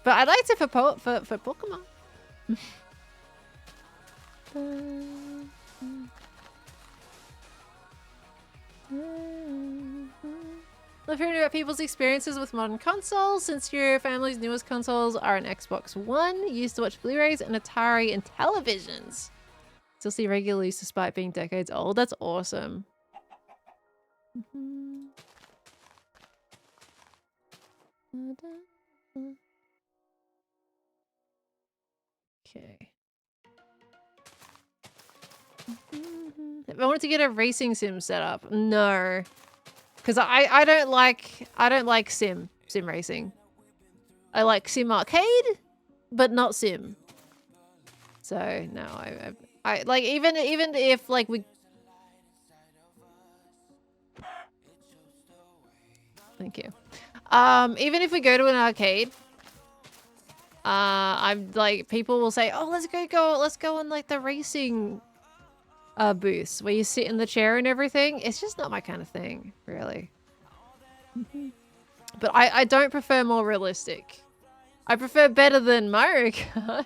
But I liked it for Pokemon. Love hearing about people's experiences with modern consoles. Since your family's newest consoles are an Xbox One, you used to watch Blu-rays and Atari and televisions. Still see regular use despite being decades old. That's awesome. Okay. If I wanted to get a racing sim set up, no, because I don't like sim racing. I like sim arcade, but not sim. So no, I like even if like we. Thank you. Even if we go to an arcade, I'm like, people will say, oh, let's go on like the racing booths where you sit in the chair and everything. It's just not my kind of thing, really. But I don't prefer more realistic. I prefer better than Mario Kart.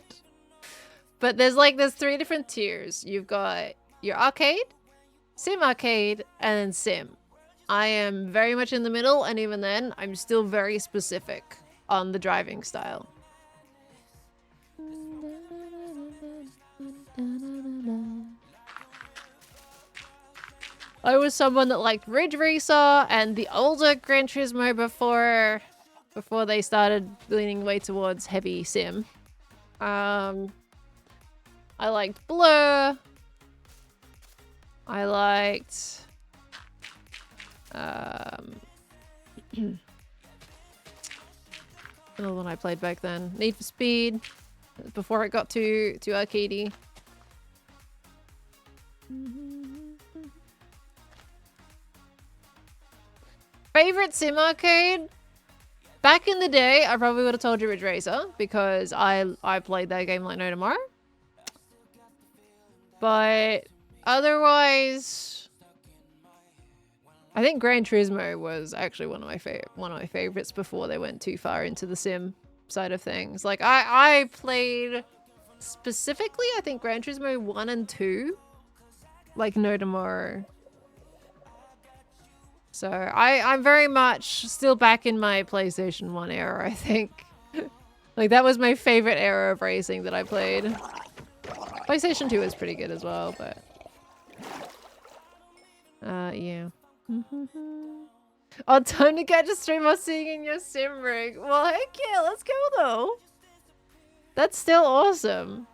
But there's 3 different tiers. You've got your arcade, sim arcade, and then sim. I am very much in the middle, and even then, I'm still very specific on the driving style. I was someone that liked Ridge Racer and the older Gran Turismo before they started leaning way towards heavy sim. I liked Blur. I liked another one I played back then. Need for Speed. Before it got too arcadey. Favorite sim arcade? Back in the day, I probably would have told you Ridge Racer because I played that game like no tomorrow. But otherwise, I think Gran Turismo was actually one of my favorites before they went too far into the sim side of things. Like I played specifically, I think Gran Turismo 1 and 2, like no tomorrow. So I'm very much still back in my PlayStation 1 era, I think. Like that was my favorite era of racing that I played. PlayStation 2 was pretty good as well, but yeah. Oh, time to catch a stream of seeing in your sim rig. Well, heck yeah, let's go though. That's still awesome.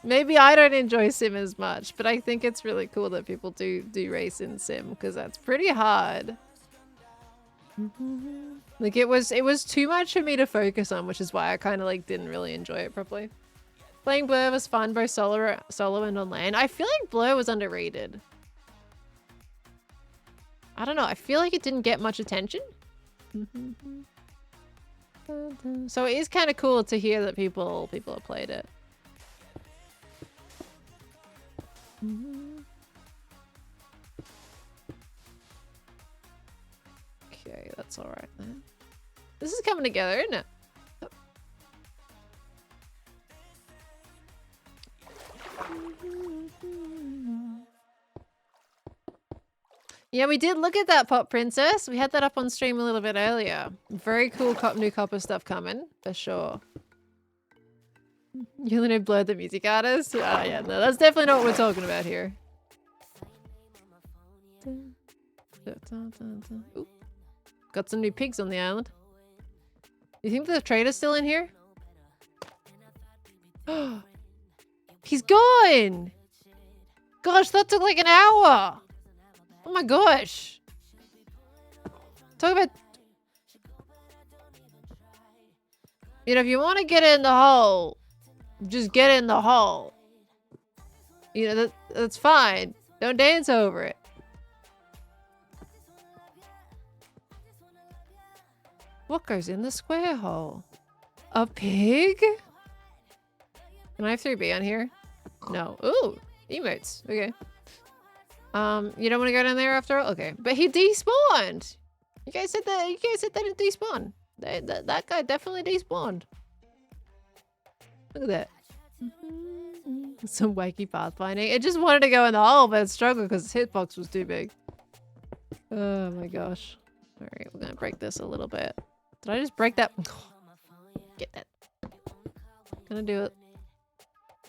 Maybe I don't enjoy sim as much, but I think it's really cool that people do race in sim because that's pretty hard. Like it was too much for me to focus on, which is why I kind of like didn't really enjoy it properly. Playing Blur was fun, both solo and on LAN. I feel like Blur was underrated. I don't know. I feel like it didn't get much attention. So it is kind of cool to hear that people have played it. Okay, that's all right then. This is coming together, isn't it? Yeah, we did look at that, Pop Princess. We had that up on stream a little bit earlier. Very cool new copper stuff coming, for sure. You only know Blur the music artist? Oh yeah, no, that's definitely not what we're talking about here. Ooh. Got some new pigs on the island. You think the trader's still in here? He's gone! Gosh, that took like an hour! Oh my gosh! Talk about... You know, if you want to get in the hole, just get in the hole. You know, that's fine. Don't dance over it. What goes in the square hole? A pig? Can I have 3B on here? No. Ooh, emotes. Okay. You don't want to go down there after all? Okay. But he despawned. You guys said that it despawned. That guy definitely despawned. Look at that. Some wacky pathfinding. It just wanted to go in the hole, but it struggled because its hitbox was too big. Oh my gosh. Alright, we're gonna break this a little bit. Did I just break that? Get that. Gonna do it.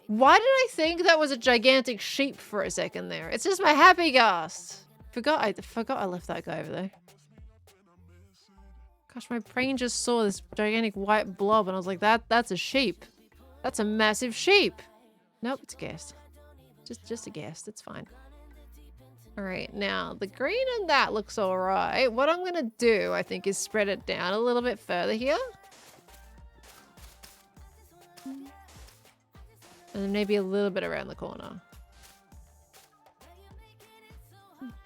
Why did I think that was a gigantic sheep for a second there? It's just my happy ghast. Forgot I left that guy over there. Gosh, my brain just saw this gigantic white blob and I was like, that's a sheep. That's a massive sheep. Nope, it's a ghast. Just a ghast, it's fine. Alright, now the green and that looks alright. What I'm gonna do, I think, is spread it down a little bit further here. And then maybe a little bit around the corner.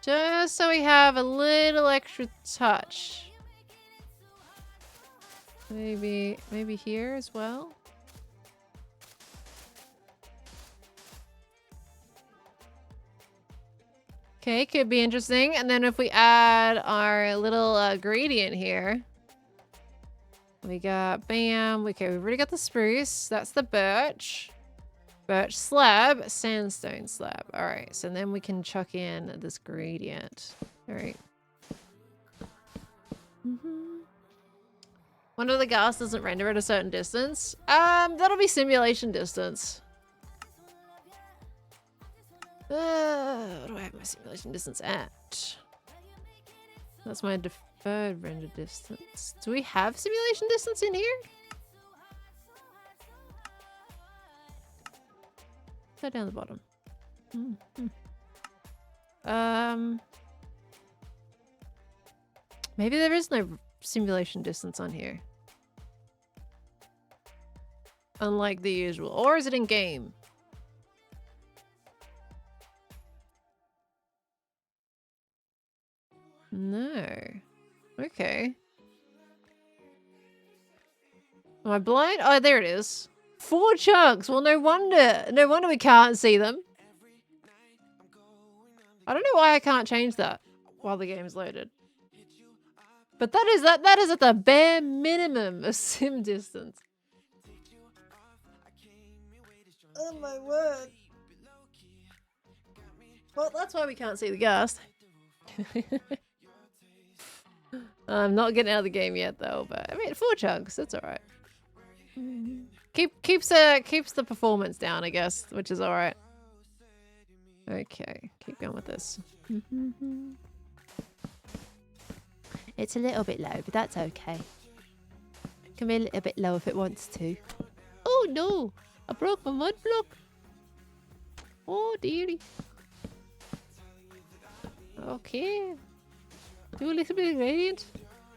Just so we have a little extra touch. Maybe here as well. Okay, could be interesting. And then if we add our little gradient here. We got, bam. Okay, we've already got the spruce. That's the birch. Birch slab, sandstone slab. All right, so then we can chuck in this gradient. All right. Wonder if the gas doesn't render at a certain distance. That'll be simulation distance. What do I have my simulation distance at? That's my deferred render distance. Do we have simulation distance in here? Go down the bottom. Maybe there is no simulation distance on here. Unlike the usual. Or is it in game? No. Okay. Am I blind? Oh, there it is. 4 chunks. Well, no wonder. No wonder we can't see them. I don't know why I can't change that while the game's loaded. But that is at the bare minimum of sim distance. Oh my word. Well, that's why we can't see the gas. I'm not getting out of the game yet though, but I mean 4 chunks, that's alright. Keeps the performance down, I guess, which is alright. Okay, keep going with this. It's a little bit low, but that's okay. It can be a little bit low if it wants to. Oh no! I broke my mud block! Oh dearie. Okay. Do a little bit of gradient.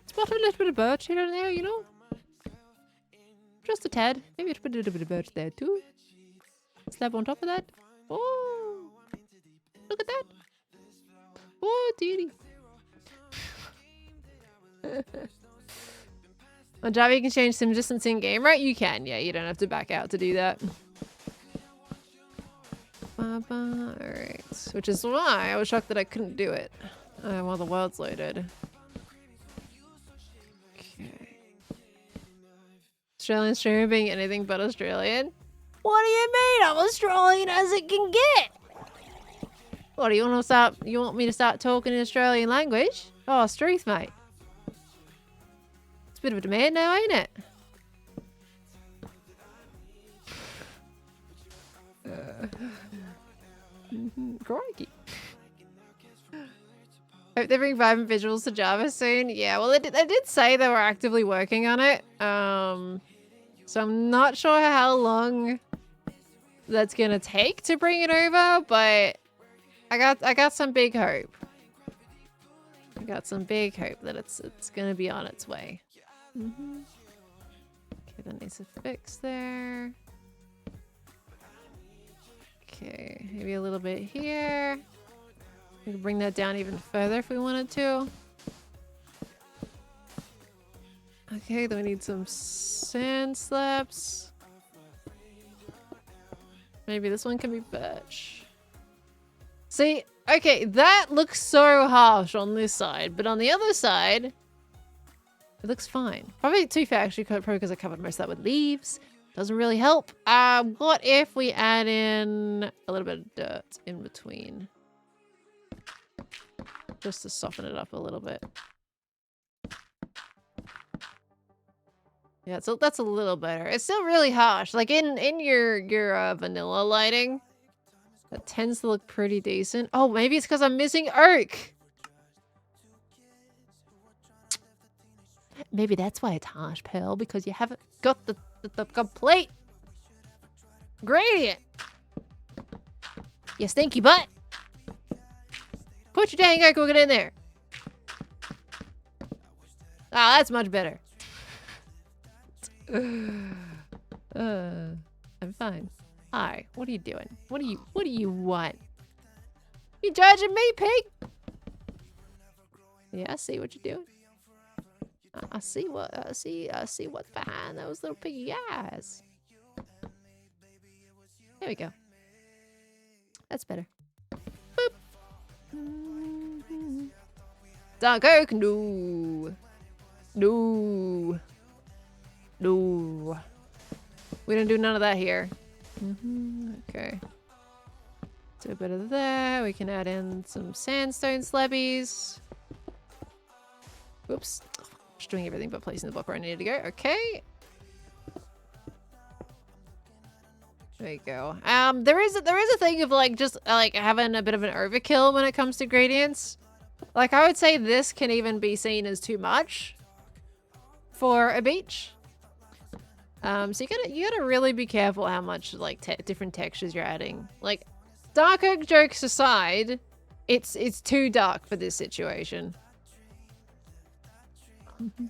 Spot a little bit of birch here and there, you know? Just a tad. Maybe put a little bit of birch there too. Slab on top of that. Oh! Look at that! Oh dearie. On Java you can change sim distance in game, right? You can, yeah. You don't have to back out to do that. Alright. Which is why I was shocked that I couldn't do it while the world's loaded. Okay. Australian streamer being anything but Australian? What do you mean? I'm Australian as it can get! What, do you want to start? You want me to start talking in Australian language? Oh, Streeth, mate. It's a bit of a demand now, ain't it? Crikey. Hope they bring vibrant visuals to Java soon. Yeah, well, they did say they were actively working on it. So I'm not sure how long that's gonna take to bring it over, but I got some big hope. I got some big hope that it's gonna be on its way. Okay, that needs a fix there. Okay, maybe a little bit here. We can bring that down even further if we wanted to. Okay, then we need some sand slabs. Maybe this one can be birch. See, okay, that looks so harsh on this side, but on the other side, it looks fine. Probably too fair, actually, probably because I covered most of that with leaves. Doesn't really help. What if we add in a little bit of dirt in between? Just to soften it up a little bit. Yeah, so that's a little better. It's still really harsh. Like in your vanilla lighting, that tends to look pretty decent. Oh, maybe it's because I'm missing oak. Maybe that's why it's harsh, Pearl, because you haven't got the complete gradient. You stinky butt. Put your dang oak in there. Ah, that's much better. I'm fine. Hi, what are you doing? What do you want? You judging me, pig? Yeah, I see what you're doing. I see what's behind those little piggy eyes. There we go. That's better. Boop. Dark oak, no. No. No. We don't do none of that here. Okay. Do a bit of that. We can add in some sandstone slabbies. Whoops. much doing everything but placing the block where I needed to go. Okay. There you go. There is a thing of like just like having a bit of an overkill when it comes to gradients. Like I would say this can even be seen as too much for a beach. So you gotta really be careful how much like different textures you're adding. Like dark oak jokes aside, it's too dark for this situation.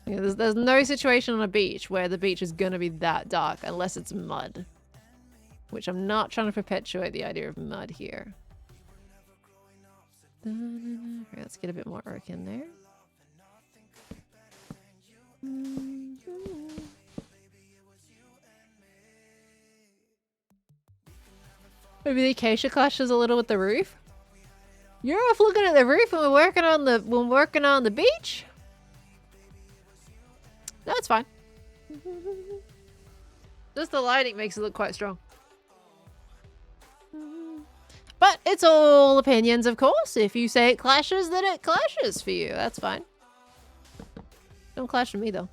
Yeah, there's no situation on a beach where the beach is gonna be that dark unless it's mud. Which I'm not trying to perpetuate the idea of mud here. Right, let's get a bit more oak in there. Maybe the acacia clashes a little with the roof. You're off looking at the roof when we're working on the beach. No, it's fine. Just the lighting makes it look quite strong. But it's all opinions, of course. If you say it clashes, then it clashes for you. That's fine. Don't clash with me, though.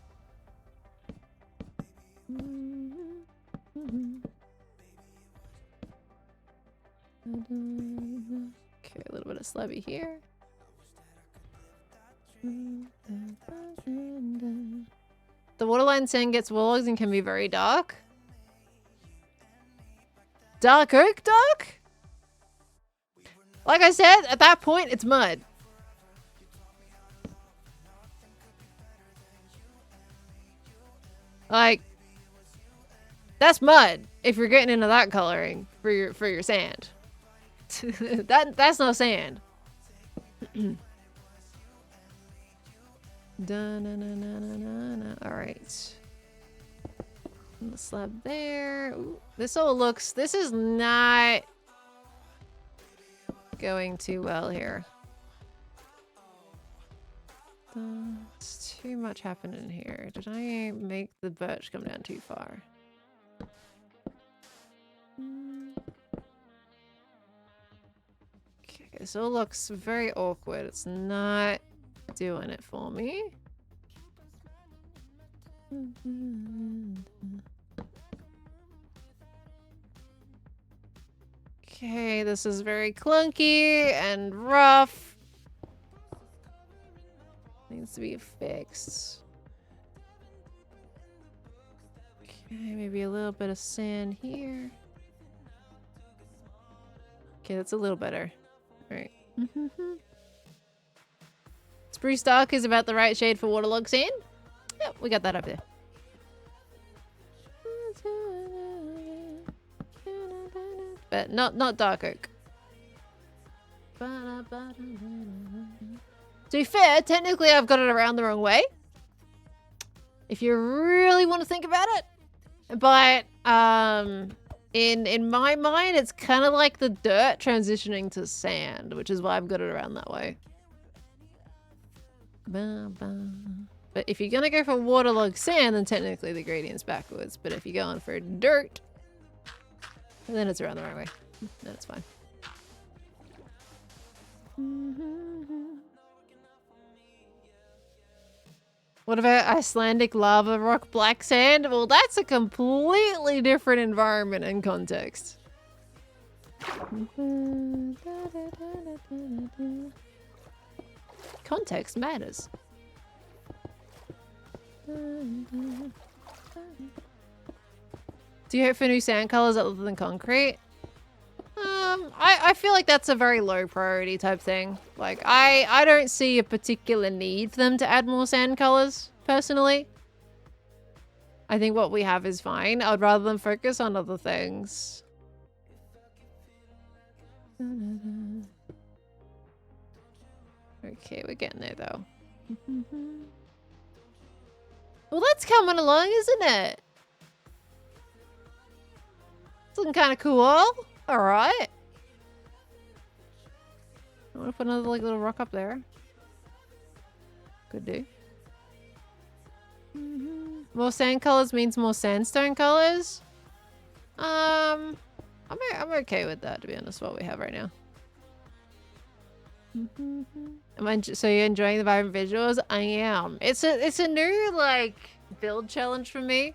Okay, a little bit of slabby here. The waterline sand gets warlogs and can be very dark. Dark oak dark? Like I said, at that point, it's mud. Like, that's mud if you're getting into that coloring for your sand. That's no sand. All right. The slab there. Ooh, this is not going too well here. There's too much happening here. Did I make the birch come down too far? Okay, this all looks very awkward. It's not doing it for me. Okay, this is very clunky and rough. Needs to be fixed. Okay, maybe a little bit of sand here. Okay, that's a little better. All right. Spruce dark is about the right shade for waterlogged sand. Yep, we got that up there. But not dark oak. To be fair, technically I've got it around the wrong way. If you really want to think about it. But in my mind, it's kind of like the dirt transitioning to sand, which is why I've got it around that way. But if you're gonna go for waterlogged sand, then technically the gradient's backwards. But if you're going for dirt, then it's around the right way. Then it's fine. What about Icelandic lava rock black sand? Well, that's a completely different environment and context. Context matters. Do you hope for new sand colors other than concrete? I feel like that's a very low priority type thing. Like, I don't see a particular need for them to add more sand colors, personally. I think what we have is fine. I would rather them focus on other things. Okay, we're getting there, though. Well, that's coming along, isn't it? It's looking kind of cool. Alright. I want to put another like little rock up there. Could do. More sand colors means more sandstone colors. I'm okay with that, to be honest, what we have right now. So you're enjoying the vibrant visuals? I am. It's a new like build challenge for me.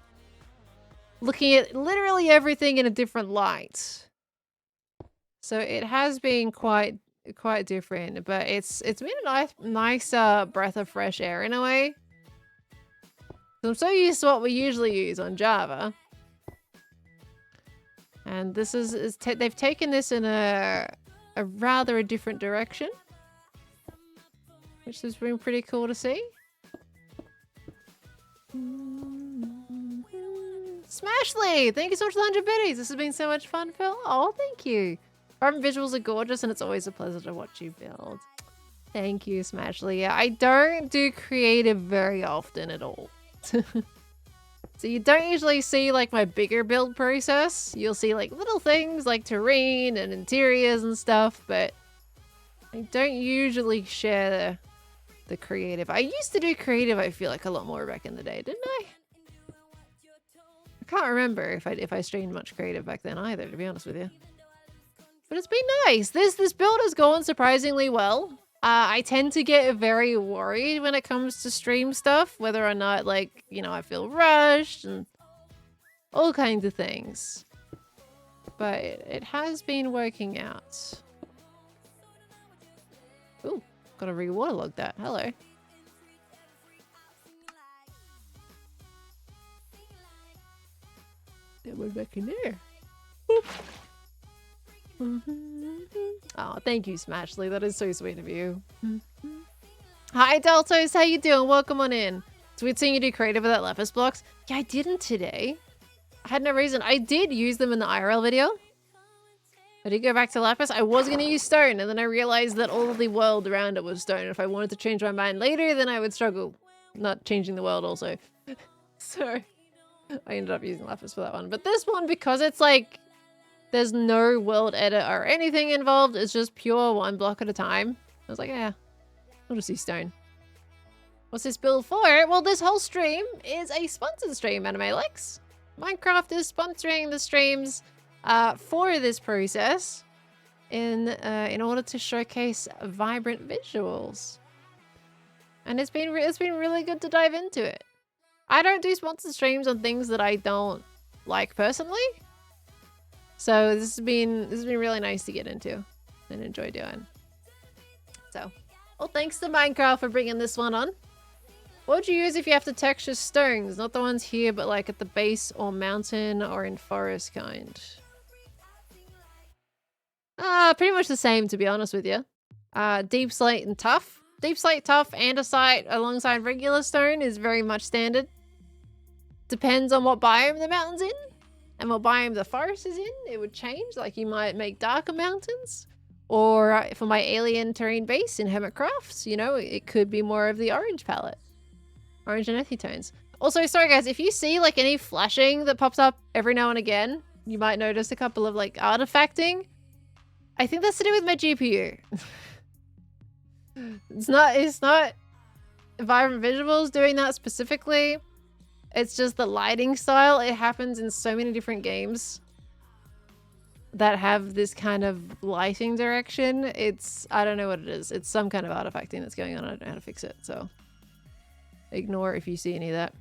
Looking at literally everything in a different light. So it has been quite different, but it's been a nice breath of fresh air in a way. So I'm so used to what we usually use on Java. And this they've taken this in a rather different direction, which has been pretty cool to see. Smashly! Thank you so much for the 100 biddies. This has been so much fun, Phil. Oh, thank you. Vibrant visuals are gorgeous, and it's always a pleasure to watch you build. Thank you, Smashly. Yeah, I don't do creative very often at all. So you don't usually see like my bigger build process. You'll see like little things like terrain and interiors and stuff, but I don't usually share the creative. I used to do creative, I feel like, a lot more back in the day, didn't I? I can't remember if I streamed much creative back then either, to be honest with you. But it's been nice. This build has gone surprisingly well. I tend to get very worried when it comes to stream stuff, whether or not, like, you know, I feel rushed and all kinds of things. But it has been working out. Ooh, gotta re-waterlog that. Hello. That went back in there. Boop. Oh, thank you, Smashly. That is so sweet of you. Hi, Deltos. How you doing? Welcome on in. It's weird seeing you do creative with that lapis blocks. Yeah, I didn't today. I had no reason. I did use them in the IRL video. I did go back to lapis. I was going to use stone, and then I realized that all of the world around it was stone. If I wanted to change my mind later, then I would struggle not changing the world also. So I ended up using lapis for that one. But this one, because it's like there's no world edit or anything involved, it's just pure one block at a time. I was like, yeah, I'll just use stone. What's this build for? Well, this whole stream is a sponsored stream, Anime Lex. Minecraft is sponsoring the streams for this process in order to showcase vibrant visuals. And it's been really good to dive into it. I don't do sponsored streams on things that I don't like personally. So this has been really nice to get into and enjoy doing. So, well, thanks to Minecraft for bringing this one on. What would you use if you have to texture stones? Not the ones here, but like at the base or mountain or in forest kind. Pretty much the same, to be honest with you. Deep slate and tough. Deep slate, tough, andesite alongside regular stone is very much standard. Depends on what biome the mountain's in. And what biome the forest is in, it would change. Like you might make darker mountains. Or for my alien terrain base in hermitcraft, you know, it could be more of the orange palette. Orange and earthy tones. Also, sorry guys, if you see like any flashing that pops up every now and again, you might notice a couple of like artifacting. I think that's to do with my GPU. It's not vibrant visuals doing that specifically. It's just the lighting style. It happens in so many different games that have this kind of lighting direction. I don't know what it is. It's some kind of artifacting that's going on. I don't know how to fix it, so ignore if you see any of that.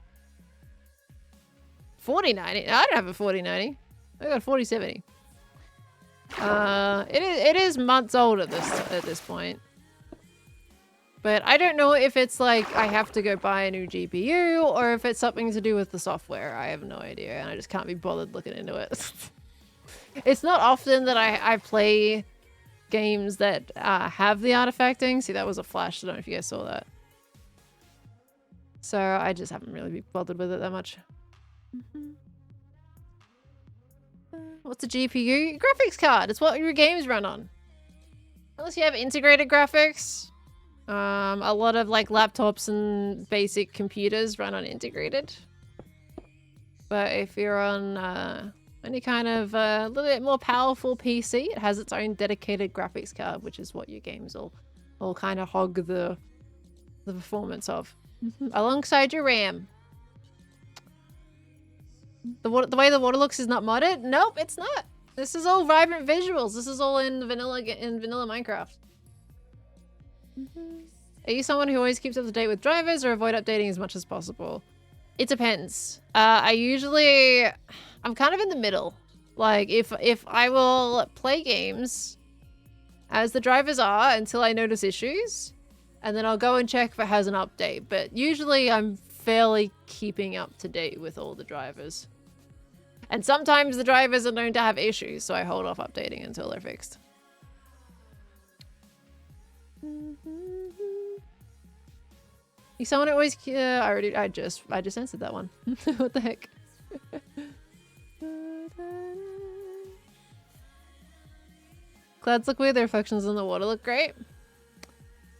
4090? I don't have a 4090. I got a 4070. It is months old at this point. But I don't know if it's like I have to go buy a new GPU or if it's something to do with the software. I have no idea, and I just can't be bothered looking into it. It's not often that I play games that have the artifacting. See, that was a flash. I don't know if you guys saw that. So I just haven't really been bothered with it that much. What's a GPU? Graphics card. It's what your games run on. Unless you have integrated graphics. A lot of like laptops and basic computers run on integrated. But if you're on any kind of a little bit more powerful PC, it has its own dedicated graphics card, which is what your games will kind of hog the performance of. Alongside your RAM. The way the water looks is not modded? Nope, it's not. This is all vibrant visuals. This is all in vanilla Minecraft. Are you someone who always keeps up to date with drivers or avoid updating as much as possible? It depends. I'm kind of in the middle. Like, if I will play games as the drivers are until I notice issues, and then I'll go and check if it has an update. But usually I'm fairly keeping up to date with all the drivers. And sometimes the drivers are known to have issues, so I hold off updating until they're fixed. You someone always I just answered that one. What the heck? Clouds look weird, their reflections on the water look great.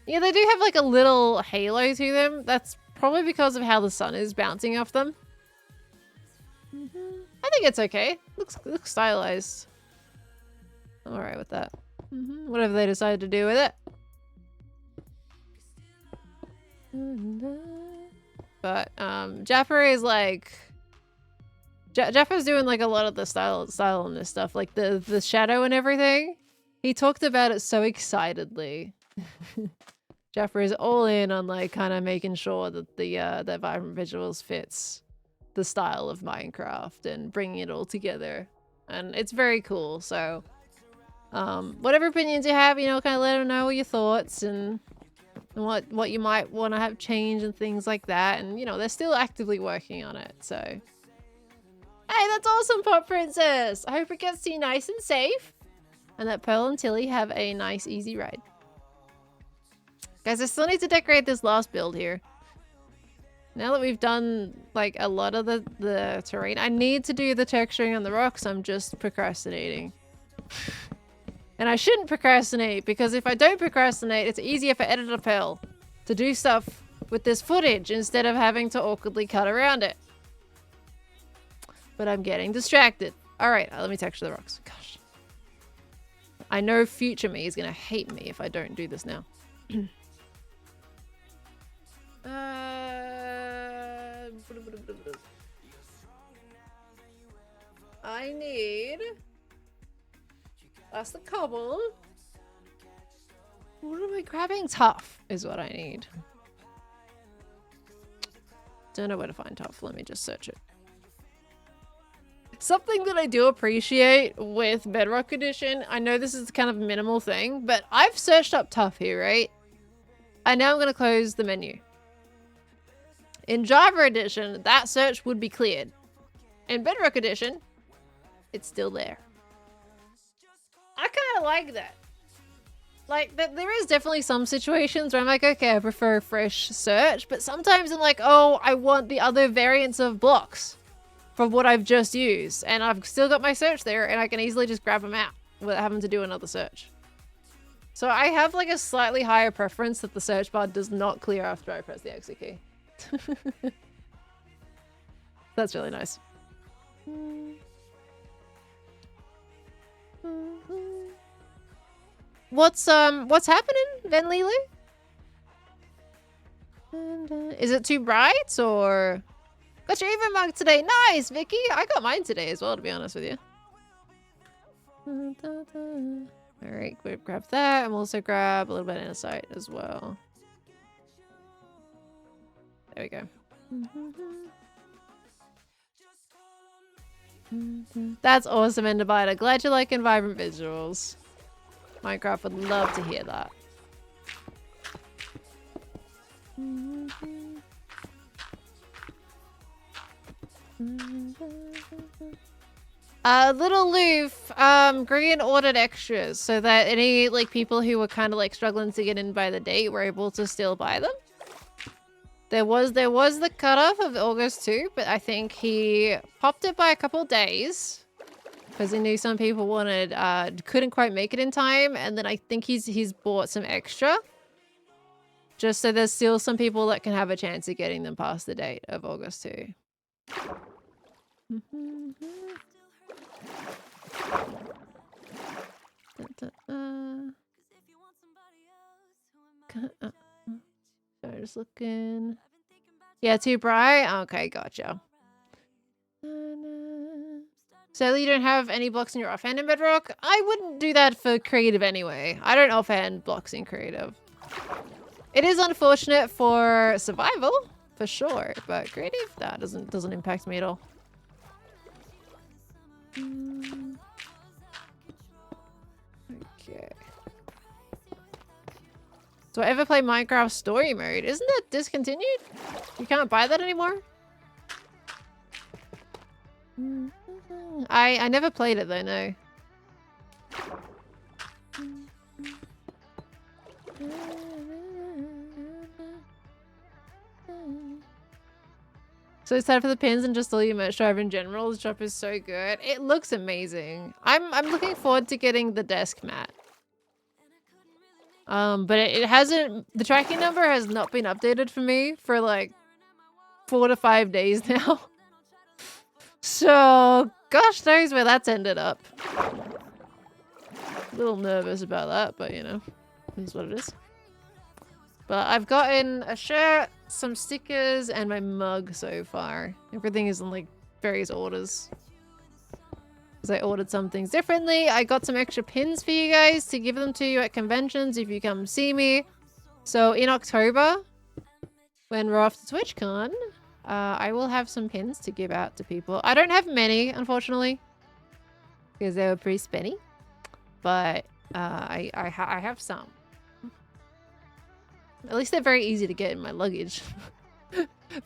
Yeah, they do have like a little halo to them. That's probably because of how the sun is bouncing off them. I think it's okay. Looks stylized. I'm alright with that. Whatever they decide to do with it. But Jaffer is like Jaffer's doing like a lot of the style on this stuff, like the shadow and everything. He talked about it so excitedly. Jaffer is all in on like kind of making sure that the vibrant visuals fits the style of Minecraft and bringing it all together, and it's very cool. So whatever opinions you have, you know, kind of let him know your thoughts and what you might want to have change and things like that. And you know, they're still actively working on it. So hey, that's awesome, Pop Princess. I hope it gets to you nice and safe, and that Pearl and Tilly have a nice easy ride. Guys, I still need to decorate this last build here. Now that we've done like a lot of the terrain, I need to do the texturing on the rocks. I'm just procrastinating. And I shouldn't procrastinate, because if I don't procrastinate, it's easier for Editor Pearl to do stuff with this footage instead of having to awkwardly cut around it. But I'm getting distracted. All right, let me texture the rocks. Gosh. I know future me is going to hate me if I don't do this now. I need... That's the cobble. What am I grabbing? Tough is what I need. Don't know where to find tough. Let me just search it. Something that I do appreciate with Bedrock Edition, I know this is kind of a minimal thing, but I've searched up tough here, right? And now I'm going to close the menu. In Java Edition, that search would be cleared. In Bedrock Edition, it's still there. I kind of like that. Like, there is definitely some situations where I'm like, okay, I prefer a fresh search, but sometimes I'm like, oh, I want the other variants of blocks from what I've just used, and I've still got my search there, and I can easily just grab them out without having to do another search. So I have like a slightly higher preference that the search bar does not clear after I press the exit key. That's really nice. What's happening, Ven Lily? And, is it too bright, or got your even mug today? Nice, Vicky. I got mine today as well, to be honest with you. All right, grab that, and we'll also grab a little bit of insight as well. There we go. That's awesome, Enderbiter. Glad you like vibrant visuals. Minecraft would love to hear that. Little Loof, Grian ordered extras so that any like people who were kind of like struggling to get in by the date were able to still buy them. There was the cutoff of August 2, but I think he popped it by a couple days because he knew some people couldn't quite make it in time, and then I think he's bought some extra just so there's still some people that can have a chance of getting them past the date of August 2. Sorry, just looking. Yeah, too bright? Okay, gotcha. So you don't have any blocks in your offhand in Bedrock? I wouldn't do that for creative anyway. I don't offhand blocks in creative. It is unfortunate for survival, for sure, but creative, that doesn't impact me at all. Okay. Do I ever play Minecraft story mode? Isn't that discontinued? You can't buy that anymore? I never played it though, no. So excited for the pins and just all your merch driver in general. The shop is so good. It looks amazing. I'm looking forward to getting the desk mat. But it hasn't, the tracking number has not been updated for me for like 4 to 5 days now. So gosh knows where that's ended up. A little nervous about that, but you know, that's what it is. But I've gotten a shirt, some stickers, and my mug so far. Everything is in like various orders. Because I ordered some things differently. I got some extra pins for you guys to give them to you at conventions if you come see me. So in October, when we're off to TwitchCon, I will have some pins to give out to people. I don't have many, unfortunately, because they were pretty spenny. But I have some. At least they're very easy to get in my luggage.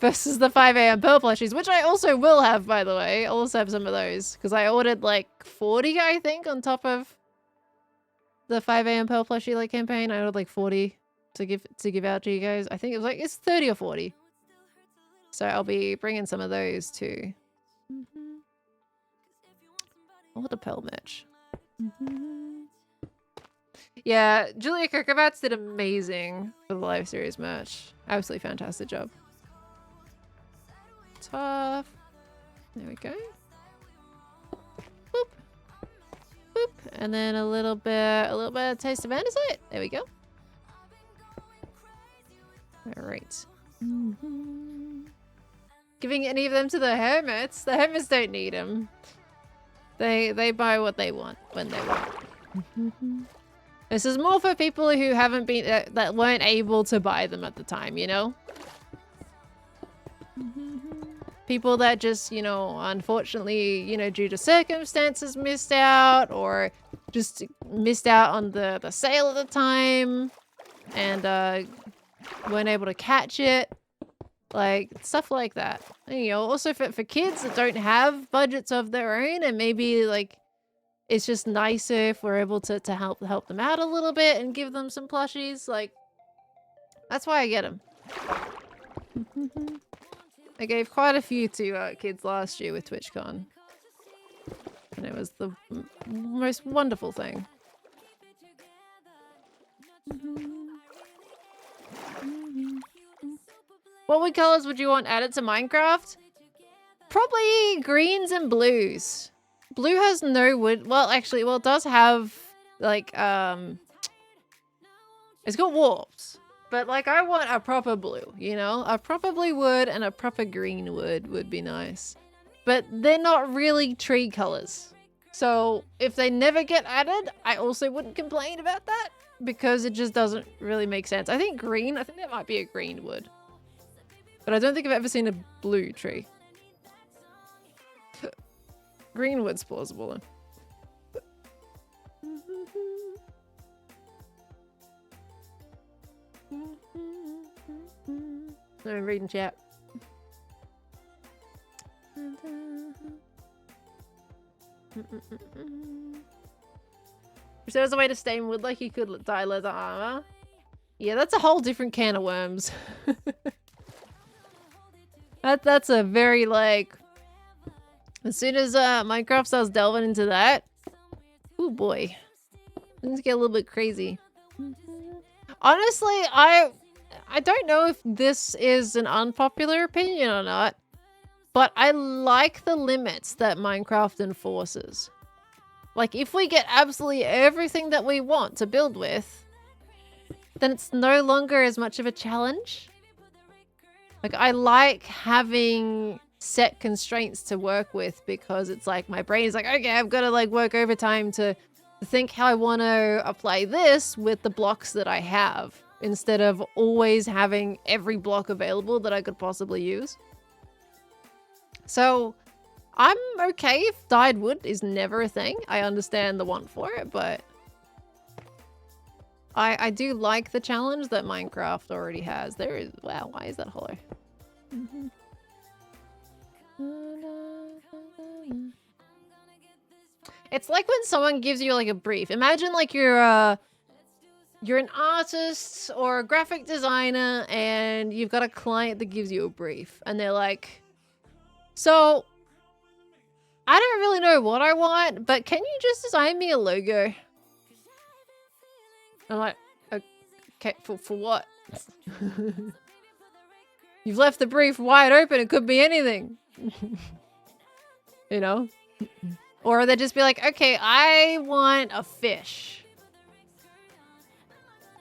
Versus the 5 AM Pearl plushies, which I also will have, by the way. I'll also have some of those. Because I ordered like 40, I think, on top of the 5 AM Pearl plushie like campaign. I ordered like 40 to give out to you guys. I think it was like, it's 30 or 40. So I'll be bringing some of those too. All the Pearl merch. Yeah, Julia Kirkovats did amazing for the live series merch. Absolutely fantastic job. Tough. There we go. Boop. Boop. And then a little bit of taste of andesite. There we go. Alright. Giving any of them to the hermits? The hermits don't need them. They buy what they want when they want. This is more for people who haven't been that weren't able to buy them at the time, you know? People that just, you know, unfortunately, you know, due to circumstances missed out, or just missed out on the sale at the time and weren't able to catch it. Like, stuff like that. And, you know, also for kids that don't have budgets of their own, and maybe like it's just nicer if we're able to help them out a little bit and give them some plushies. Like, that's why I get them. I gave quite a few to kids last year with TwitchCon. And it was the most wonderful thing. What colors would you want added to Minecraft? Probably greens and blues. Blue has no wood. Well, actually, well, it does have, like, it's got warps. But, like, I want a proper blue, you know? A proper blue wood and a proper green wood would be nice. But they're not really tree colors. So, if they never get added, I also wouldn't complain about that. Because it just doesn't really make sense. I think that might be a green wood. But I don't think I've ever seen a blue tree. Greenwood's plausible then. No, I'm reading chat. If there was a way to stain wood like you could dye leather armor. Yeah, that's a whole different can of worms. That's a very, like, as soon as Minecraft starts delving into that, oh boy, things get a little bit crazy. Honestly, I don't know if this is an unpopular opinion or not, but I like the limits that Minecraft enforces. Like, if we get absolutely everything that we want to build with, then it's no longer as much of a challenge. Like, I like having set constraints to work with, because it's like my brain is like, okay, I've got to like work overtime to think how I want to apply this with the blocks that I have. instead of always having every block available that I could possibly use. So I'm okay if dyed wood is never a thing. I understand the want for it, but I do like the challenge that Minecraft already has. There is, wow, why is that hollow? It's like when someone gives you like a brief. Imagine like you're an artist or a graphic designer and you've got a client that gives you a brief and they're like, so I don't really know what I want, but can you just design me a logo? I'm like, okay, for what? You've left the brief wide open. It could be anything. You know? Or they'd just be like, okay, I want a fish.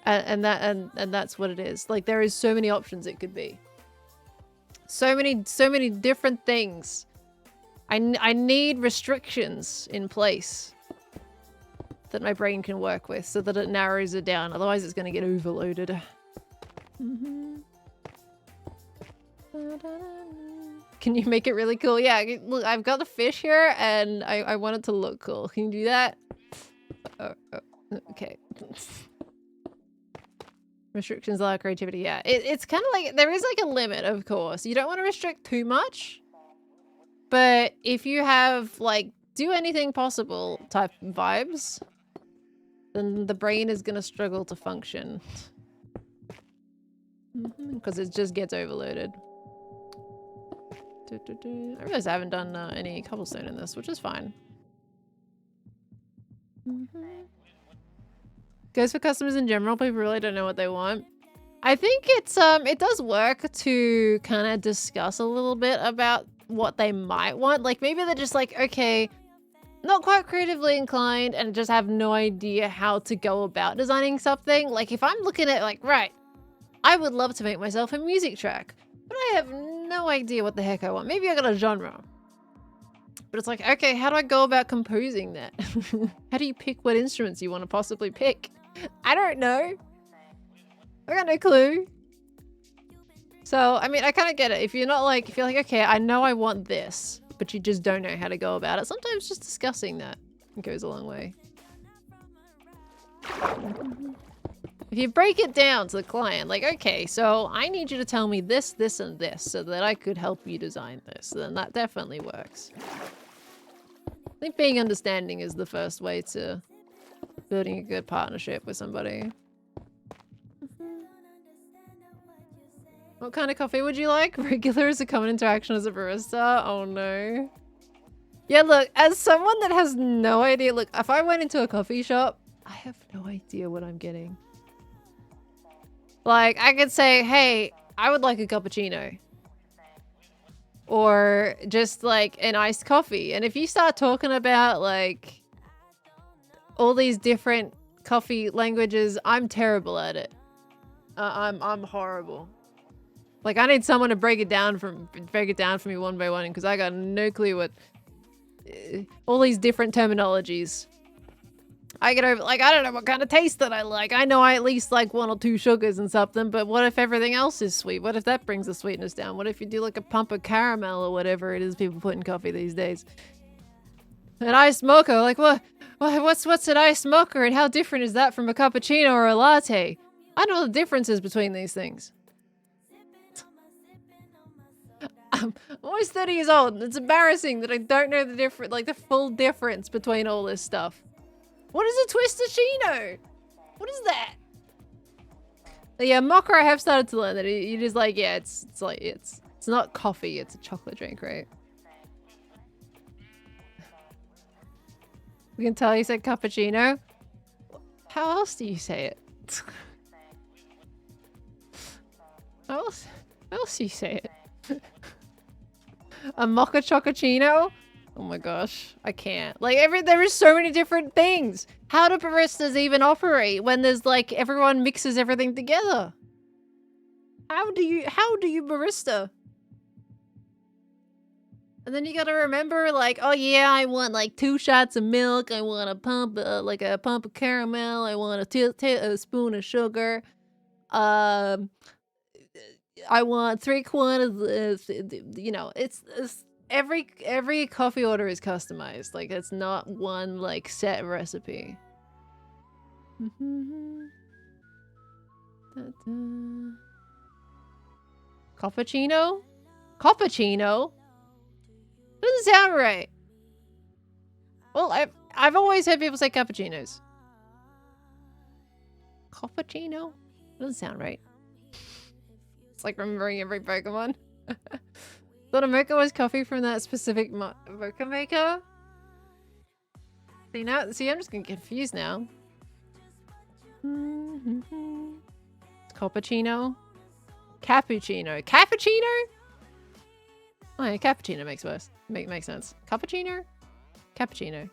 And that's what it is. Like, there is so many options it could be. So many different things. I need restrictions in place that my brain can work with so that it narrows it down. Otherwise, it's going to get overloaded. Can you make it really cool? Yeah, look, I've got the fish here and I want it to look cool. Can you do that? Oh, okay. Restrictions allow creativity. Yeah, it's kind of like, there is like a limit, of course. You don't want to restrict too much. But if you have like, do anything possible type vibes, then the brain is going to struggle to function. Because it just gets overloaded. I realize I haven't done any cobblestone in this, which is fine. Goes for customers in general. People really don't know what they want. I think it's it does work to kind of discuss a little bit about what they might want. Like maybe they're just like, okay, not quite creatively inclined and just have no idea how to go about designing something. Like if I'm looking at like, right, I would love to make myself a music track, but I have no idea what the heck I want. Maybe I got a genre. But it's like, okay, how do I go about composing that? How do you pick what instruments you want to possibly pick? I don't know. I got no clue. So, I mean, I kind of get it. If you're not like, if you're like, okay, I know I want this, but you just don't know how to go about it. Sometimes just discussing that goes a long way. If you break it down to the client, like, okay, so I need you to tell me this, this, and this so that I could help you design this, then that definitely works. I think being understanding is the first way to building a good partnership with somebody. What kind of coffee would you like? Regular is a common interaction as a barista? Oh no. Yeah, look, as someone that has no idea, look, if I went into a coffee shop, I have no idea what I'm getting. Like, I could say, hey, I would like a cappuccino. Or just like an iced coffee. And if you start talking about like all these different coffee languages, I'm terrible at it. I'm horrible. Like I need someone to break it down for me one by one because I got no clue what all these different terminologies. I get over, like, I don't know what kind of taste that I like. I know I at least like 1 or 2 sugars and something, but what if everything else is sweet? What if that brings the sweetness down? What if you do like a pump of caramel or whatever it is people put in coffee these days? An iced mocha, like what's an iced mocha and how different is that from a cappuccino or a latte? I know the differences between these things. I'm almost 30 years old. It's embarrassing that I don't know the full difference between all this stuff. What is a twistachino? What is that? But yeah, mocha I have started to learn that it is like, yeah, it's not coffee, it's a chocolate drink, right? We can tell you said cappuccino. How else do you say it? How else do you say it? A mocha chocochino? Oh my gosh, I can't. Like there is so many different things. How do baristas even operate when there's like everyone mixes everything together? How do you barista? And then you gotta remember like, oh yeah, I want like 2 shots of milk. I want a pump of caramel. I want a spoon of sugar. I want 3 quarts of this, you know, it's every coffee order is customized. Like, it's not one, like, set recipe. Cappuccino? Cappuccino? Doesn't sound right. Well, I've always heard people say cappuccinos. Cappuccino? Doesn't sound right. It's like remembering every Pokemon. Thought a mocha was coffee from that specific mocha maker? See, I'm just getting confused now. Cappuccino? Cappuccino. Cappuccino? Oh yeah, cappuccino makes sense. Cappuccino? Cappuccino.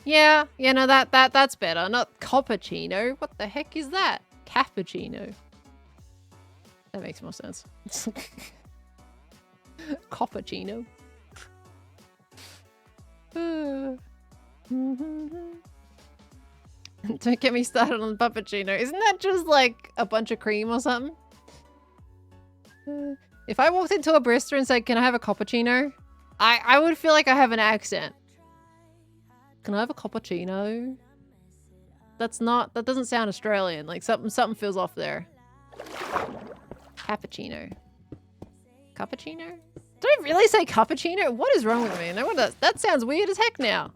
Yeah, no, that's better. Not cappuccino. What the heck is that? Cappuccino. That makes more sense. Cappuccino. Don't get me started on puppuccino. Isn't that just like a bunch of cream or something? If I walked into a barista and said, "Can I have a cappuccino?" I would feel like I have an accent. Can I have a cappuccino? That doesn't sound Australian. Like something feels off there. Cappuccino. Cappuccino? Did I really say cappuccino? What is wrong with me? No, that sounds weird as heck now.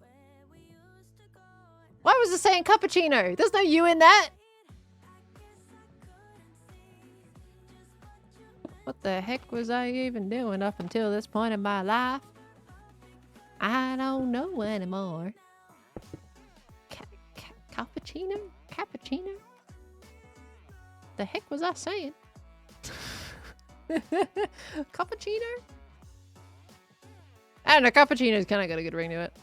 Why was it saying cappuccino? There's no U in that. What the heck was I even doing up until this point in my life? I don't know anymore. Cappuccino? Cappuccino? The heck was I saying? Cappuccino? I don't know, cappuccino's kind of got a good ring to it.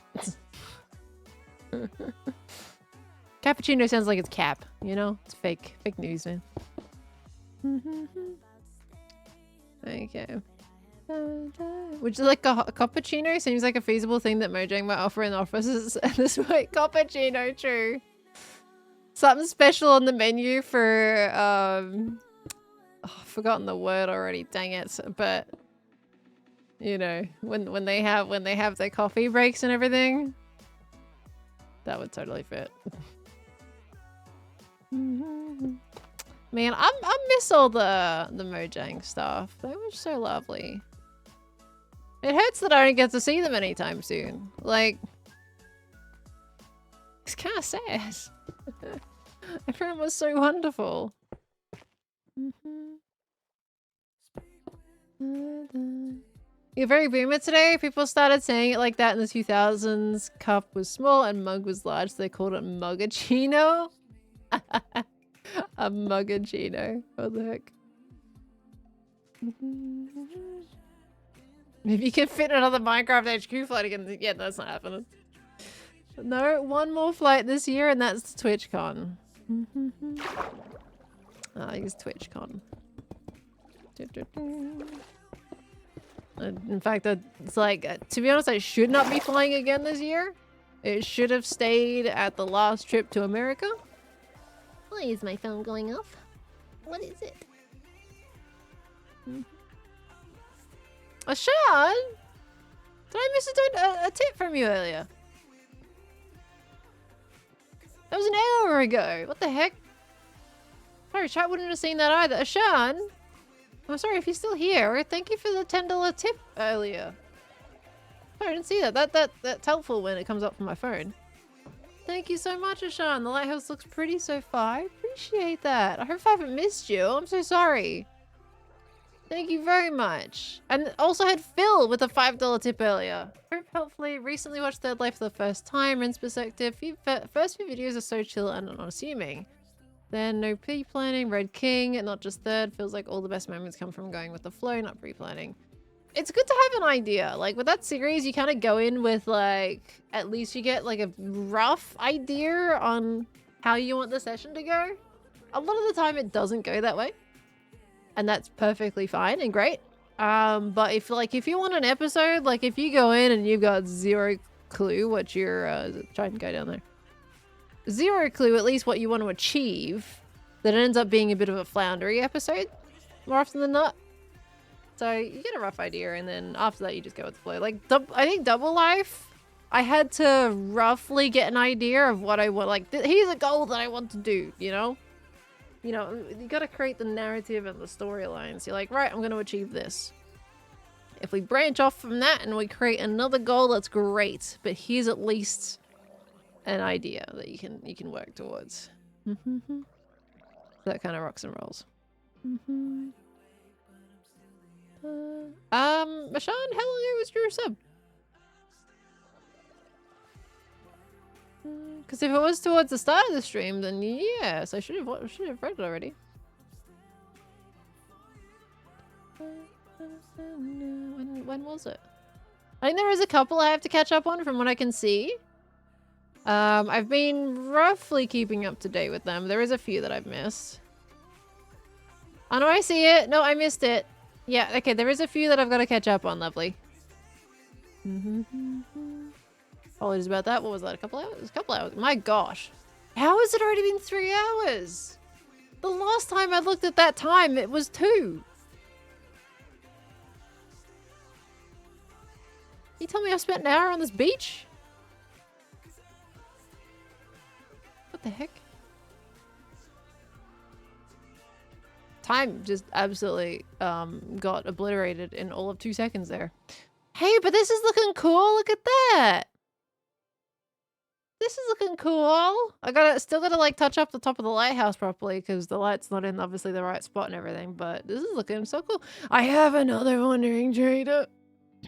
Cappuccino sounds like it's cap, you know? It's fake news, man. Okay. Would you like a cappuccino? Seems like a feasible thing that Mojang might offer in the offices this week. Cappuccino, true. Something special on the menu for I've forgotten the word already, dang it. But you know, when they have their coffee breaks and everything, that would totally fit. Man, I miss all the Mojang stuff. They were so lovely. It hurts that I don't get to see them anytime soon. Like, it's kind of sad. Everyone was so wonderful. You're very boomer today. People started saying it like that in the 2000s. Cup was small and mug was large, so they called it mugachino. A mugachino. What the heck? Maybe you can fit another Minecraft HQ flight again. Yeah, that's not happening. No, one more flight this year, and that's TwitchCon. I use TwitchCon. In fact, it's like, to be honest, I should not be flying again this year. It should have stayed at the last trip to America. Why is my phone going off? What is it? Sean? Did I miss a tip from you earlier? That was an hour ago. What the heck? Sorry, chat wouldn't have seen that either. Sean? I'm sorry if you're still here. Thank you for the $10 tip earlier. Sorry, I didn't see that. That's helpful when it comes up from my phone. Thank you so much, Ashan. The lighthouse looks pretty so far. I appreciate that. I hope I haven't missed you. I'm so sorry. Thank you very much. And also had Phil with a $5 tip earlier. Hope hopefully recently watched Third Life for the first time. Rinse perspective. First few videos are so chill and unassuming. Then no pre-planning. Red King, not just third. Feels like all the best moments come from going with the flow, not pre-planning. It's good to have an idea. Like with that series, you kind of go in with like, at least you get like a rough idea on how you want the session to go. A lot of the time it doesn't go that way. And that's perfectly fine and great. But if you want an episode, like if you go in and you've got zero clue what you're, try and go down there. Zero clue at least what you want to achieve. that it ends up being a bit of a floundery episode more often than not. So you get a rough idea, and then after that you just go with the flow. Like, I think Double Life, I had to roughly get an idea of what I want. Like, here's a goal that I want to do, you know? You know, you gotta create the narrative and the storylines. You're like, right, I'm gonna achieve this. If we branch off from that and we create another goal, that's great. But here's at least an idea that you can work towards. That kind of rocks and rolls. Mashan, how long ago was your sub? Because if it was towards the start of the stream, then yes, I should have read it already. When was it? I think there is a couple I have to catch up on from what I can see. I've been roughly keeping up to date with them. There is a few that I've missed. Oh no, I see it. No, I missed it. Yeah, okay, there is a few that I've got to catch up on, lovely. Apologies about that. What was that? A couple hours? A couple hours. My gosh. How has it already been 3 hours? The last time I looked at that time, it was 2. You tell me I spent an hour on this beach? What the heck? Time just absolutely got obliterated in all of 2 seconds there. Hey, but this is looking cool. Look at that. This is looking cool. I still gotta like touch up the top of the lighthouse properly because the light's not in obviously the right spot and everything, but this is looking so cool. I have another wandering trader.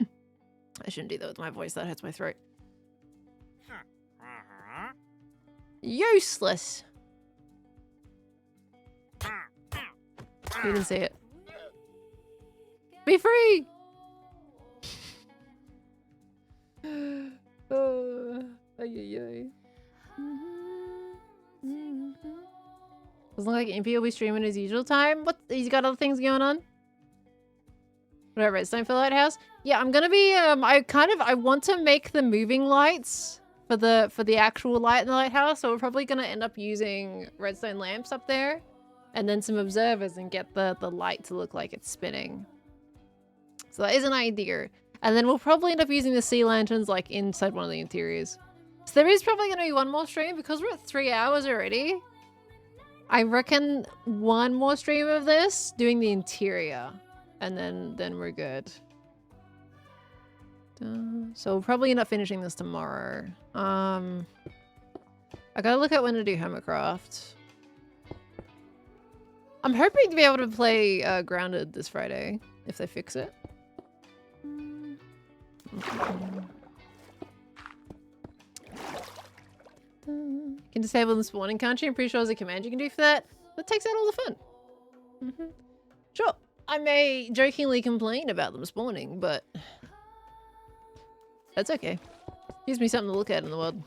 I shouldn't do that with my voice, that hurts my throat. Useless. You didn't see it. Be free! Doesn't look like Impy will be streaming his usual time. What? He's got other things going on? Whatever, it's time for Lighthouse. Yeah, I'm gonna be, I want to make the moving lights for the actual light in the lighthouse, so we're probably gonna end up using redstone lamps up there. And then some observers and get the light to look like it's spinning. So that is an idea. And then we'll probably end up using the sea lanterns like inside one of the interiors. So there is probably going to be one more stream because we're at 3 hours already. I reckon one more stream of this doing the interior. And then we're good. So we'll probably end up finishing this tomorrow. I gotta look at when to do hermitcraft. I'm hoping to be able to play Grounded this Friday, if they fix it. You can disable the spawning, can't you? I'm pretty sure there's a command you can do for that. That takes out all the fun. Sure, I may jokingly complain about them spawning, but that's okay. Gives me something to look at in the world.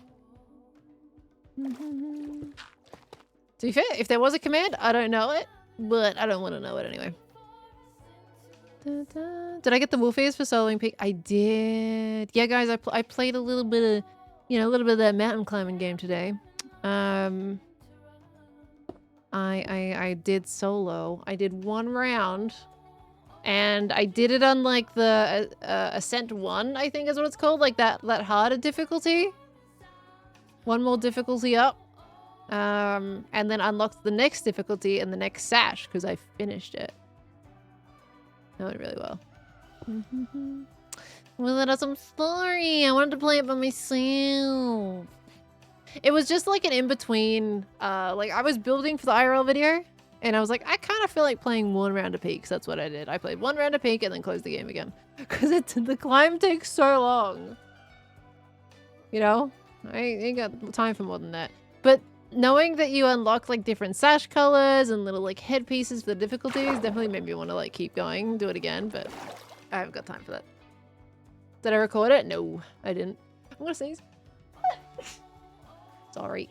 To be fair, if there was a command, I don't know it. But I don't want to know it anyway. Did I get the wolf ears for soloing peak? I did. Yeah, guys, I played a little bit of, you know, a little bit of that mountain climbing game today. I did solo. I did 1 round, and I did it on like the Ascent 1, I think is what it's called, like that harder difficulty. 1 more difficulty up. And then unlocked the next difficulty and the next sash because I finished it. That went really well. Well, that I'm sorry. I wanted to play it by myself. It was just like an in-between. Like I was building for the IRL video and I was like, I kind of feel like playing 1 round of peak. So that's what I did. I played 1 round of peak and then closed the game again because the climb takes so long. You know, I ain't got time for more than that. But knowing that you unlock like different sash colors and little like headpieces for the difficulties definitely made me want to like keep going, do it again, but I haven't got time for that. Did I record it? No, I didn't. I'm gonna sneeze. Sorry.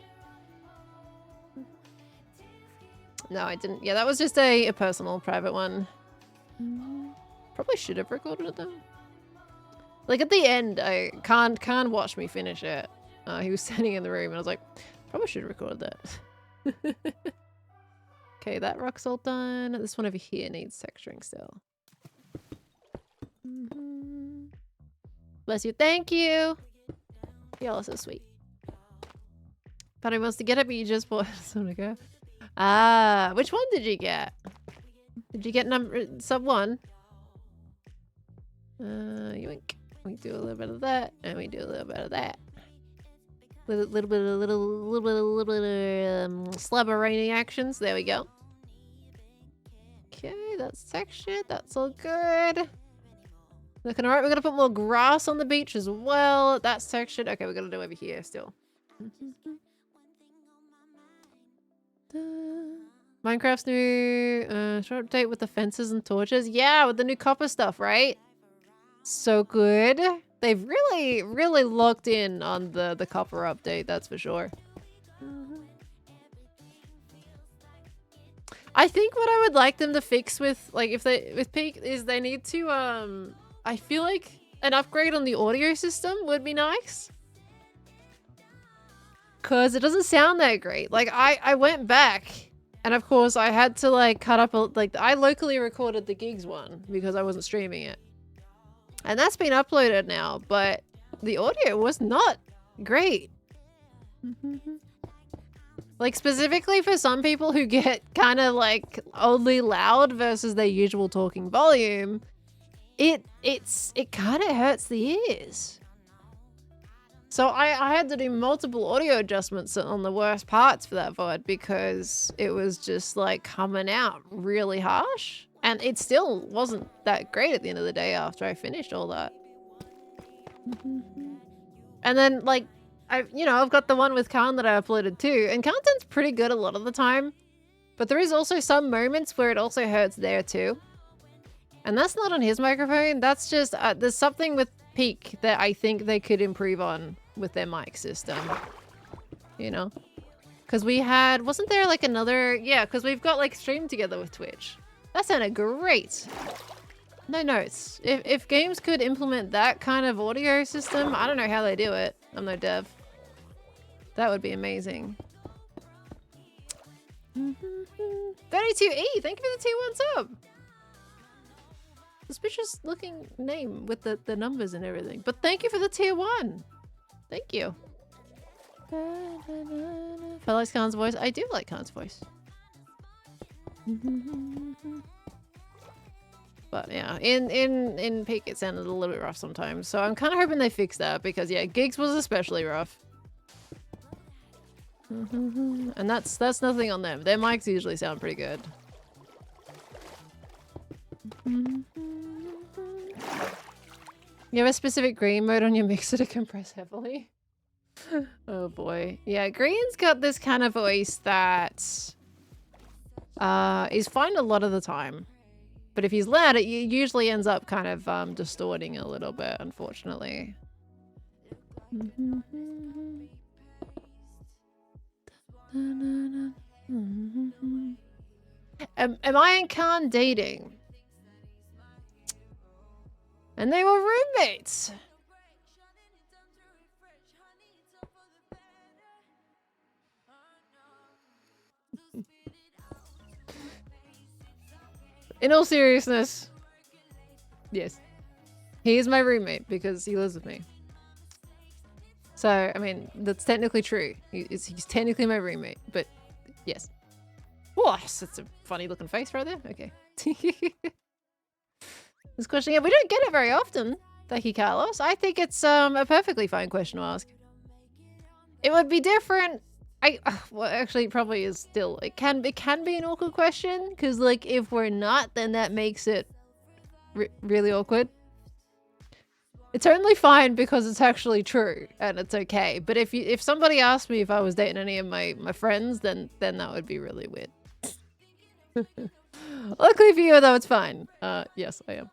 No, I didn't. Yeah, that was just a personal private one. Probably should have recorded it though. Like at the end, I can't watch me finish it. He was standing in the room and I was like, probably should have recorded that. Okay, that rock's all done. This one over here needs texturing still. Bless you. Thank you. Y'all are so sweet. Thought I was to get it, but you just bought it so ago. Ah, which one did you get? Did you get number sub 1? Yoink. We do a little bit of that, and we do a little bit of that. Little bit of slabberaining actions. There we go. Okay, that's textured. That's all good. Looking alright. We're gonna put more grass on the beach as well. That's textured. Okay, we're gonna do over here still. Minecraft's new short update with the fences and torches. Yeah, with the new copper stuff, right? So good. They've really locked in on the copper update, that's for sure. I think what I would like them to fix with with Peak is they need to I feel like an upgrade on the audio system would be nice. Cause it doesn't sound that great. Like I went back and of course I had to like cut up I locally recorded the gigs one because I wasn't streaming it. And that's been uploaded now, but the audio was not great. Like specifically for some people who get kind of like oddly loud versus their usual talking volume, it kind of hurts the ears. So I had to do multiple audio adjustments on the worst parts for that VOD because it was just like coming out really harsh. And it still wasn't that great at the end of the day after I finished all that. And then like, I've got the one with Khan that I uploaded too. And Khan's pretty good a lot of the time. But there is also some moments where it also hurts there too. And that's not on his microphone. That's just, there's something with Peak that I think they could improve on with their mic system. You know? Because we had, wasn't there like another, yeah, because we've got like streamed together with Twitch. That sounded great. No notes. If games could implement that kind of audio system, I don't know how they do it. I'm no dev. That would be amazing. 32E, thank you for the tier 1 sub. Suspicious looking name with the numbers and everything. But thank you for the tier 1. Thank you. I like Khan's voice. I do like Khan's voice. But yeah, in Peak it sounded a little bit rough sometimes. So I'm kind of hoping they fix that because yeah, Gigs was especially rough. And that's nothing on them. Their mics usually sound pretty good. You have a specific green mode on your mixer to compress heavily? Oh boy. Yeah, Green's got this kind of voice that is fine a lot of the time. But if he's loud, it usually ends up kind of distorting a little bit, unfortunately. Am I and Khan dating? And they were roommates. In all seriousness, yes. He is my roommate because he lives with me. So, I mean, that's technically true. He's technically my roommate, but yes. Whoa, that's a funny looking face right there. Okay. This question, yeah, we don't get it very often. Thank you, Carlos. I think it's a perfectly fine question to ask. It would be different. Well, actually, it probably is still. It can be an awkward question because, like, if we're not, then that makes it really awkward. It's only fine because it's actually true and it's okay. But if somebody asked me if I was dating any of my friends, then that would be really weird. Luckily for you, though, it's fine. Yes, I am.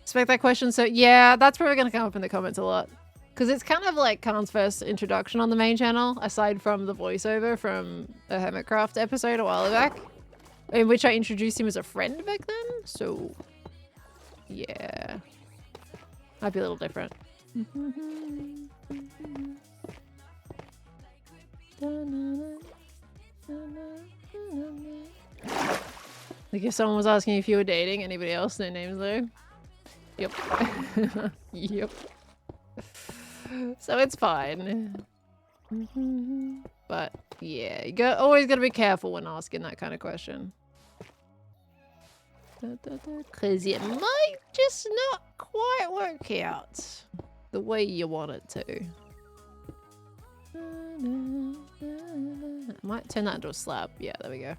Expect that question. So yeah, that's probably going to come up in the comments a lot. Because it's kind of like Khan's first introduction on the main channel, aside from the voiceover from a Hermitcraft episode a while back, in which I introduced him as a friend back then. So yeah, might be a little different. Like if someone was asking if you were dating, anybody else, no names though. Yep. Yep. So it's fine. But yeah, you always gotta be careful when asking that kind of question. Because it might just not quite work out the way you want it to. I might turn that into a slab. Yeah, there we go.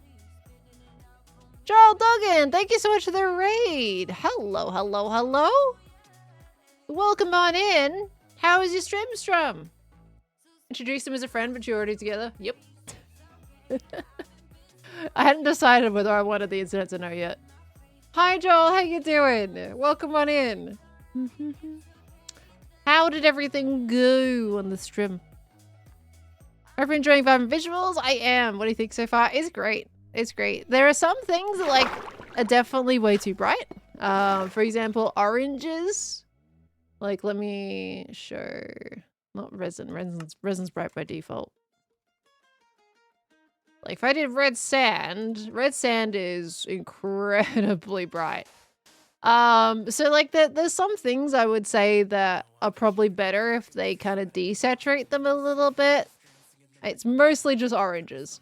Joel Duggan, thank you so much for the raid. Hello, hello, hello. Welcome on in. How is your stream? Introduced him as a friend, but you're already together? Yep. I hadn't decided whether I wanted the internet to know yet. Hi, Joel. How you doing? Welcome on in. How did everything go on the stream? Are you enjoying vibrant visuals? I am. What do you think so far? It's great. It's great. There are some things that, like, are definitely way too bright. For example, oranges. Like, let me show. Not resin. Resin's bright by default. Like, if I did red sand is incredibly bright. So, like, there's some things I would say that are probably better if they kind of desaturate them a little bit. It's mostly just oranges.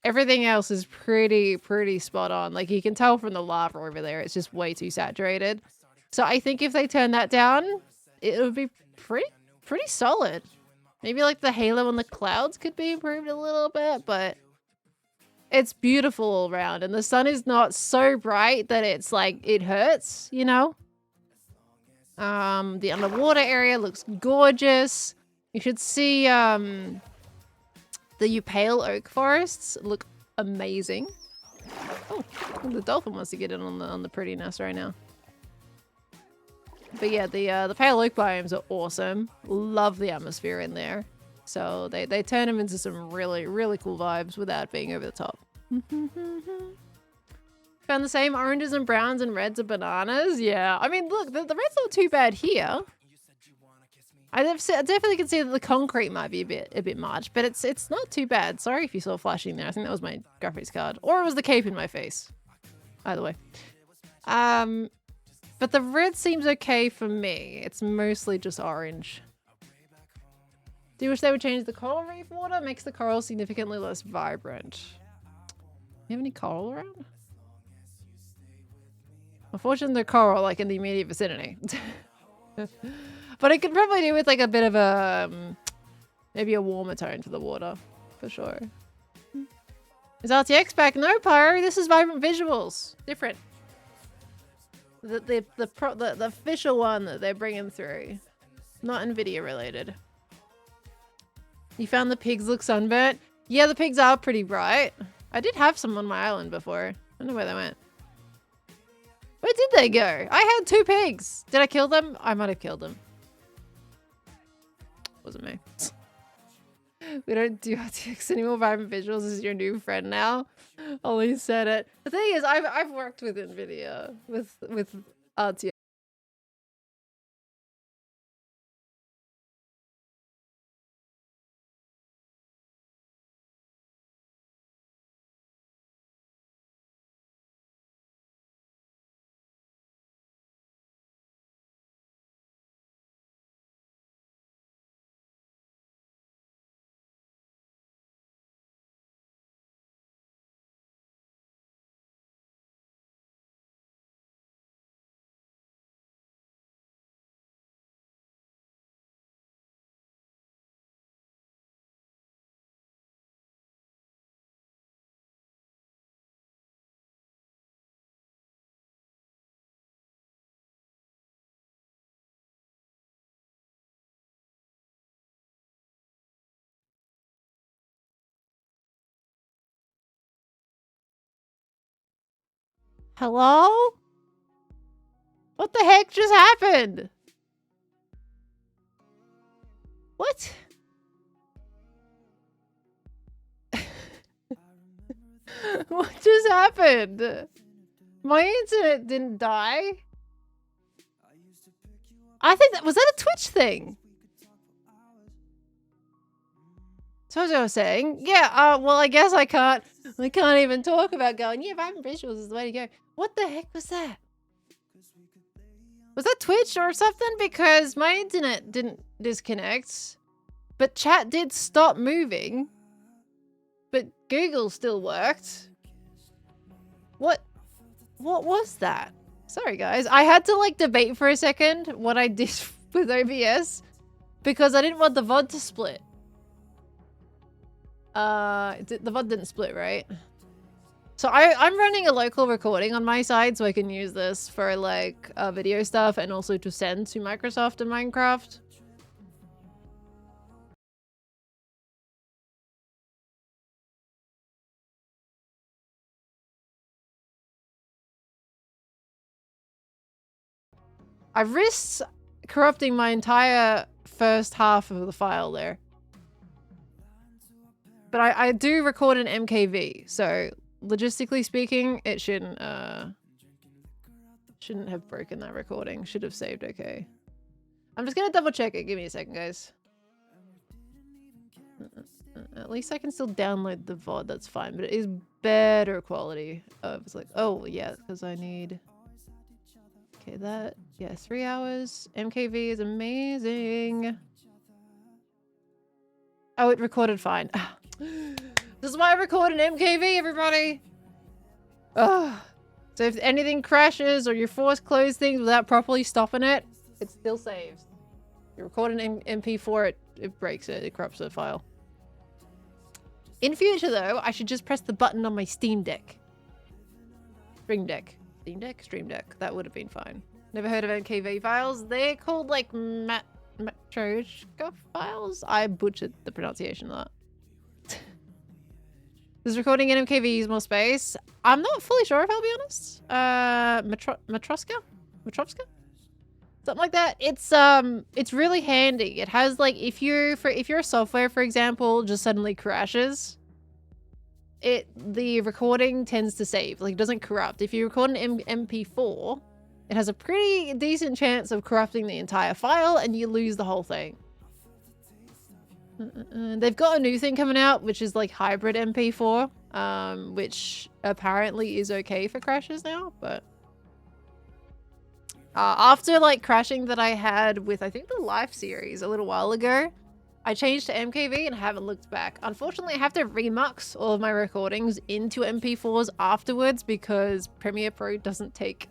Everything else is pretty spot on. Like, you can tell from the lava over there, it's just way too saturated. So I think if they turn that down, it would be pretty solid. Maybe, like, the halo on the clouds could be improved a little bit, but it's beautiful all around. And the sun is not so bright that it's, like, it hurts, you know? The underwater area looks gorgeous. You should see, the pale oak forests look amazing. Oh, the dolphin wants to get in on the prettiness right now. But yeah, the pale oak biomes are awesome. Love the atmosphere in there. So they turn them into some really cool vibes without being over the top. Found the same oranges and browns and reds and bananas. Yeah, I mean, look, the red's not too bad here. I definitely can see that the concrete might be a bit much, but it's not too bad. Sorry if you saw flashing there. I think that was my graphics card, or it was the cape in my face. Either way. But the red seems okay for me. It's mostly just orange. Do you wish they would change the coral reef water? Makes the coral significantly less vibrant. You have any coral around? Unfortunately, the coral like in the immediate vicinity. But it could probably do with like a bit of a, maybe a warmer tone to the water, for sure. Is RTX back? No, Pyro, this is Vibrant Visuals. Different. The official one that they're bringing through. Not NVIDIA related. You found the pigs look sunburnt? Yeah, the pigs are pretty bright. I did have some on my island before. I don't know where they went. Where did they go? I had 2 pigs. Did I kill them? I might have killed them. Wasn't me. We don't do RTX anymore. Vibrant Visuals is your new friend now. Ollie said it. The thing is, I've worked with NVIDIA with RTX. Hello? What the heck just happened? What? What just happened? My internet didn't die. I think was that a Twitch thing? So as I was saying, yeah, well, I guess I can't even talk about going, yeah, vibrant visuals is the way to go. What the heck was that? Was that Twitch or something? Because my internet didn't disconnect, but chat did stop moving, but Google still worked. What was that? Sorry, guys. I had to, like, debate for a second what I did with OBS because I didn't want the VOD to split. The VOD didn't split, right? So I'm running a local recording on my side so I can use this for, like, video stuff and also to send to Microsoft and Minecraft. I risked corrupting my entire first half of the file there. But I do record an MKV, so logistically speaking, it shouldn't have broken that recording. Should have saved okay. I'm just gonna double check it. Give me a second, guys. At least I can still download the VOD, that's fine, but it is better quality. It's like, oh yeah, because I need... Okay, that, yeah, 3 hours. MKV is amazing. Oh, it recorded fine. This is why I record an MKV, everybody. Ugh. So if anything crashes or you force close things without properly stopping it, it still saves. You record an MP4, it breaks it, it corrupts the file. In future, though, I should just press the button on my Steam Deck. Stream Deck. Steam Deck? Stream Deck. That would have been fine. Never heard of MKV files. They're called, like, Matryoshka files? I butchered the pronunciation of that. Does recording in MKV use more space? I'm not fully sure if I'll be honest. Matroska? Something like that. It's really handy. It has, like, if your software, for example, just suddenly crashes, the recording tends to save. Like, it doesn't corrupt. If you record an MP4, it has a pretty decent chance of corrupting the entire file and you lose the whole thing. They've got a new thing coming out, which is like hybrid MP4, which apparently is okay for crashes now, but after like crashing that I had with, I think, the Life series a little while ago, I changed to MKV and haven't looked back. Unfortunately, I have to remux all of my recordings into MP4s afterwards because Premiere Pro doesn't take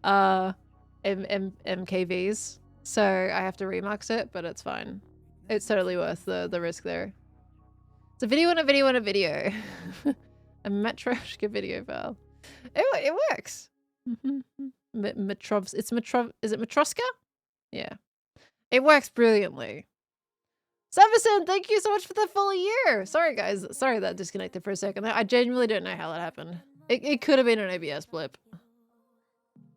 MKVs, so I have to remux it, but it's fine. It's totally worth the risk there. It's a video and a video and a video. A Matryoshka video file. It works. Is it Matroska? Yeah. It works brilliantly. Severson, thank you so much for the full year. Sorry, guys. Sorry that disconnected for a second. I genuinely don't know how that happened. It could have been an OBS blip.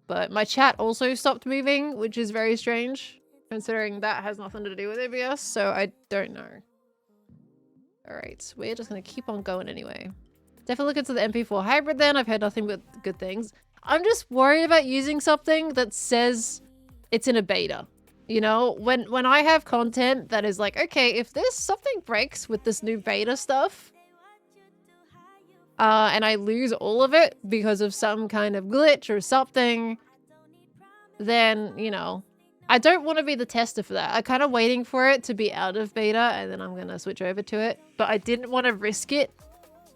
But my chat also stopped moving, which is very strange, considering that has nothing to do with OBS, so I don't know. Alright, we're just gonna keep on going anyway. Definitely look into the MP4 hybrid then. I've heard nothing but good things. I'm just worried about using something that says it's in a beta. You know, when I have content that is like, okay, if something breaks with this new beta stuff, and I lose all of it because of some kind of glitch or something, then, you know, I don't want to be the tester for that. I'm kind of waiting for it to be out of beta and then I'm going to switch over to it. But I didn't want to risk it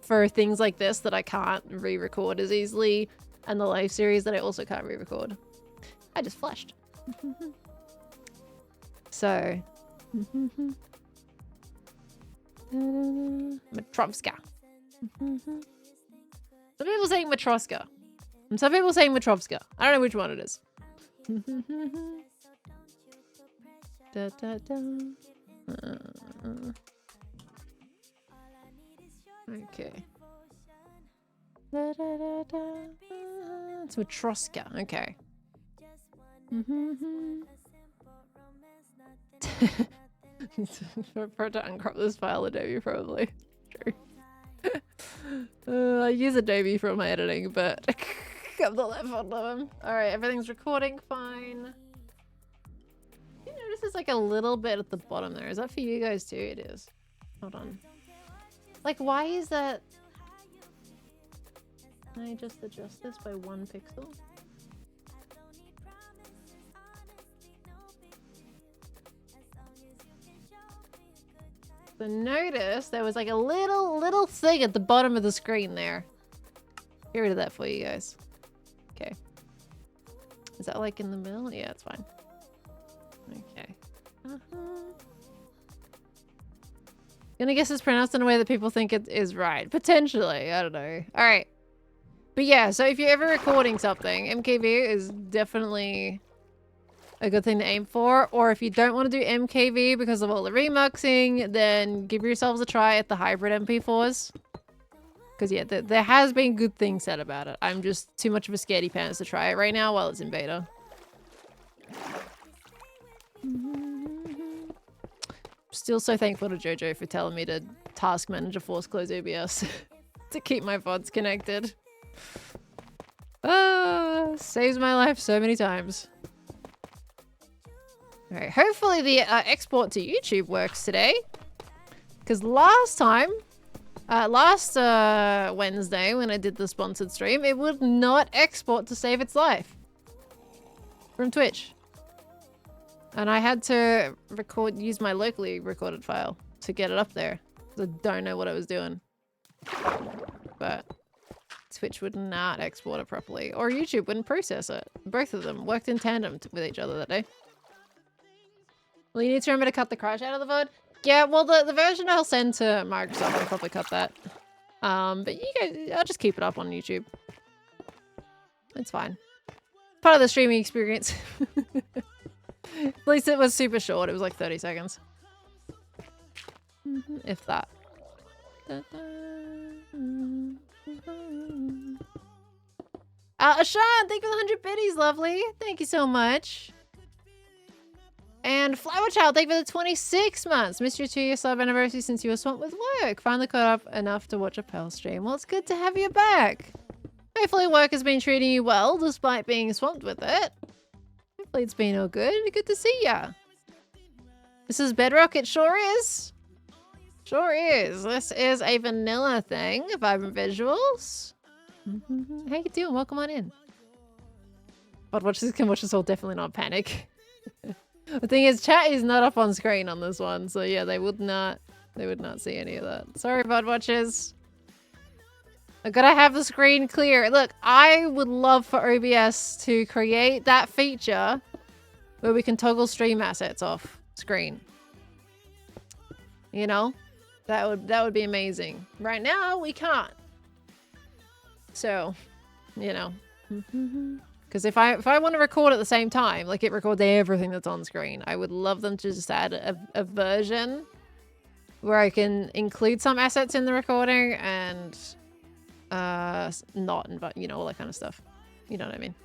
for things like this that I can't re-record as easily, and the Life series that I also can't re-record. I just flashed. So. Matrovska. Some people saying Matroska. And some people saying Matrovska. I don't know which one it is. Da, da, da. Okay. Da, da, da, da. It's Matroska. Okay. For to uncrop this file, Adobe probably. True. I use Adobe for my editing, but I'm not that fond of them. Alright, everything's recording fine. notice there's like a little bit at the bottom there. Is that for you guys too? It is. Hold on. Like, why is that? Can I just adjust this by 1 pixel? So notice there was like a little thing at the bottom of the screen there. Get rid of that for you guys. Okay. Is that like in the middle? Yeah, it's fine. Okay. Gonna guess it's pronounced in a way that people think it is right. Potentially. I don't know. Alright. But yeah, so if you're ever recording something, MKV is definitely a good thing to aim for. Or if you don't want to do MKV because of all the remuxing, then give yourselves a try at the hybrid MP4s. Because yeah, there has been good things said about it. I'm just too much of a scaredy pants to try it right now while it's in beta. Still so thankful to Jojo for telling me to task manager force close OBS to keep my VODs connected. Saves my life so many times. Alright, hopefully the export to YouTube works today. Because last time, last Wednesday when I did the sponsored stream, it would not export to save its life from Twitch. And I had to use my locally recorded file to get it up there. I don't know what I was doing. But Twitch would not export it properly. Or YouTube wouldn't process it. Both of them worked in tandem with each other that day. Well, you need to remember to cut the crash out of the VOD. Yeah, well, the version I'll send to Microsoft will probably cut that. But you guys, I'll just keep it up on YouTube. It's fine. Part of the streaming experience. At least it was super short. It was like 30 seconds. If that. Ashan, thank you for the 100 biddies, lovely. Thank you so much. And Flower Child, thank you for the 26 months. Missed your 2-year sub anniversary since you were swamped with work. Finally caught up enough to watch a Pearl stream. Well, it's good to have you back. Hopefully work has been treating you well despite being swamped with it. Hopefully it's been all good. Good to see ya. This is Bedrock, it sure is. Sure is. This is a vanilla thing. Vibrant visuals. How you doing? Welcome on in. But watchers can watch us all, definitely not panic. The thing is, chat is not up on screen on this one, so yeah, they would not see any of that. Sorry, VOD watchers. I gotta have the screen clear. Look, I would love for OBS to create that feature where we can toggle stream assets off screen. You know, that would be amazing. Right now, we can't. So, you know. Because if I want to record at the same time, like it records everything that's on screen, I would love them to just add a version where I can include some assets in the recording and not, but you know, all that kind of stuff. You know what I mean?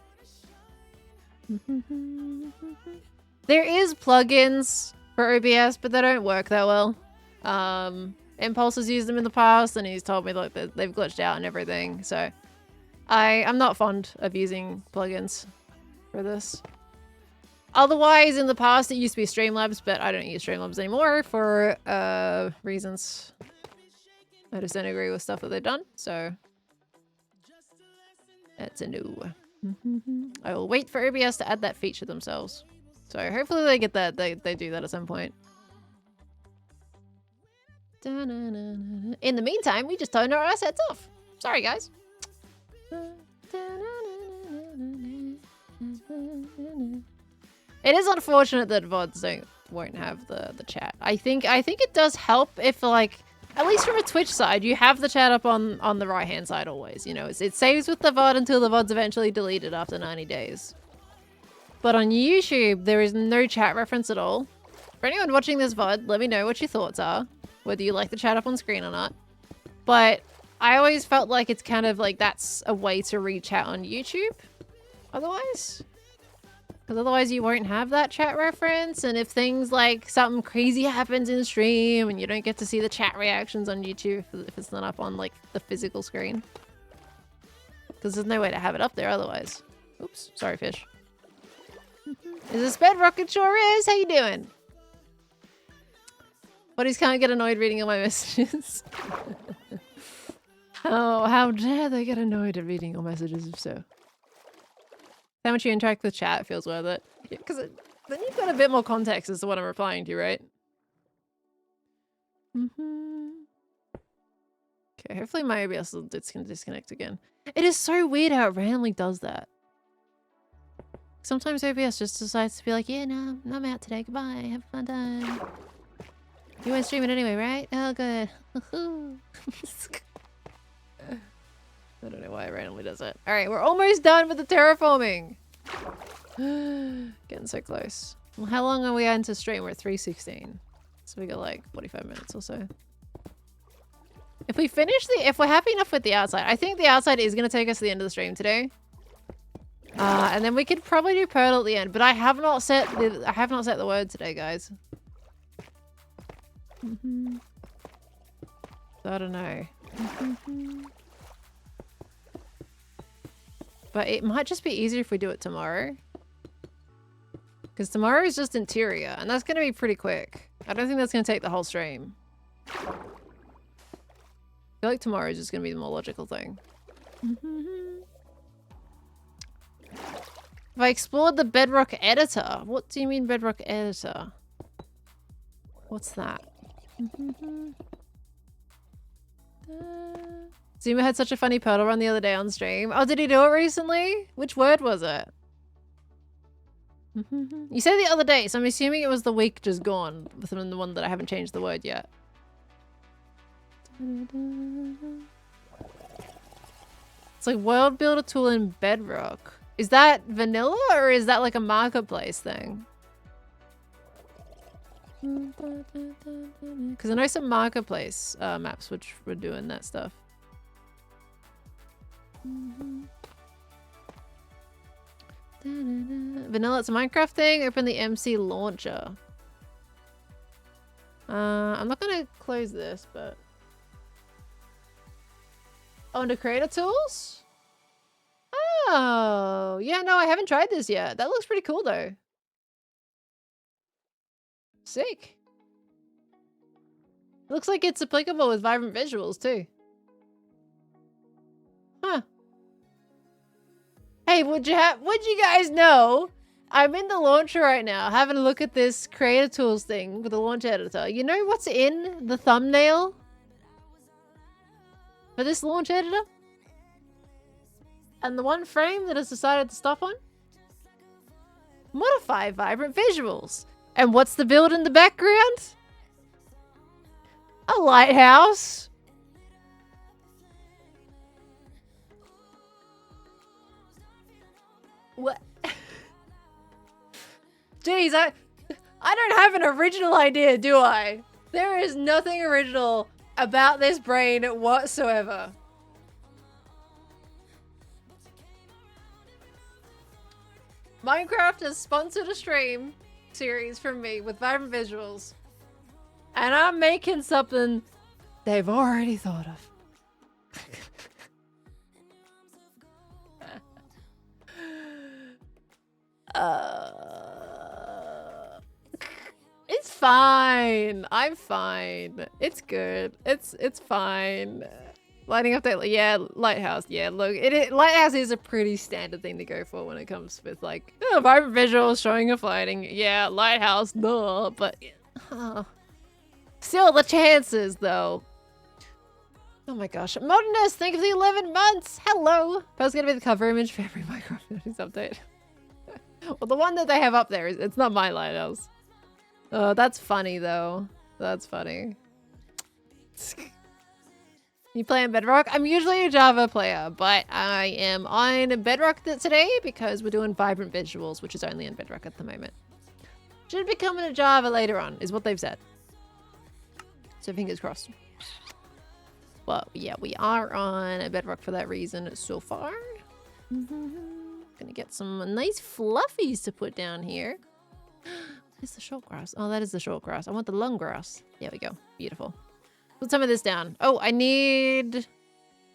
There is plugins for OBS, but they don't work that well. Impulse has used them in the past, and he's told me like they've glitched out and everything. So I'm not fond of using plugins for this. Otherwise, in the past, it used to be Streamlabs, but I don't use Streamlabs anymore for reasons. I just don't agree with stuff that they've done, so it's a no. I will wait for OBS to add that feature themselves. So hopefully they get that. They do that at some point. In the meantime, we just turned our assets off. Sorry, guys. It is unfortunate that VODs won't have the chat. I think it does help if, like, at least from a Twitch side, you have the chat up on the right hand side always. You know, it saves with the VOD until the VOD's eventually deleted after 90 days. But on YouTube, there is no chat reference at all. For anyone watching this VOD, let me know what your thoughts are, whether you like the chat up on screen or not. But I always felt like it's kind of like that's a way to read chat on YouTube otherwise. Because otherwise you won't have that chat reference, and if things like something crazy happens in the stream and you don't get to see the chat reactions on YouTube if it's not up on like the physical screen. Because there's no way to have it up there otherwise. Oops, sorry fish. Is this bedrock? It sure is. How you doing? Buddies can't get annoyed reading all my messages. Oh, how dare they get annoyed at reading all messages if so. How much you interact with chat feels worth it. Yeah, because then you've got a bit more context as to what I'm replying to, right? Okay, hopefully my OBS will disconnect again. It is so weird how it randomly does that. Sometimes OBS just decides to be like, yeah, no, I'm out today. Goodbye. Have a fun time. You won't stream it anyway, right? Oh, good. I don't know why it randomly does it. All right, we're almost done with the terraforming. Getting so close. Well, how long are we into stream? We're at 3:16. So we got like 45 minutes or so. If we finish if we're happy enough with the outside, I think the outside is going to take us to the end of the stream today. And then we could probably do Pearl at the end, but I have not set the word today, guys. So I don't know. But it might just be easier if we do it tomorrow. Because tomorrow is just interior, and that's going to be pretty quick. I don't think that's going to take the whole stream. I feel like tomorrow is just going to be the more logical thing. Have I explored the Bedrock editor? What do you mean Bedrock editor? What's that? Zuma had such a funny Pearl run the other day on stream. Oh, did he do it recently? Which word was it? You said the other day, so I'm assuming it was the week just gone, within the one that I haven't changed the word yet. It's like world builder tool in Bedrock. Is that vanilla or is that like a marketplace thing? Because I know some marketplace maps which were doing that stuff. Vanilla, it's a Minecraft thing. Open the MC launcher. I'm not gonna close this, but under creator tools. Oh, yeah, no, I haven't tried this yet. That looks pretty cool though. Sick. Looks like it's applicable with vibrant visuals too. Huh. Hey, would you guys know? I'm in the launcher right now, having a look at this creator tools thing with the launch editor. You know what's in the thumbnail for this launch editor? And the one frame that has decided to stop on? Modify vibrant visuals. And what's the build in the background? A lighthouse. What? Jeez, I don't have an original idea, do I? There is nothing original about this brain whatsoever. Minecraft has sponsored a stream series from me with vibrant visuals. And I'm making something they've already thought of. It's fine. I'm fine. It's good. It's fine. Lighting update, yeah, Lighthouse, yeah, look, Lighthouse is a pretty standard thing to go for when it comes with, like, vibrant visuals, showing off lighting, yeah, Lighthouse, duh, but, still the chances, though. Oh my gosh, Modernist, thank you for the 11 months, hello! That's gonna be the cover image for every Minecraft notice update. Well, the one that they have up there, it's not my Lighthouse. Oh, that's funny, though. That's funny. You play on Bedrock? I'm usually a Java player, but I am on Bedrock today because we're doing vibrant visuals, which is only on Bedrock at the moment. Should be coming to Java later on, is what they've said. So fingers crossed. But yeah, we are on Bedrock for that reason so far. Gonna get some nice fluffies to put down here. Where's the short grass? Oh, that is the short grass. I want the long grass. There we go. Beautiful. Put some of this down. Oh, I need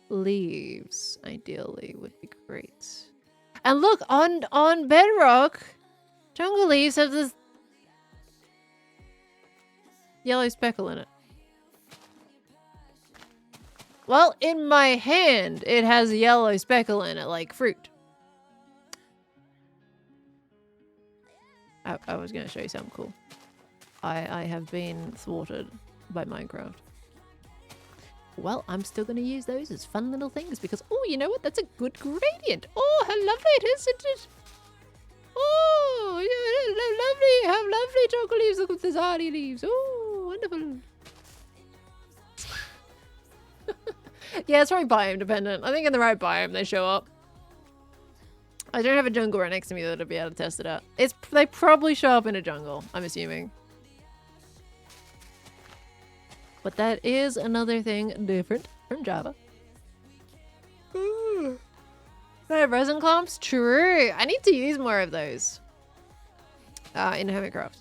leaves. Ideally would be great. And look, on Bedrock, Jungle leaves have this yellow speckle in it. Well, in my hand, it has a yellow speckle in it, like fruit. I was going to show you something cool. I have been thwarted by Minecraft. Well, I'm still going to use those as fun little things because, oh, you know what? That's a good gradient. Oh, how lovely it is, isn't it? Oh, yeah, lovely. How lovely chocolate leaves. Look at the zardy leaves. Oh, wonderful. Yeah, it's very biome dependent. I think in the right biome they show up. I don't have a jungle right next to me that'll be able to test it out. They probably show up in a jungle, I'm assuming. But that is another thing different from Java. They have resin clumps? True. I need to use more of those. In hermitcraft.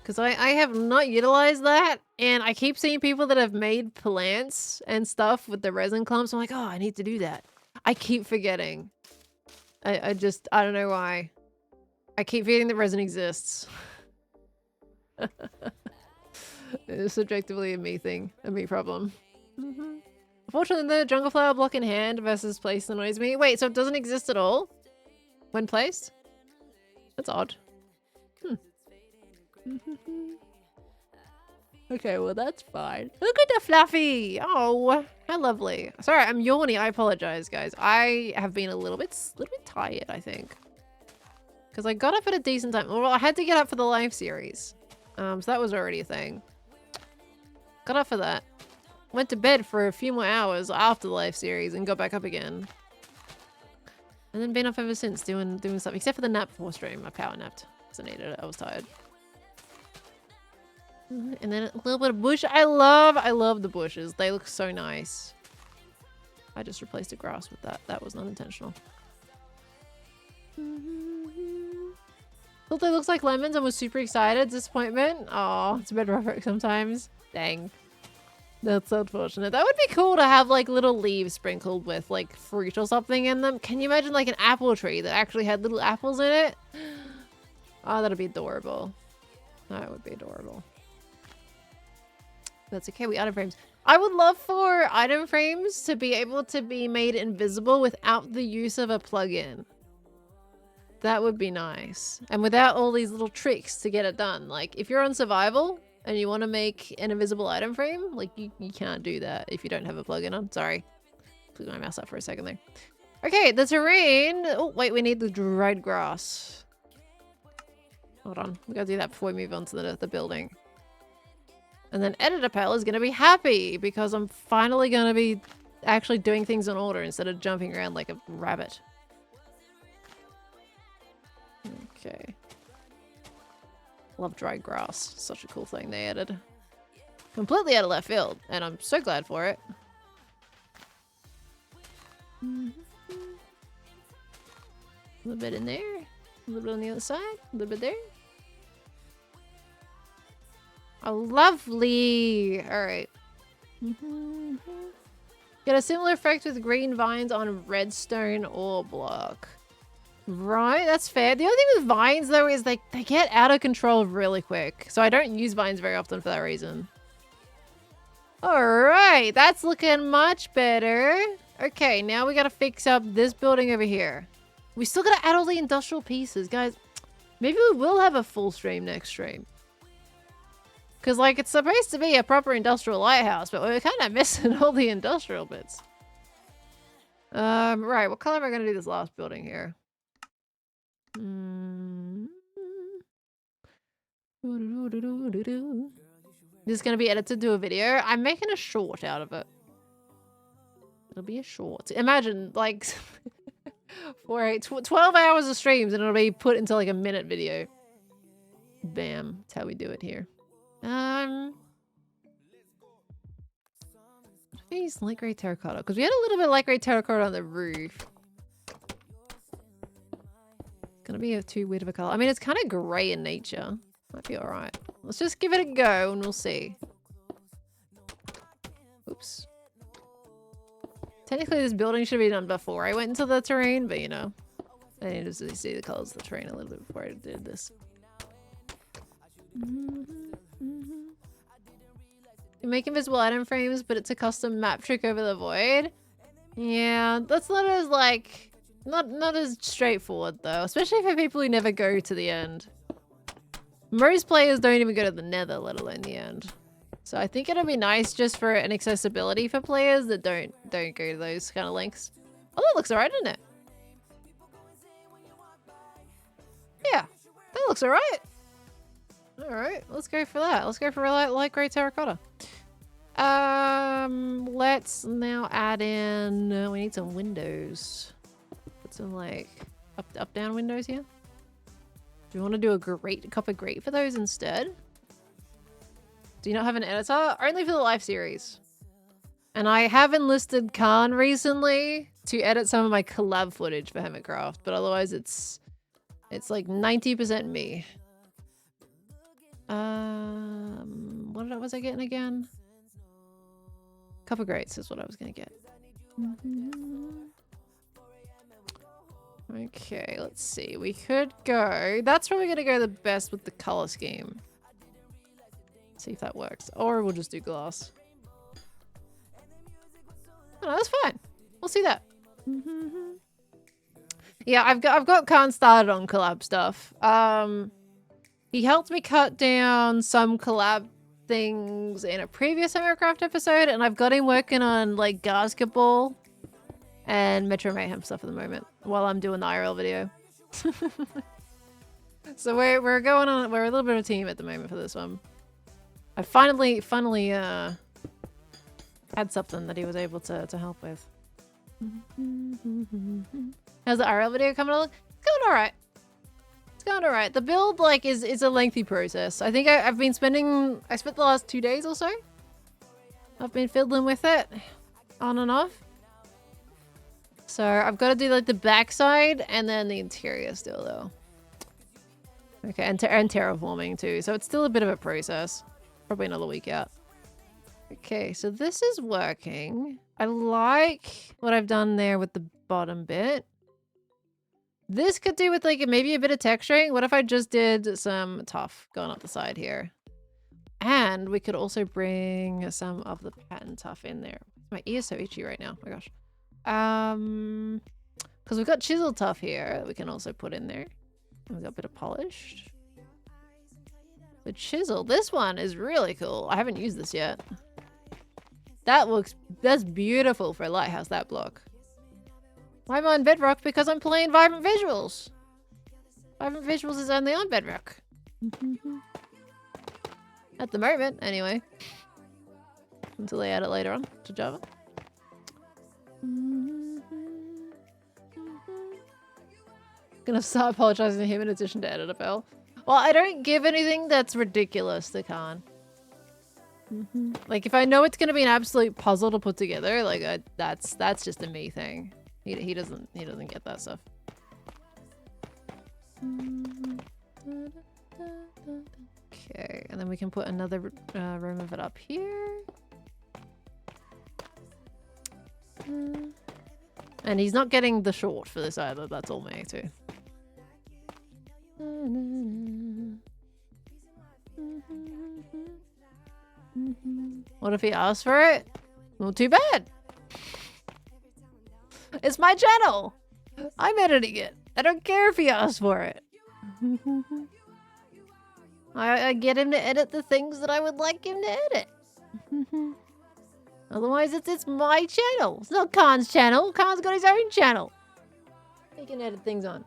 Because I have not utilized that. And I keep seeing people that have made plants and stuff with the resin clumps. I'm like, oh, I need to do that. I keep forgetting. I don't know why. I keep forgetting that resin exists. It's subjectively a me thing. A me problem. Unfortunately, the jungle flower block in hand versus placed annoys me. Wait, so it doesn't exist at all? When placed? That's odd. Okay, well that's fine. Look at the fluffy! Oh, how lovely. Sorry, I'm yawning. I apologize, guys. I have been a little bit tired, I think. Because I got up at a decent time. Well, I had to get up for the live series. So that was already a thing. Got up for that. Went to bed for a few more hours after the live series and got back up again. And then been up ever since doing something. Except for the nap before stream. I power napped because I needed it. I was tired. And then a little bit of bush. I love the bushes. They look so nice. I just replaced the grass with that. That was not intentional. Thought they looked like lemons and was super excited. Disappointment. Oh, it's a bit rough sometimes. Dang. That's unfortunate. That would be cool to have like little leaves sprinkled with like fruit or something in them. Can you imagine like an apple tree that actually had little apples in it? Oh, that'd be adorable. That would be adorable. That's okay, we item frames. I would love for item frames to be able to be made invisible without the use of a plugin. That would be nice. And without all these little tricks to get it done. Like, if you're on survival and you want to make an invisible item frame, like, you can't do that if you don't have a plugin on. Sorry. Put my mouse up for a second there. Okay, the terrain. Oh, wait, we need the dried grass. Hold on. We gotta do that before we move on to the building. And then Editor Pal is going to be happy because I'm finally going to be actually doing things in order instead of jumping around like a rabbit. Okay. Love dried grass. Such a cool thing they added. Completely out of left field, and I'm so glad for it. A little bit in there. A little bit on the other side. A little bit there. Oh, lovely. All right. Get a similar effect with green vines on redstone ore block. Right, that's fair. The only thing with vines, though, is they get out of control really quick. So I don't use vines very often for that reason. All right, that's looking much better. Okay, now we got to fix up this building over here. We still got to add all the industrial pieces. Guys, maybe we will have a full stream next stream. Because, like, it's supposed to be a proper industrial lighthouse, but we're kind of missing all the industrial bits. Right, what color am I going to do this last building here? This is going to be edited to a video. I'm making a short out of it. It'll be a short. Imagine, like, 12 hours of streams and it'll be put into, like, a minute video. Bam. That's how we do it here. Use light grey terracotta because we had a little bit of light grey terracotta on the roof. Gonna be too weird of a color. I mean, it's kind of grey in nature. Might be all right. Let's just give it a go and we'll see. Oops. Technically, this building should be done before I went into the terrain, but you know, I needed to see the colors of the terrain a little bit before I did this. You make invisible item frames, but it's a custom map trick over the void. Yeah, that's not as like not as straightforward though, especially for people who never go to the end. Most players don't even go to the nether, let alone the end. So I think it'll be nice just for an accessibility for players that don't go to those kind of lengths. Oh, that looks alright, doesn't it? Yeah, that looks alright. Alright, let's go for that. Let's go for light grey terracotta. Let's now add in, we need some windows. Put some like up down windows here. Do you want to do a copper grate for those instead? Do you not have an editor? Only for the live series. And I have enlisted Khan recently to edit some of my collab footage for hermitcraft, but otherwise it's like 90% me. What was I getting again? Copper grates is what I was gonna get. Okay, let's see. We could go. That's probably gonna go the best with the color scheme. See if that works, or we'll just do glass. Oh, no, that's fine. We'll see that. Yeah, I've got Khan started on collab stuff. He helped me cut down some collab things in a previous hermitcraft episode, and I've got him working on like basketball and Metro Mayhem stuff at the moment while I'm doing the IRL video. So we're going on. We're a little bit of a team at the moment for this one. I finally had something that he was able to help with. How's the IRL video coming along? It's going alright. It's going alright. The build like is a lengthy process. I think I spent the last 2 days or so. I've been fiddling with it on and off. So I've got to do like the backside and then the interior still though. Okay, and terraforming too. So it's still a bit of a process. Probably another week out. Okay, so this is working. I like what I've done there with the bottom bit. This could do with like maybe a bit of texturing. What if I just did some tuff going up the side here? And we could also bring some of the pattern tuff in there. My ear's so itchy right now. Oh my gosh. Because we've got chisel tuff here that we can also put in there. And we've got a bit of polished. The chisel. This one is really cool. I haven't used this yet. That's beautiful for a lighthouse, that block. Why am I on bedrock? Because I'm playing Vibrant Visuals. Vibrant Visuals is only on bedrock. At the moment, anyway. Until they add it later on to Java. Gonna start apologizing to him in addition to Editor Bell. Well, I don't give anything that's ridiculous to Khan. Like, if I know it's gonna be an absolute puzzle to put together, like, that's just a me thing. He doesn't get that stuff. Okay, and then we can put another room of it up here. And he's not getting the short for this either. That's all me too. What if he asks for it? Well, too bad. It's my channel. I'm editing it. I don't care if he asks for it. I get him to edit the things that I would like him to edit. Otherwise, it's my channel. It's not Khan's channel. Khan's got his own channel. He can edit things on.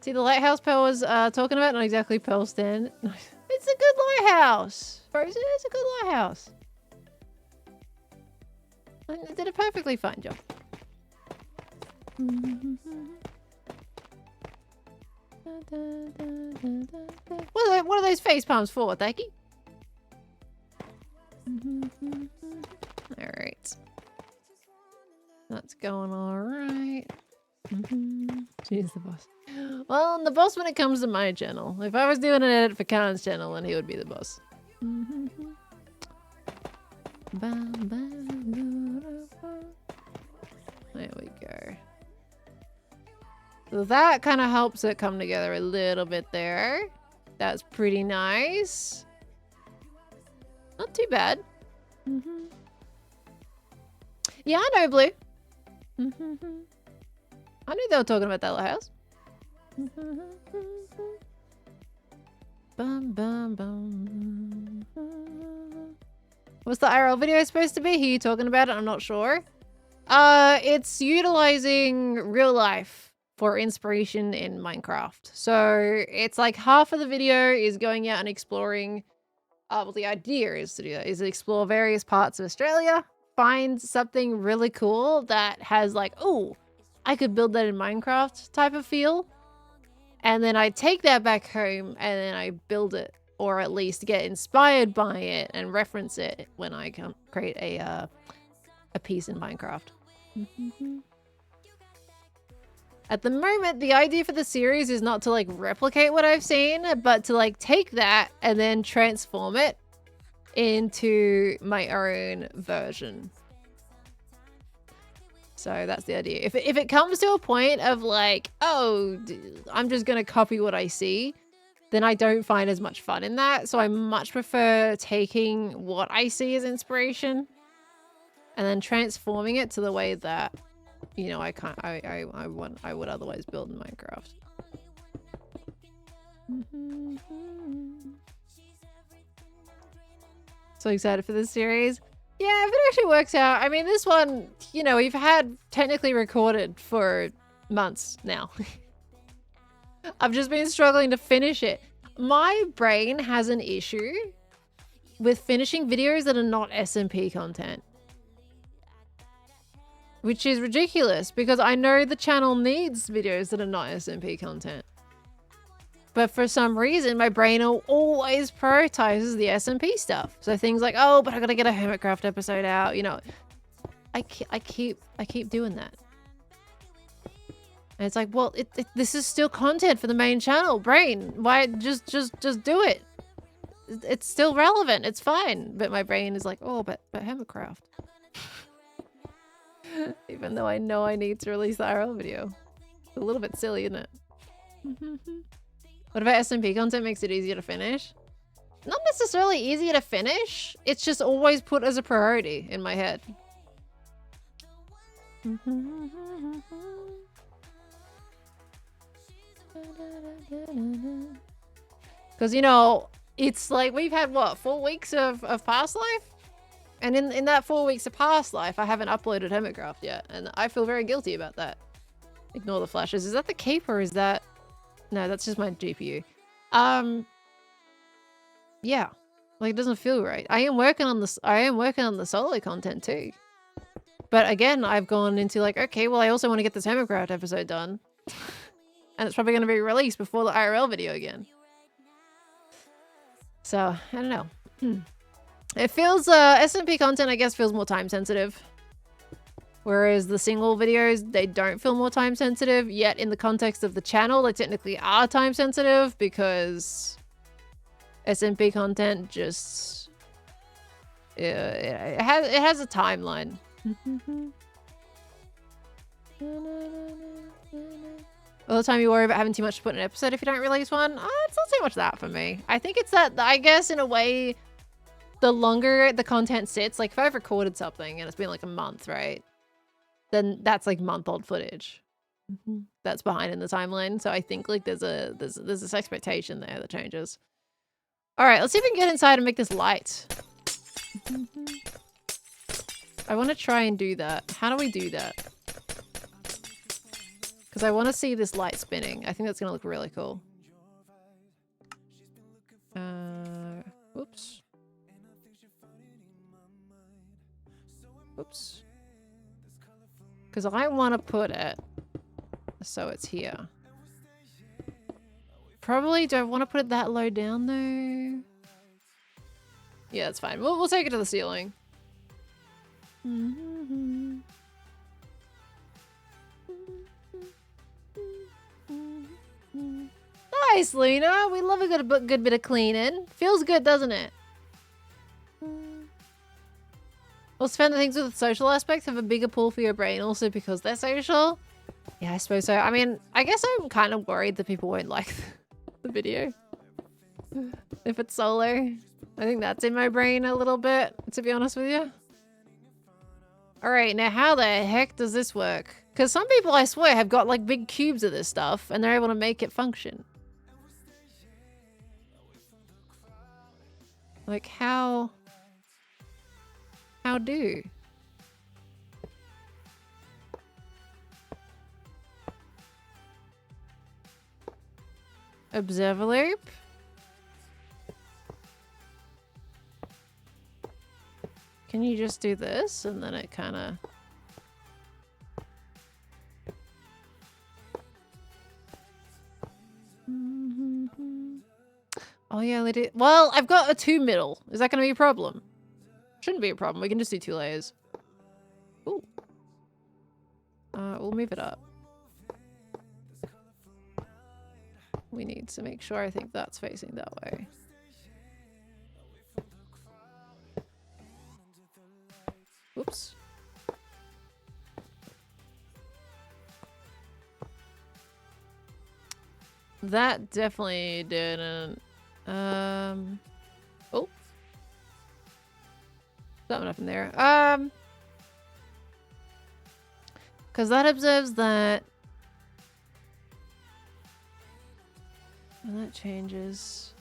See, the lighthouse Pearl was talking about, not exactly Pearl Stand. It's a good lighthouse. Frozen, it's a good lighthouse. I did a perfectly fine job. What are those face palms for, Thank you? Alright. That's going alright. She's the boss. Well, I'm the boss when it comes to my channel. If I was doing an edit for Khan's channel, then he would be the boss. There we go. So that kind of helps it come together a little bit there. That's pretty nice. Not too bad. Yeah, I know, Blue. I knew they were talking about that lighthouse. Bum, bum, bum. What's the IRL video supposed to be? Who are you talking about it? I'm not sure. It's utilizing real life for inspiration in Minecraft. So it's like half of the video is going out and exploring. Well, the idea is to do that, is to explore various parts of Australia, find something really cool that has like, oh, I could build that in Minecraft type of feel. And then I take that back home and then I build it, or at least get inspired by it and reference it when I can create a piece in Minecraft. At the moment, the idea for the series is not to like replicate what I've seen, but to like take that and then transform it into my own version. So that's the idea. If it comes to a point of like, oh, I'm just going to copy what I see, then I don't find as much fun in that. So I much prefer taking what I see as inspiration and then transforming it to the way that, you know, I would otherwise build in Minecraft. So excited for this series. Yeah, if it actually works out. I mean, this one, you know, we've had technically recorded for months now. I've just been struggling to finish it. My brain has an issue with finishing videos that are not SMP content. Which is ridiculous because I know the channel needs videos that are not SMP content. But for some reason, my brain always prioritizes the SMP stuff. So things like, oh, but I gotta get a hermitcraft episode out, you know. I keep doing that. And it's like, well, this is still content for the main channel. Brain, why just do it? It's still relevant. It's fine. But my brain is like, oh, but hermitcraft. Even though I know I need to release the IRL video. It's a little bit silly, isn't it? What about SMP content makes it easier to finish? Not necessarily easier to finish. It's just always put as a priority in my head. Because, you know, it's like we've had, what, 4 weeks of past life? And in that 4 weeks of past life, I haven't uploaded hermitcraft yet. And I feel very guilty about that. Ignore the flashes. Is that the cape or is that... No, that's just my GPU. Yeah. Like, it doesn't feel right. I am working on the solo content too. But again, I've gone into like, okay, well, I also want to get this hermitcraft episode done. And it's probably going to be released before the IRL video again. So, I don't know. It feels, SMP content, I guess, feels more time sensitive. Whereas the single videos, they don't feel more time sensitive, yet in the context of the channel, they technically are time sensitive because SMP content just, it has a timeline. All the time you worry about having too much to put in an episode if you don't release one, it's not so much that for me. I think it's that, I guess, in a way, the longer the content sits, like if I've recorded something and it's been like a month, right? Then that's like month-old footage that's behind in the timeline. So I think like there's this expectation there that changes. All right, let's see if we can get inside and make this light. I want to try and do that. How do we do that? Because I want to see this light spinning. I think that's going to look really cool. Whoops. Oops. Because I want to put it so it's here. Probably don't want to put it that low down though. Yeah, that's fine. We'll take it to the ceiling. Nice, Luna. We love a good bit of cleaning. Feels good, doesn't it? Well, spend the things with the social aspects have a bigger pull for your brain also because they're social. Yeah, I suppose so. I mean, I guess I'm kind of worried that people won't like the video. If it's solo. I think that's in my brain a little bit, to be honest with you. Alright, now how the heck does this work? Because some people, I swear, have got like big cubes of this stuff and they're able to make it function. Like how do? Observer loop? Can you just do this and then it kind of... Oh yeah, they do. Well, I've got a 2 middle. Is that going to be a problem? Shouldn't be a problem. We can just do 2 layers. Ooh. We'll move it up. We need to make sure I think that's facing that way. Oops. That definitely didn't. Oh. Something up in there. Because that observes that. And that changes.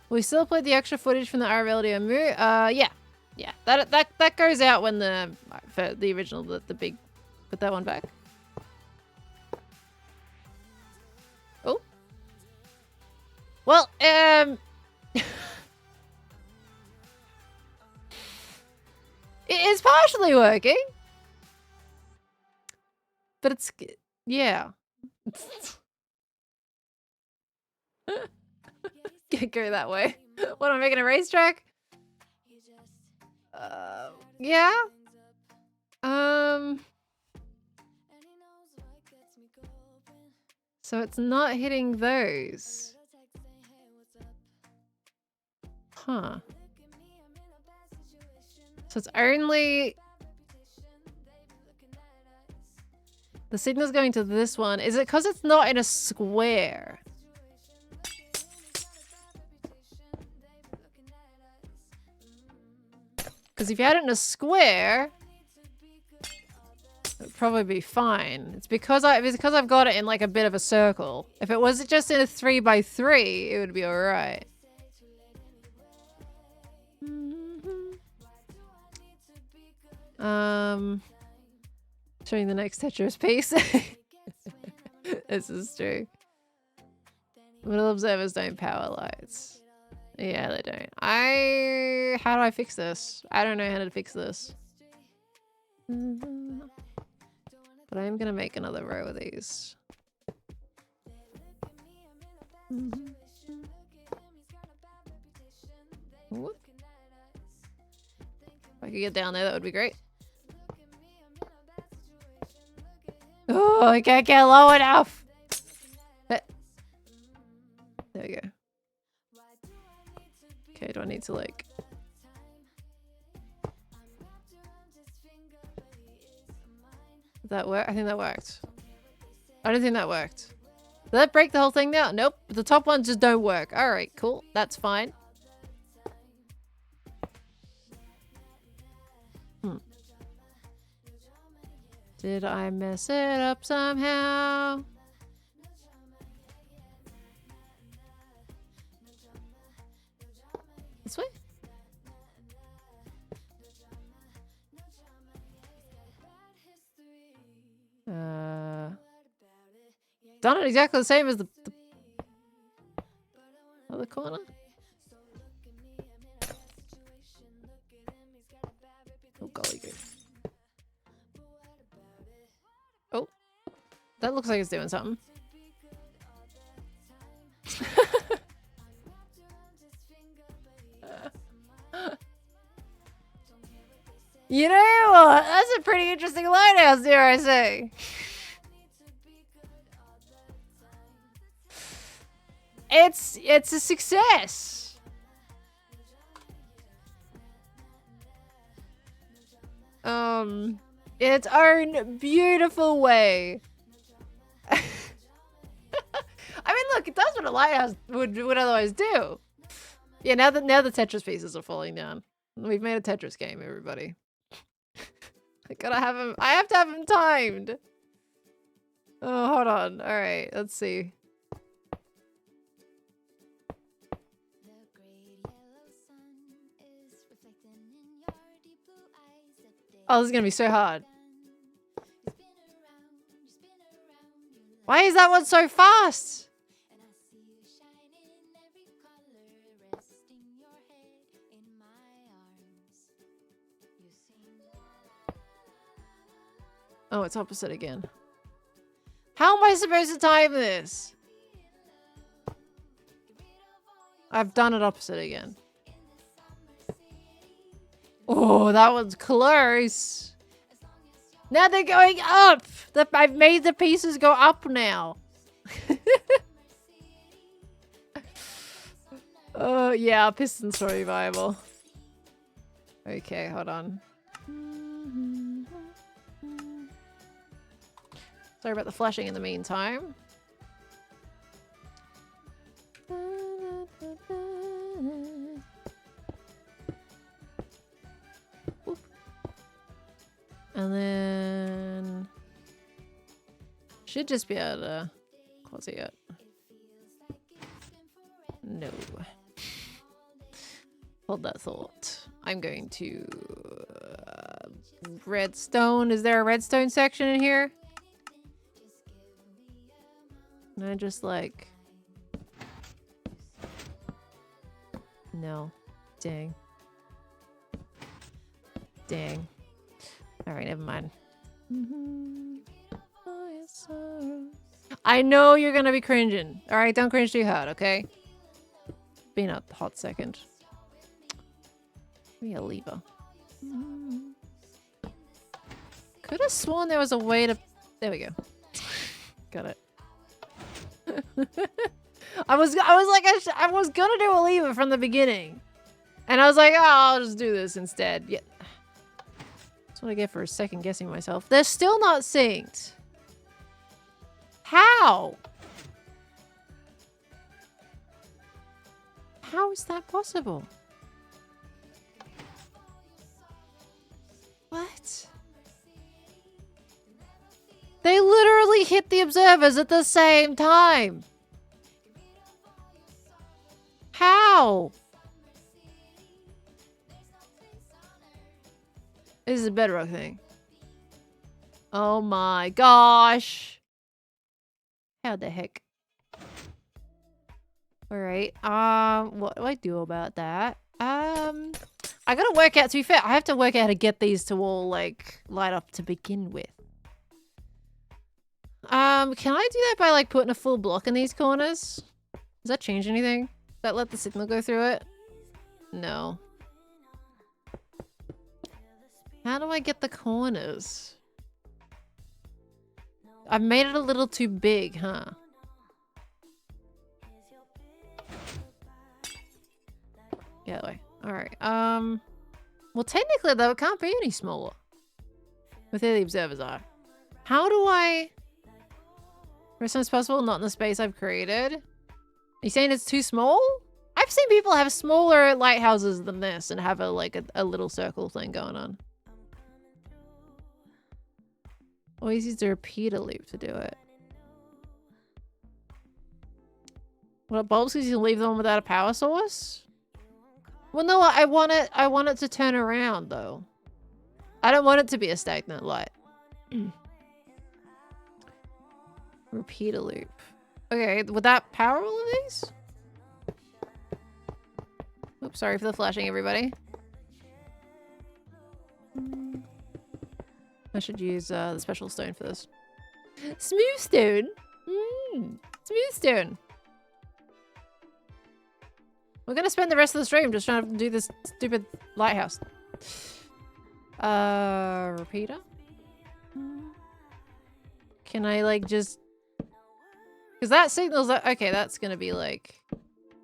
We still played the extra footage from the IRL video. Yeah. Yeah. That goes out when for the original, the big, put that one back. Oh. Well, it is partially working. But it's, yeah. Can't go that way. What, am I making a racetrack? Yeah. So it's not hitting those. Huh. So it's only... The signal's going to this one. Is it because it's not in a square? Because if you had it in a square, it would probably be fine. It's because I've got it in like a bit of a circle. If it was just in a 3x3, it would be alright. Showing the next Tetris piece. This is true. Middle observers don't power lights. Yeah, they don't. How do I fix this? I don't know how to fix this. But I am gonna make another row of these. Whoop. If I could get down there, that would be great. Oh, I can't get low enough. There we go. Okay, do I need to like... Did that work? I think that worked. I don't think that worked. Did that break the whole thing now? Nope. The top ones just don't work. Alright, cool. That's fine. Did I mess it up somehow? This way? Done it exactly the same as the other corner? Oh, golly goo. Oh. That looks like it's doing something. You know what? That's a pretty interesting lighthouse, dare I say. It's a success. In its own beautiful way. lighthouse would otherwise do. Yeah, now the Tetris pieces are falling down. We've made a Tetris game, everybody. I have to have them timed. Oh, hold on. All right, let's see. Oh, this is gonna be so hard. Why is that one so fast? Oh, it's opposite again. How am I supposed to time this? I've done it opposite again. Oh, that one's close. Now they're going up. I've made the pieces go up now. Oh, yeah, piston story viable. Okay, hold on. Sorry about the flashing in the meantime. Oop. And then should just be able to close it. No. Hold that thought. I'm going to redstone. Is there a redstone section in here? And I just like... No. Dang. Dang. Alright, never mind. I know you're gonna be cringing. Alright, don't cringe too hard, okay? Been a hot second. Give me a lever. Could have sworn there was a way to... There we go. Got it. I was gonna do a lever from the beginning, and I was like, oh, I'll just do this instead. Yeah, that's what I get for second guessing myself. They're still not synced. How? How is that possible? What? They literally hit the observers at the same time. How? This is a bedrock thing. Oh my gosh. How the heck? Alright, what do I do about that? I gotta work out, to be fair, I have to work out how to get these to all, like, light up to begin with. Can I do that by, like, putting a full block in these corners? Does that change anything? Does that let the signal go through it? No. How do I get the corners? I've made it a little too big, huh? Yeah, that way. Alright, well, technically, though, it can't be any smaller. With where the observers are. How do I... First time it's possible, not in the space I've created. Are you saying it's too small? I've seen people have smaller lighthouses than this and have a little circle thing going on. Always use the repeater loop to do it. What, bulbs because you can leave them without a power source? Well, no, I want it to turn around though. I don't want it to be a stagnant light. Repeater loop. Okay, would that power all of these? Oops, sorry for the flashing, everybody. I should use the special stone for this. Smooth stone? Smooth stone. We're gonna spend the rest of the stream just trying to do this stupid lighthouse. Repeater? Can I, like, just... Because that signals that... Okay, that's gonna be, like,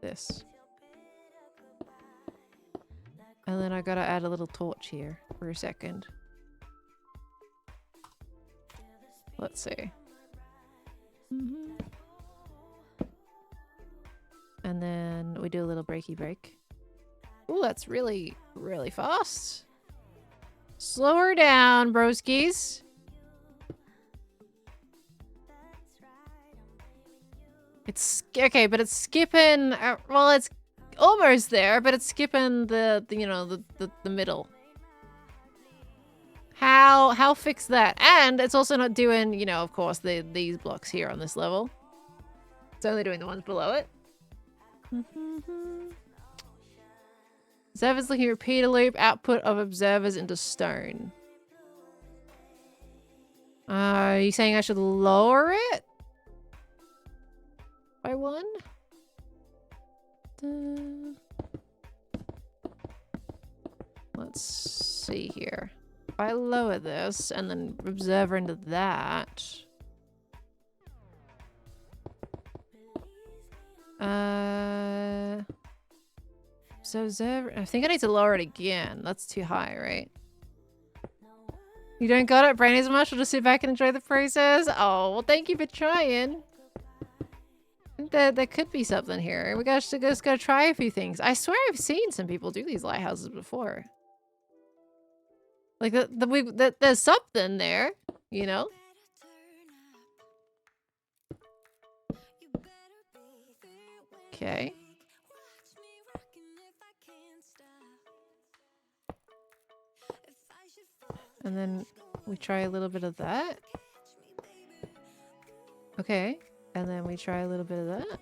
this. And then I gotta add a little torch here for a second. Let's see. And then we do a little breaky break. Ooh, that's really, really fast. Slow her down, broskies. It's okay, but it's skipping. Well, it's almost there, but it's skipping the middle. How fix that? And it's also not doing, you know, of course, these blocks here on this level. It's only doing the ones below it. Observers looking at repeater loop, output of observers into stone. Are you saying I should lower it? By one? Let's see here. If I lower this and then observer into that. So observer, I think I need to lower it again. That's too high, right? You don't got it? Brain isn't much. We'll just sit back and enjoy the process. Oh, well, thank you for trying. There could be something here. We just gotta try a few things. I swear I've seen some people do these lighthouses before. Like there's something there, you know? Okay. And then we try a little bit of that. Okay. And then we try a little bit of that.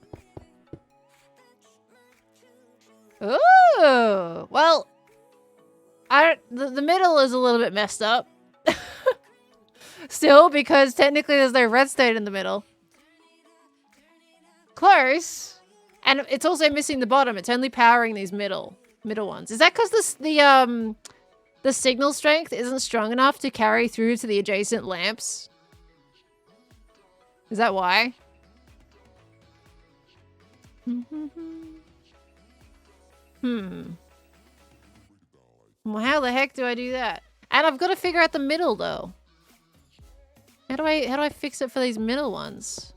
Ooh! Well, the middle is a little bit messed up. Still, because technically there's no redstone in the middle. Close. And it's also missing the bottom. It's only powering these middle ones. Is that because the signal strength isn't strong enough to carry through to the adjacent lamps? Is that why? Well, how the heck do I do that? And I've got to figure out the middle though. How do I fix it for these middle ones?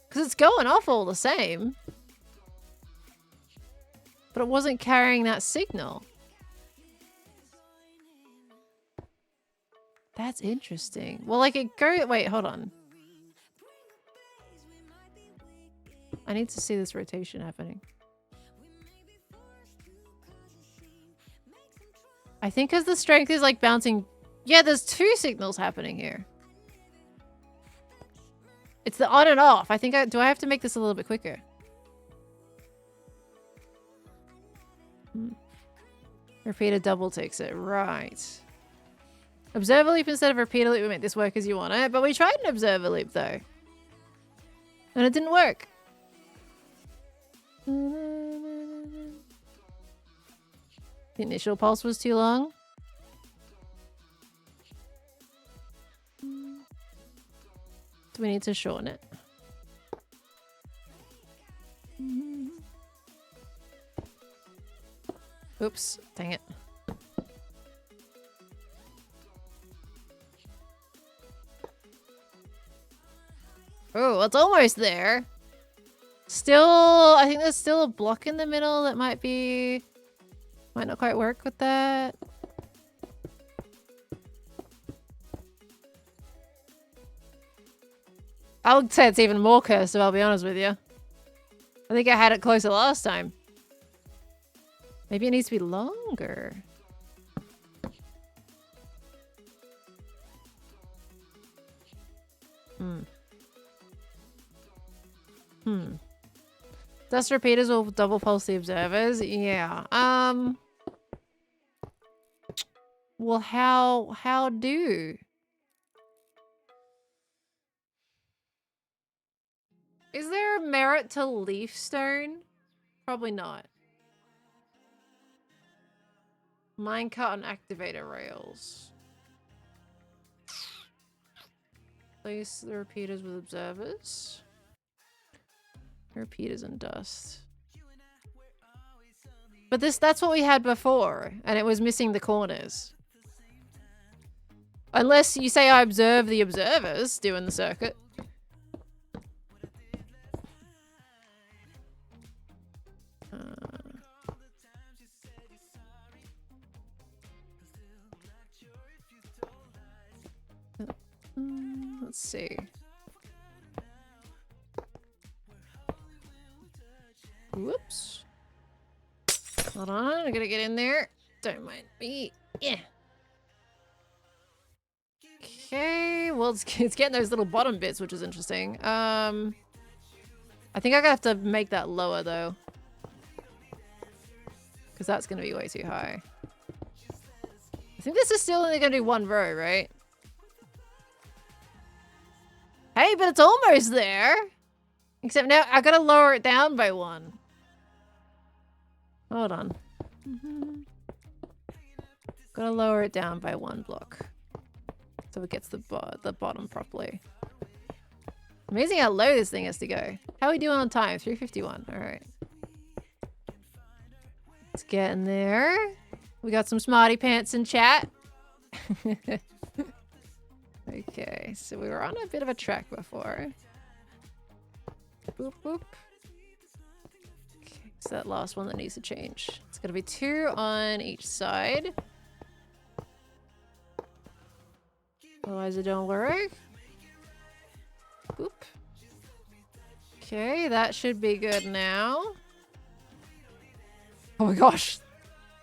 Because it's going off all the same. But it wasn't carrying that signal. That's interesting. Well, like it go... Wait, hold on. I need to see this rotation happening. I think because the strength is like bouncing... Yeah, there's two signals happening here. It's the on and off. I think do I have to make this a little bit quicker? Repeater double takes it. Right. Observer loop instead of repeater loop would make this work as you want it. But we tried an observer loop though. And it didn't work. The initial pulse was too long. Do we need to shorten it? Oops, dang it. Oh, it's almost there. Still, I think there's still a block in the middle that might not quite work with that. I would say it's even more cursed, if I'll be honest with you. I think I had it closer last time. Maybe it needs to be longer. Dust repeaters will double pulse the observers. Yeah. Well, how do? Is there a merit to leaf stone? Probably not. Minecart and activator rails. Place the repeaters with observers. Repeaters and dust. But that's what we had before, and it was missing the corners. Unless you say I observe the observers doing the circuit. see. Whoops. Hold on, I gotta get in there. Don't mind me. Yeah. Okay, well, it's getting those little bottom bits, which is interesting. I think I'm gonna have to make that lower, though. Because that's gonna be way too high. I think this is still only gonna do one row, right? Hey, but it's almost there! Except now I gotta lower it down by one. Hold on. Gotta lower it down by one block. So it gets the bottom properly. Amazing how low this thing has to go. How are we doing on time? 3:51. Alright. It's getting there. We got some smarty pants in chat. Okay, so we were on a bit of a track before. Boop, boop. Okay, so that last one that needs to change. It's gonna be 2 on each side. Otherwise it don't work. Boop. Okay, that should be good now. Oh my gosh.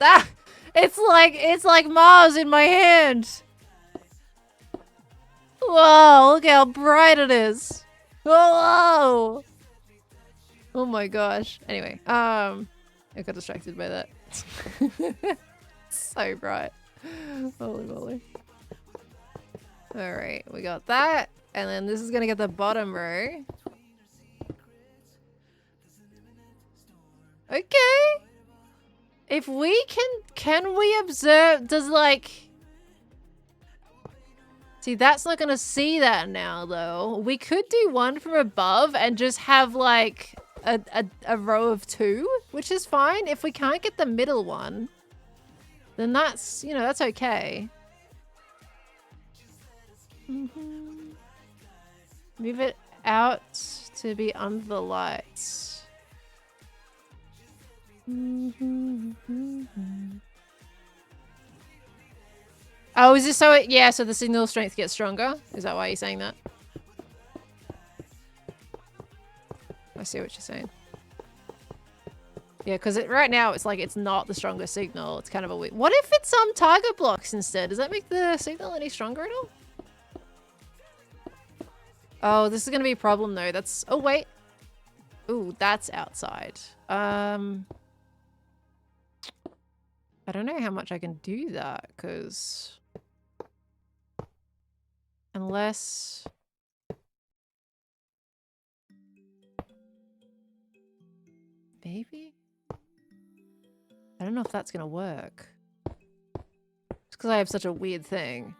Ah! It's like Mars in my hand. Whoa, look how bright it is. Whoa. Oh my gosh. Anyway, I got distracted by that. So bright. Holy moly. Alright, we got that. And then this is gonna get the bottom row. Okay. If we can we observe, does like... See, that's not gonna see that now, though. We could do one from above and just have, like, a row of 2, which is fine. If we can't get the middle one, then that's, you know, that's okay. Move it out to be under the lights. Oh, is this so yeah, so the signal strength gets stronger? Is that why you're saying that? I see what you're saying. Yeah, because right now it's like it's not the strongest signal. It's kind of a weird... What if it's target blocks instead? Does that make the signal any stronger at all? Oh, this is going to be a problem though. That's... Oh, wait. Ooh, that's outside. I don't know how much I can do that, because... Unless... Maybe? I don't know if that's gonna work. It's because I have such a weird thing.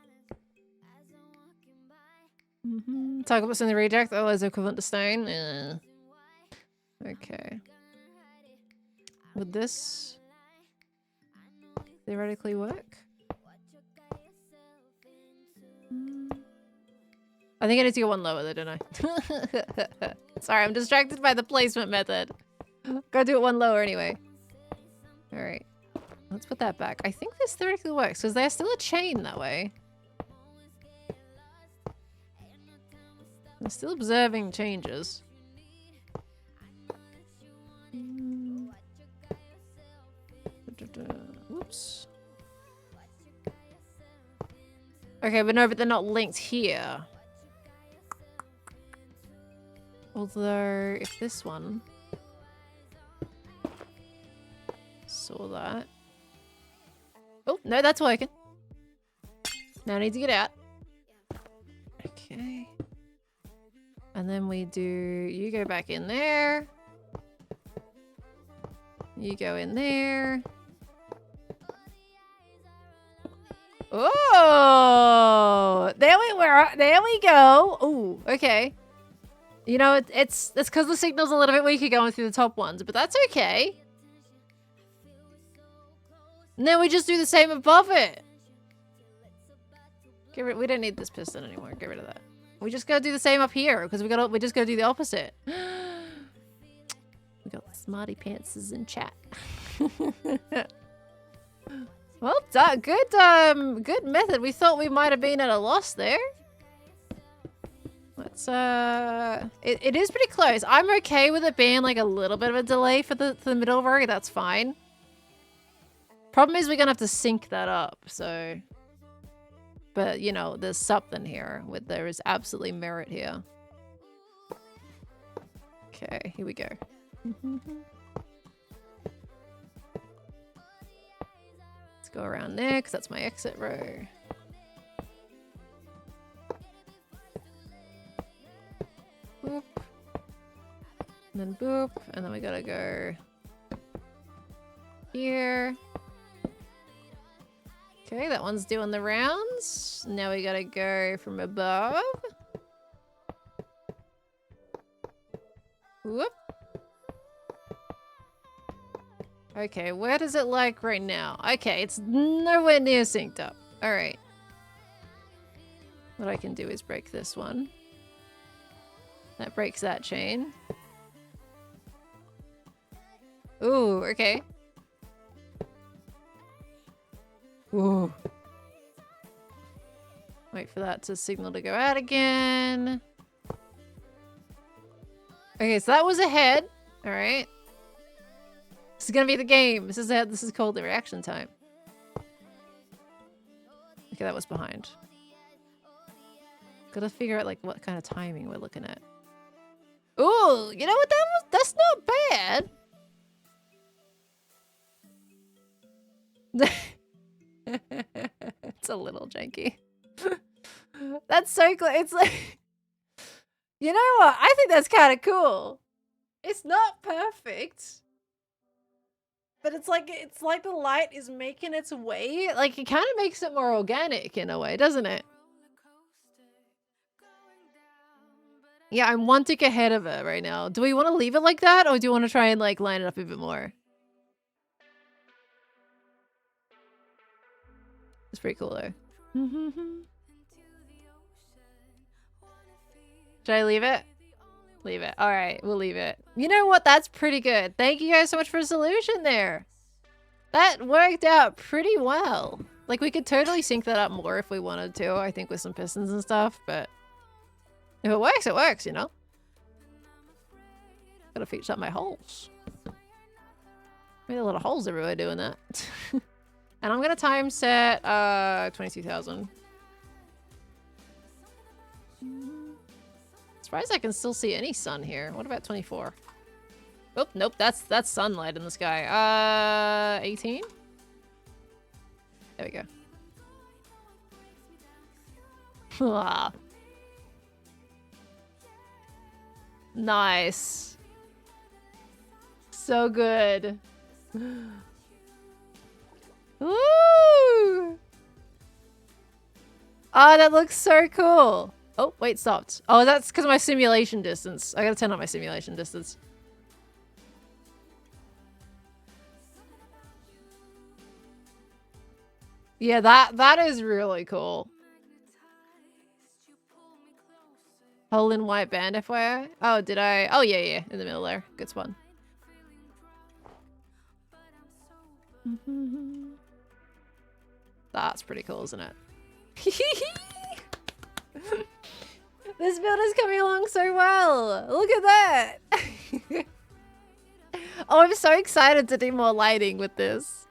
Target blocks in the reject, otherwise equivalent to stone. Okay. Would this theoretically work? I think I need to go one lower though, don't I? Sorry, I'm distracted by the placement method. Gotta do it one lower anyway. Alright. Let's put that back. I think this theoretically works, because there's still a chain that way. I'm still observing changes. Oops. Okay, but no, but they're not linked here. Although, if this one saw that. Oh, no, that's working. Now I need to get out. Okay. And then we do, you go back in there. You go in there. Oh, there we go. Oh, okay. You know, it's because the signal's a little bit weaker going through the top ones, but that's okay. And then we just do the same above it. We don't need this piston anymore. Get rid of that. We just gotta do the same up here because we just gotta do the opposite. We got smarty pantses in chat. Well done. Good method. We thought we might have been at a loss there. Let's it is pretty close. I'm okay with it being like a little bit of a delay for the middle row. That's fine. Problem is we're gonna have to sync that up, so. But you know, there's something here. There is absolutely merit here. Okay, here we go. Let's go around there because that's my exit row. Boop. And then boop. And then we gotta go here. Okay, that one's doing the rounds. Now we gotta go from above. Whoop. Okay, where does it like right now? Okay, it's nowhere near synced up. Alright. What I can do is break this one. That breaks that chain. Ooh, okay. Ooh. Wait for that to signal to go out again. Okay, so that was ahead. Alright. This is gonna be the game. This is called the reaction time. Okay, that was behind. Gotta figure out like what kind of timing we're looking at. Ooh, you know what? That's not bad. It's a little janky. That's so cool. It's like, you know what? I think that's kind of cool. It's not perfect, but it's like the light is making its way. Like it kind of makes it more organic in a way, doesn't it? Yeah, I'm one tick ahead of it right now. Do we want to leave it like that, or do you want to try and like line it up a bit more? It's pretty cool though. Should I leave it? Leave it. All right, we'll leave it. You know what? That's pretty good. Thank you guys so much for a solution there. That worked out pretty well. Like we could totally sync that up more if we wanted to, I think with some pistons and stuff, but if it works, you know? Gotta fix up my holes. Made a lot of holes everywhere doing that. And I'm gonna time set 22,000. Surprised I can still see any sun here. What about 24? Oh, nope, that's sunlight in the sky. 18? There we go. Ah. Nice. So good. Ooh! Oh, that looks so cool. Oh, wait, stopped. Oh, that's because of my simulation distance. I gotta turn up my simulation distance. Yeah, that is really cool. Hole in white band, FYI. Oh, did I? Oh, yeah, in the middle there. Good spot. That's pretty cool, isn't it? This build is coming along so well. Look at that. Oh, I'm so excited to do more lighting with this.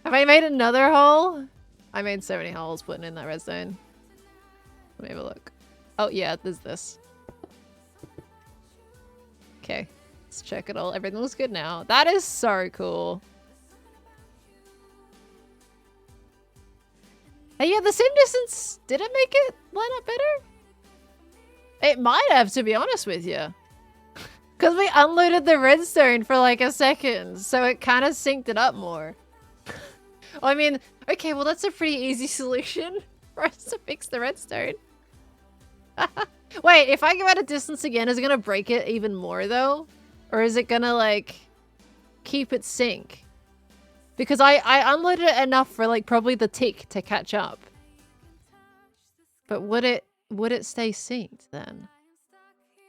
Have I made another hole? I made so many holes putting in that redstone. Let me have a look. Oh, yeah, there's this. Okay, let's check it all. Everything looks good now. That is so cool. Hey, yeah, the sim distance, did it make it line up better? It might have, to be honest with you. Because we unloaded the redstone for like a second, so it kind of synced it up more. I mean, okay, well, that's a pretty easy solution for us to fix the redstone. Wait, if I go out of distance again, is it going to break it even more, though? Or is it going to, like, keep it sync? Because I unloaded it enough for, like, probably the tick to catch up. But would it stay synced, then?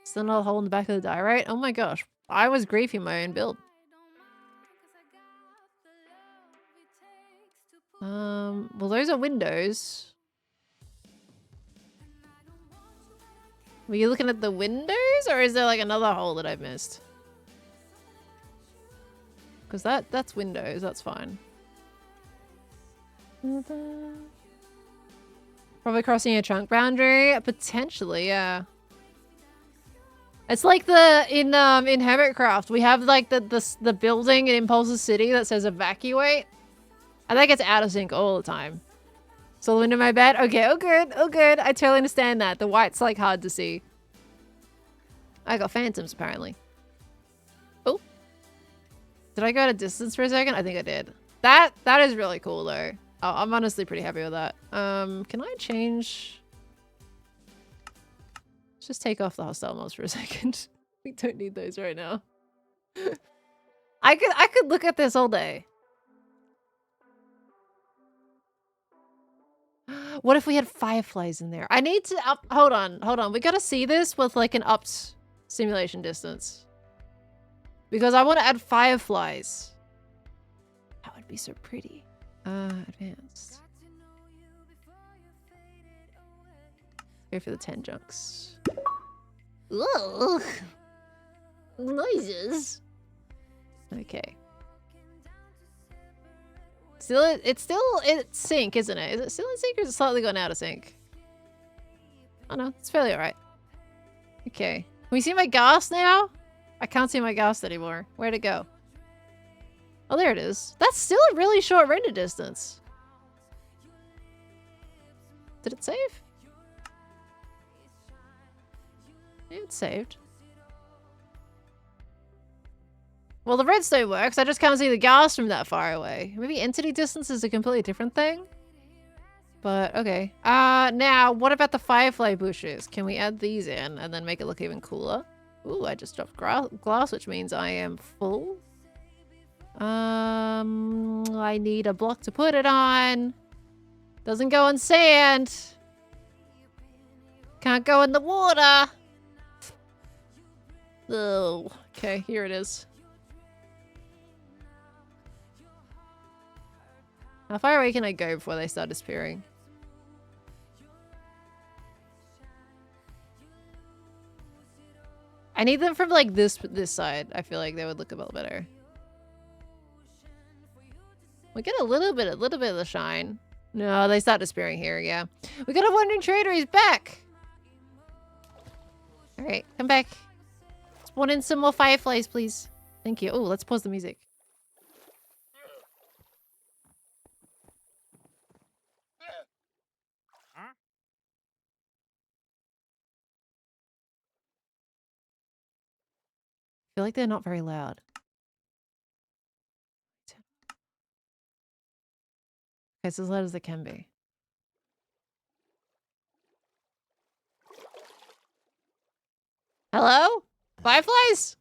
Still not a hole in the back of the die, right? Oh my gosh. I was griefing my own build. Well, those are windows. Were you looking at the windows, or is there like another hole that I've missed? Because that's windows, that's fine. Probably crossing a trunk boundary? Potentially, yeah. It's like in Hermitcraft, we have like the building in Impulse's City that says evacuate. I think it's out of sync all the time. So the window of my bed? Okay, oh good, oh good. I totally understand that. The white's like hard to see. I got phantoms apparently. Oh. Did I go out of distance for a second? I think I did. That is really cool though. Oh, I'm honestly pretty happy with that. Can I change? Let's just take off the hostile mobs for a second. We don't need those right now. I could look at this all day. What if we had fireflies in there? I need to up. Hold on. We gotta see this with like an upped simulation distance. Because I want to add fireflies. That would be so pretty. Advanced. Go for the 10 junks. Ugh. Noises. Okay. It's still in sync, isn't it? Is it still in sync or is it slightly gone out of sync? Oh no, it's fairly alright. Okay. Can we see my ghast now? I can't see my ghast anymore. Where'd it go? Oh, there it is. That's still a really short render distance. Did it save? Yeah, it's saved. Well, the redstone works. I just can't see the ghast from that far away. Maybe entity distance is a completely different thing. But, okay. Now, what about the firefly bushes? Can we add these in and then make it look even cooler? Ooh, I just dropped glass, which means I am full. I need a block to put it on. Doesn't go on sand. Can't go in the water. Oh, okay, here it is. How far away can I go before they start disappearing? I need them from like this side. I feel like they would look a little better. We get a little bit of the shine. No, they start disappearing here, yeah. We got a wandering trader, he's back! Alright, come back. Spawn in some more fireflies, please. Thank you. Oh, let's pause the music. I feel like they're not very loud. Okay, it's as loud as they can be. Hello? Fireflies?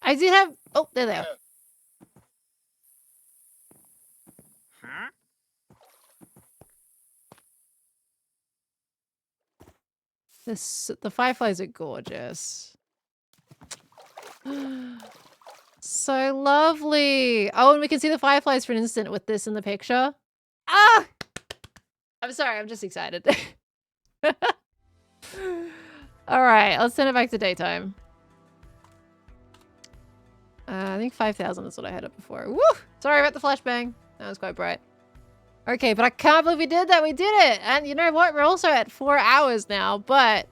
I did have... Oh, there they are. The fireflies are gorgeous. So lovely. Oh, and we can see the fireflies for an instant with this in the picture. Ah! I'm sorry, I'm just excited. Alright, let's send it back to daytime. I think 5,000 is what I had up before. Woo! Sorry about the flashbang. That was quite bright. Okay, but I can't believe we did that. We did it. And you know what? We're also at 4 hours now, but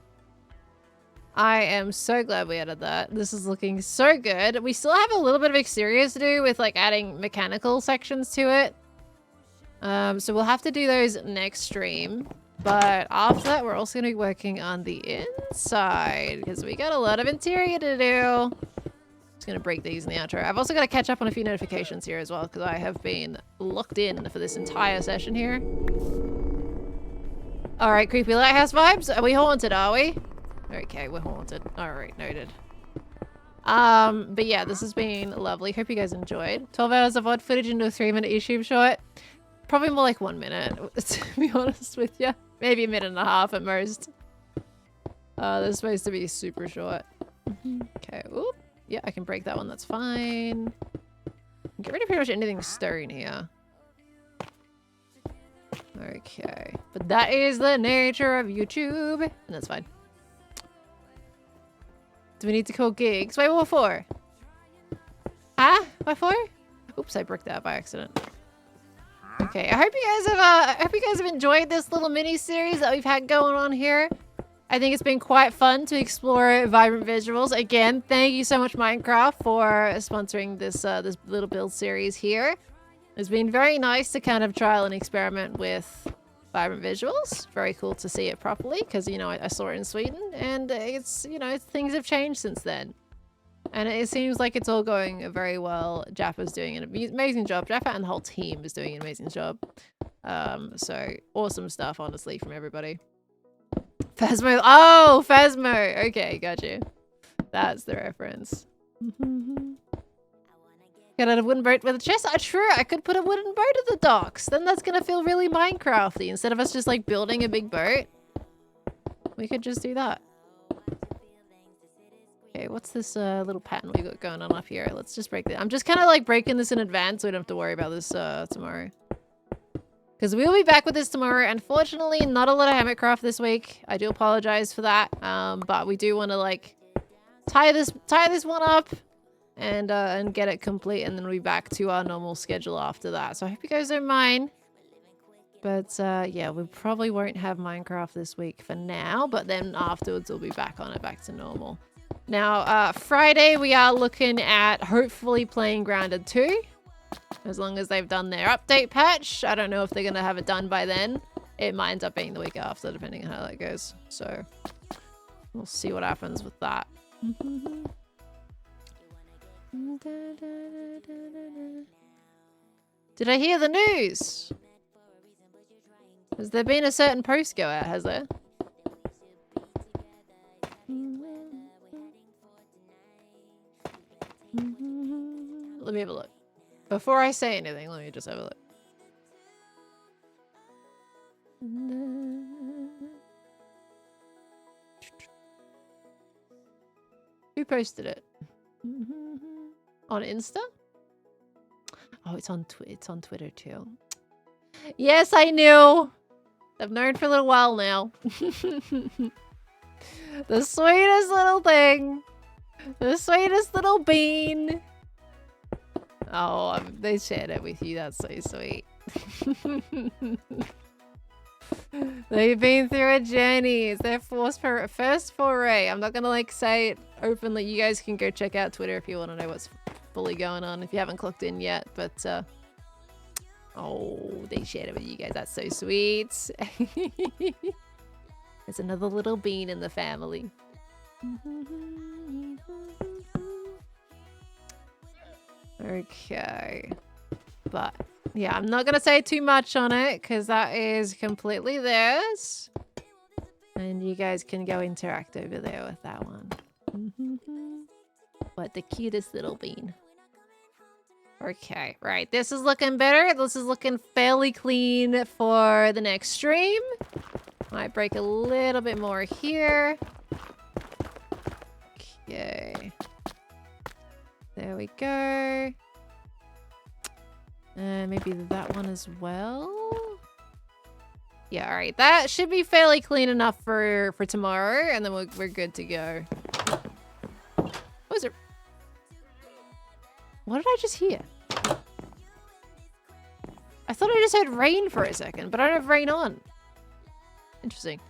I am so glad we added that. This is looking so good. We still have a little bit of exteriors to do with like adding mechanical sections to it. So we'll have to do those next stream. But after that, we're also going to be working on the inside because we got a lot of interior to do. Just going to break these in the outro. I've also got to catch up on a few notifications here as well because I have been locked in for this entire session here. All right, creepy lighthouse vibes. Are we haunted, are we? Okay, we're haunted. All right, noted. But yeah, this has been lovely. Hope you guys enjoyed. 12 hours of odd footage into a 3-minute YouTube short. Probably more like 1 minute, to be honest with you. Maybe a minute and a half at most. This is supposed to be super short. Okay, oop. Yeah, I can break that one, that's fine. Get rid of pretty much anything stone here. Okay. But that is the nature of YouTube. And that's fine. Do we need to call gigs? Wait, what for? Ah? What for? Oops, I broke that by accident. Okay, I hope you guys have enjoyed this little mini series that we've had going on here. I think it's been quite fun to explore vibrant visuals. Again, thank you so much, Minecraft, for sponsoring this this little build series here. It's been very nice to kind of trial and experiment with vibrant visuals. Very cool to see it properly because, you know, I saw it in Sweden and it's, you know, things have changed since then. And it seems like it's all going very well. Jaffa's doing an amazing job. Jaffa and the whole team is doing an amazing job. So awesome stuff, honestly, from everybody. Phasmo. Oh, Phasmo. Okay, got you. That's the reference. Get out a wooden boat with a chest? Oh, true. I could put a wooden boat at the docks. Then that's going to feel really Minecrafty. Instead of us just like building a big boat, we could just do that. Okay, what's this little pattern we got going on up here? Let's just break it. I'm just kind of like breaking this in advance so we don't have to worry about this tomorrow. Because we'll be back with this tomorrow. Unfortunately, not a lot of hermitcraft this week. I do apologize for that. But we do want to like tie this one up and get it complete, and then we'll be back to our normal schedule after that. So I hope you guys don't mind. But yeah, we probably won't have Minecraft this week for now, but then afterwards we'll be back on it, back to normal. Now, Friday we are looking at hopefully playing Grounded 2. As long as they've done their update patch. I don't know if they're going to have it done by then. It might end up being the week after, depending on how that goes. So, we'll see what happens with that. Did I hear the news? Has there been a certain post go out, has there? Let me have a look. Before I say anything, let me just have a look. Who posted it? On Insta? Oh, it's on Twitter too. Yes, I knew. I've known for a little while now. The sweetest little thing. The sweetest little bean. Oh, they shared it with you. That's so sweet. They've been through a journey. It's their first foray. I'm not going to like say it openly. You guys can go check out Twitter if you want to know what's fully going on if you haven't clocked in yet. But, oh, they shared it with you guys. That's so sweet. There's another little bean in the family. Okay. But, yeah, I'm not going to say too much on it because that is completely theirs. And you guys can go interact over there with that one. But the cutest little bean. Okay, right. This is looking better. This is looking fairly clean for the next stream. Might break a little bit more here. Okay. There we go. Maybe that one as well. Yeah, all right. That should be fairly clean enough for tomorrow, and then we're good to go. What was it? What did I just hear? I thought I just heard rain for a second, but I don't have rain on. Interesting.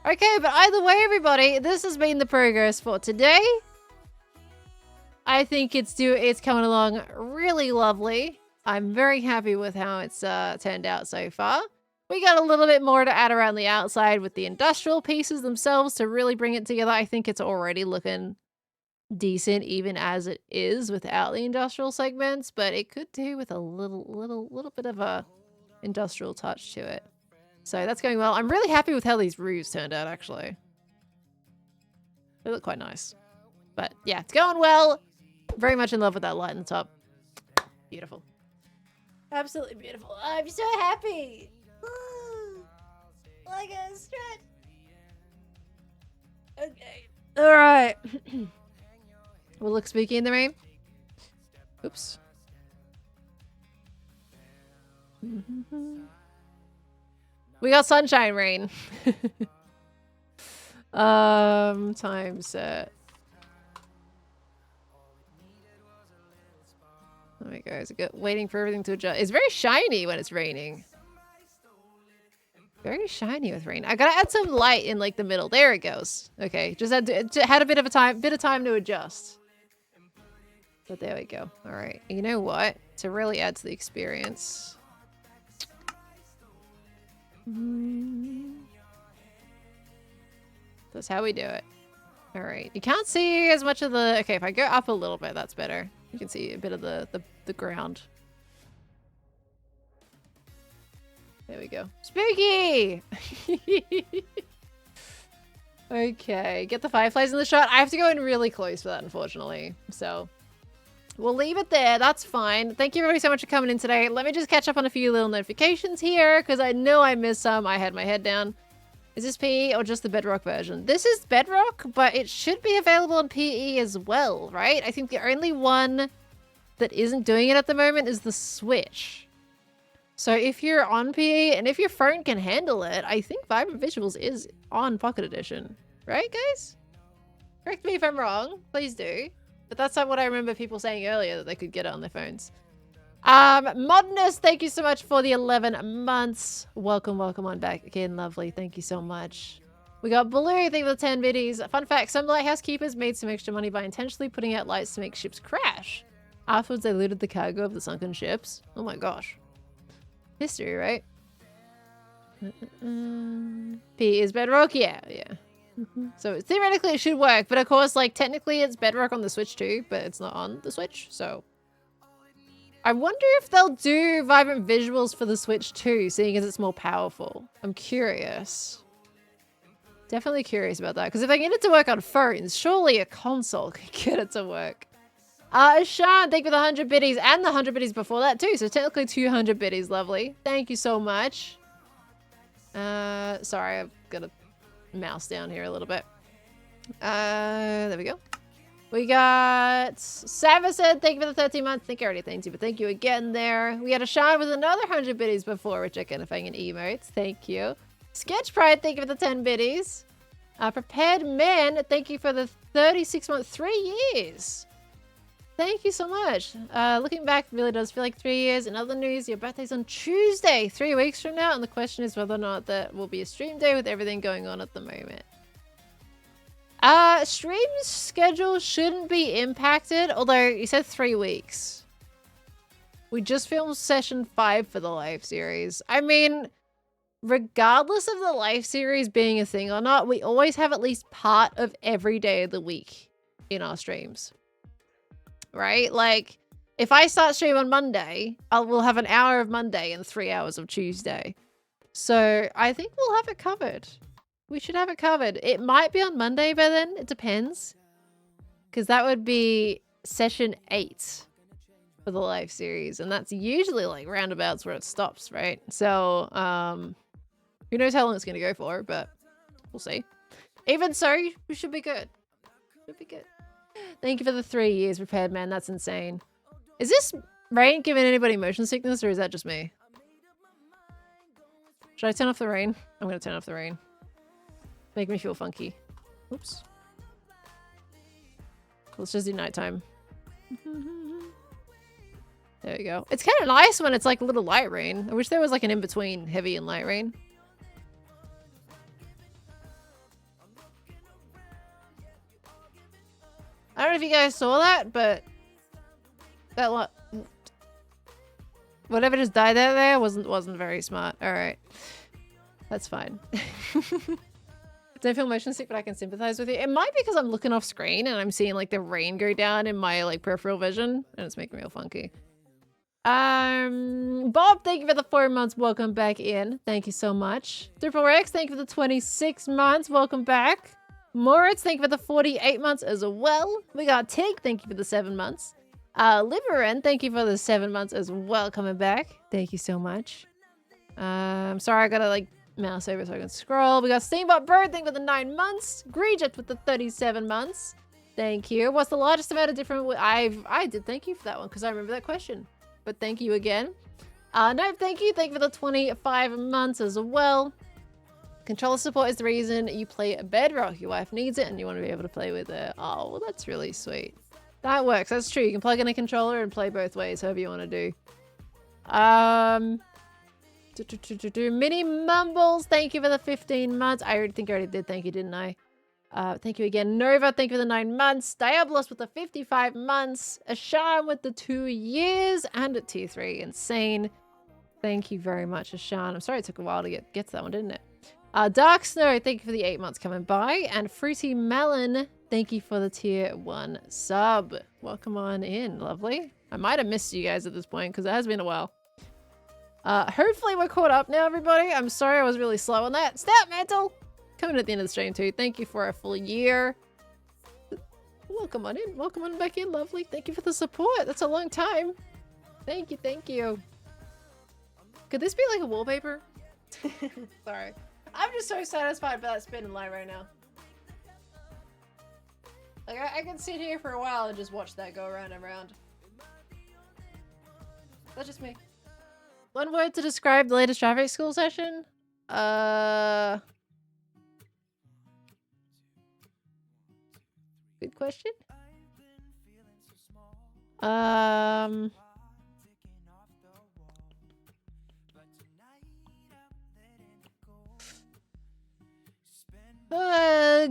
Okay, but either way, everybody, this has been the progress for today. I think it's coming along really lovely. I'm very happy with how it's turned out so far. We got a little bit more to add around the outside with the industrial pieces themselves to really bring it together. I think it's already looking decent even as it is without the industrial segments, but it could do with a little bit of a industrial touch to it. So that's going well. I'm really happy with how these roofs turned out, actually. They look quite nice. But yeah, it's going well. Very much in love with that light in the top. Beautiful. Absolutely beautiful. I'm so happy. Like a stretch. Okay. All right. Will look spooky in the rain. Oops. We got sunshine rain. Time set. There we go. Is it good? Waiting for everything to adjust. It's very shiny when it's raining. Very shiny with rain. I gotta add some light in like the middle. There it goes. Okay, just had a bit of time to adjust. But there we go. All right. You know what? To really add to the experience. That's how we do it. All right. You can't see as much of the... Okay, if I go up a little bit, that's better. You can see a bit of the ground. There we go. Spooky! Okay, get the fireflies in the shot. I have to go in really close for that, unfortunately. So, we'll leave it there. That's fine. Thank you everybody so much for coming in today. Let me just catch up on a few little notifications here, because I know I missed some. I had my head down. Is this PE or just the Bedrock version? This is Bedrock, but it should be available on PE as well, right? I think the only one that isn't doing it at the moment is the Switch. So if you're on PE and if your phone can handle it, I think Vibrant Visuals is on Pocket Edition. Right, guys? Correct me if I'm wrong. Please do. But that's not what I remember people saying earlier, that they could get it on their phones. Modernist, thank you so much for the 11 months. Welcome on back again. Lovely. Thank you so much. We got Blue, thank you for the 10 biddies. Fun fact, some lighthouse keepers made some extra money by intentionally putting out lights to make ships crash. Afterwards, they looted the cargo of the sunken ships. Oh my gosh. History, right? P is Bedrock? Yeah. So theoretically it should work, but of course, like, technically it's Bedrock on the Switch too, but it's not on the Switch, so... I wonder if they'll do Vibrant Visuals for the Switch too, seeing as it's more powerful. I'm curious. Definitely curious about that, because if they get it to work on phones, surely a console could get it to work. Sean, thank you for the 100 biddies and the 100 biddies before that too. So technically 200 biddies. Lovely. Thank you so much. Sorry, I've got to mouse down here a little bit. There we go. We got Savison, thank you for the 13 months. I think I already thanked you, but thank you again there. We had a Sean with another 100 biddies before, which I can if I can emotes. Thank you. Sketch Pride, thank you for the 10 biddies. Prepared Men, thank you for the 36 months, 3 years. Thank you so much. Looking back, really does feel like 3 years. In other news, your birthday's on Tuesday, 3 weeks from now. And the question is whether or not that will be a stream day with everything going on at the moment. Stream schedule shouldn't be impacted, although you said 3 weeks. We just filmed session 5 for the live series. I mean, regardless of the live series being a thing or not, we always have at least part of every day of the week in our streams. Right? Like, if I start stream on Monday, we'll have an hour of Monday and 3 hours of Tuesday. So I think we'll have it covered. We should have it covered. It might be on Monday by then. It depends. Because that would be session 8 for the live series. And that's usually like roundabouts where it stops, right? So, who knows how long it's going to go for, but we'll see. Even so, we should be good. Should be good. Thank you for the 3 years, Prepared Man. That's insane. Is this rain giving anybody motion sickness, or is that just me? Should I turn off the rain? I'm going to turn off the rain. Make me feel funky. Oops. Let's just do nighttime. There we go. It's kind of nice when it's like a little light rain. I wish there was like an in-between heavy and light rain. I don't know if you guys saw that, but that whatever just died out there wasn't very smart. All right, that's fine. Don't feel motion sick, but I can sympathize with you. It might be because I'm looking off screen and I'm seeing like the rain go down in my like peripheral vision, and it's making me feel funky. Bob, thank you for the 4 months. Welcome back in. Thank you so much. Triple Rex, thank you for the 26 months. Welcome back. Moritz, thank you for the 48 months as well. We got Tig, thank you for the 7 months. Liverin, thank you for the 7 months as well, coming back. Thank you so much. Sorry, I gotta like mouse over so I can scroll. We got Steambot Bird, thank you for the 9 months. Greejet with the 37 months. Thank you. What's the largest amount of different... I did thank you for that one because I remember that question. But thank you again. No, thank you. Thank you for the 25 months as well. Controller support is the reason you play a Bedrock. Your wife needs it and you want to be able to play with it. Oh, well, that's really sweet. That works. That's true. You can plug in a controller and play both ways, however you want to do. Mini Mumbles, thank you for the 15 months. I think I already did. Thank you, didn't I? Thank you again. Nova, thank you for the 9 months. Diabolos with the 55 months. Ashan with the 2 years. And at tier 3. Insane. Thank you very much, Ashan. I'm sorry it took a while to get to that one, didn't it? Dark Snow, thank you for the 8 months coming by. And Fruity Melon, thank you for the tier 1 sub. Welcome on in, lovely. I might have missed you guys at this point because it has been a while. Hopefully we're caught up now, everybody. I'm sorry I was really slow on that. Stout Mantle, coming at the end of the stream too. Thank you for a full year. Welcome on in. Welcome on back in, lovely. Thank you for the support. That's a long time. Thank you, thank you. Could this be like a wallpaper? Sorry. I'm just so satisfied by that spinning light right now. Like, I can sit here for a while and just watch that go around and around. That's just me. One word to describe the latest traffic school session? Good question.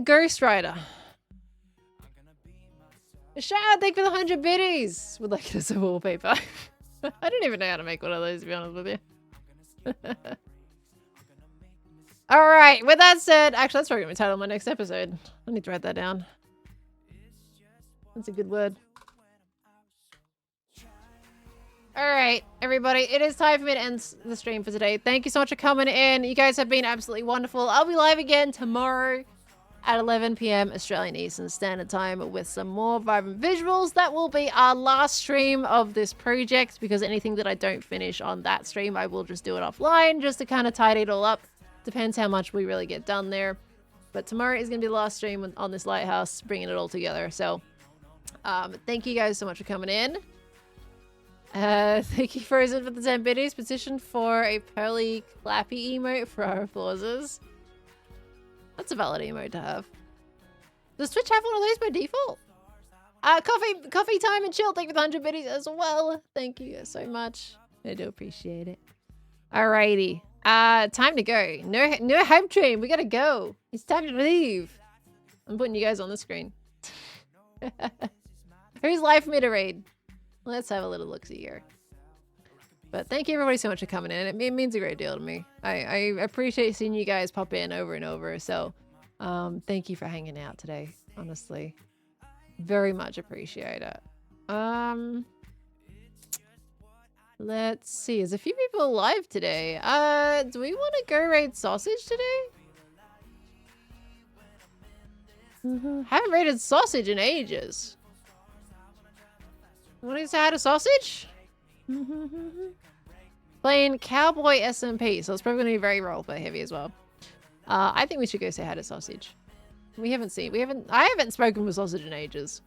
Ghost Rider. Shout out, thank you for the 100 biddies. Would like it as a wallpaper. I don't even know how to make one of those, to be honest with you. Alright, with that said, actually that's probably going to be the title of my next episode. I need to write that down. That's a good word. Alright, everybody, it is time for me to end the stream for today. Thank you so much for coming in. You guys have been absolutely wonderful. I'll be live again tomorrow at 11 PM Australian Eastern Standard Time with some more vibrant visuals. That will be our last stream of this project because anything that I don't finish on that stream, I will just do it offline just to kind of tidy it all up. Depends how much we really get done there. But tomorrow is going to be the last stream on this Lighthouse, bringing it all together. So thank you guys so much for coming in. Thank you, Frozen, for the 10 biddies. Petition for a pearly clappy emote for our applauses. That's a valid emote to have. Does Twitch have one of those by default? Coffee time and chill. Thank you for the 100 biddies as well. Thank you guys so much. I do appreciate it. Alrighty. Time to go. No hype train. We gotta go. It's time to leave. I'm putting you guys on the screen. Who's live for me to raid? Let's have a little look-see here. But thank you everybody so much for coming in. It means a great deal to me. I appreciate seeing you guys pop in over and over. So thank you for hanging out today. Honestly. Very much appreciate it. Let's see. There's a few people live today. Do we want to go raid sausage today? Haven't raided sausage in ages. Want to say hi to sausage? Playing Cowboy SMP, so it's probably going to be very roleplay heavy as well. I think we should go say hi to sausage. I haven't spoken with sausage in ages.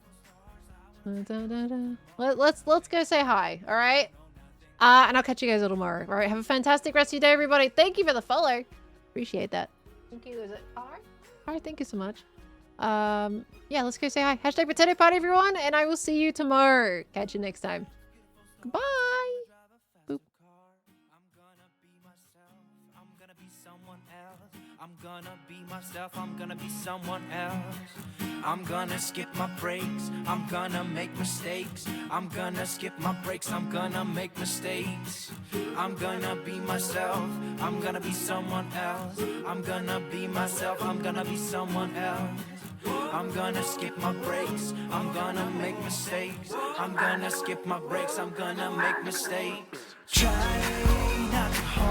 Let's go say hi, all right? And I'll catch you guys all tomorrow. All right, have a fantastic rest of your day, everybody. Thank you for the follow. Appreciate that. Thank you. Is it R? All right, thank you so much. Yeah, let's go say hi. Hashtag potato party, everyone, and I will see you tomorrow. Catch you next time. Goodbye. Boop.
I'm gonna be myself, I'm gonna be someone else. I'm gonna skip my breaks, I'm gonna make mistakes. I'm gonna skip my breaks, I'm gonna make mistakes. I'm gonna be myself, I'm gonna be someone else. I'm gonna be myself, I'm gonna be someone else. I'm gonna skip my breaks, I'm gonna make mistakes. I'm gonna skip my breaks, I'm gonna make mistakes. Try not to hold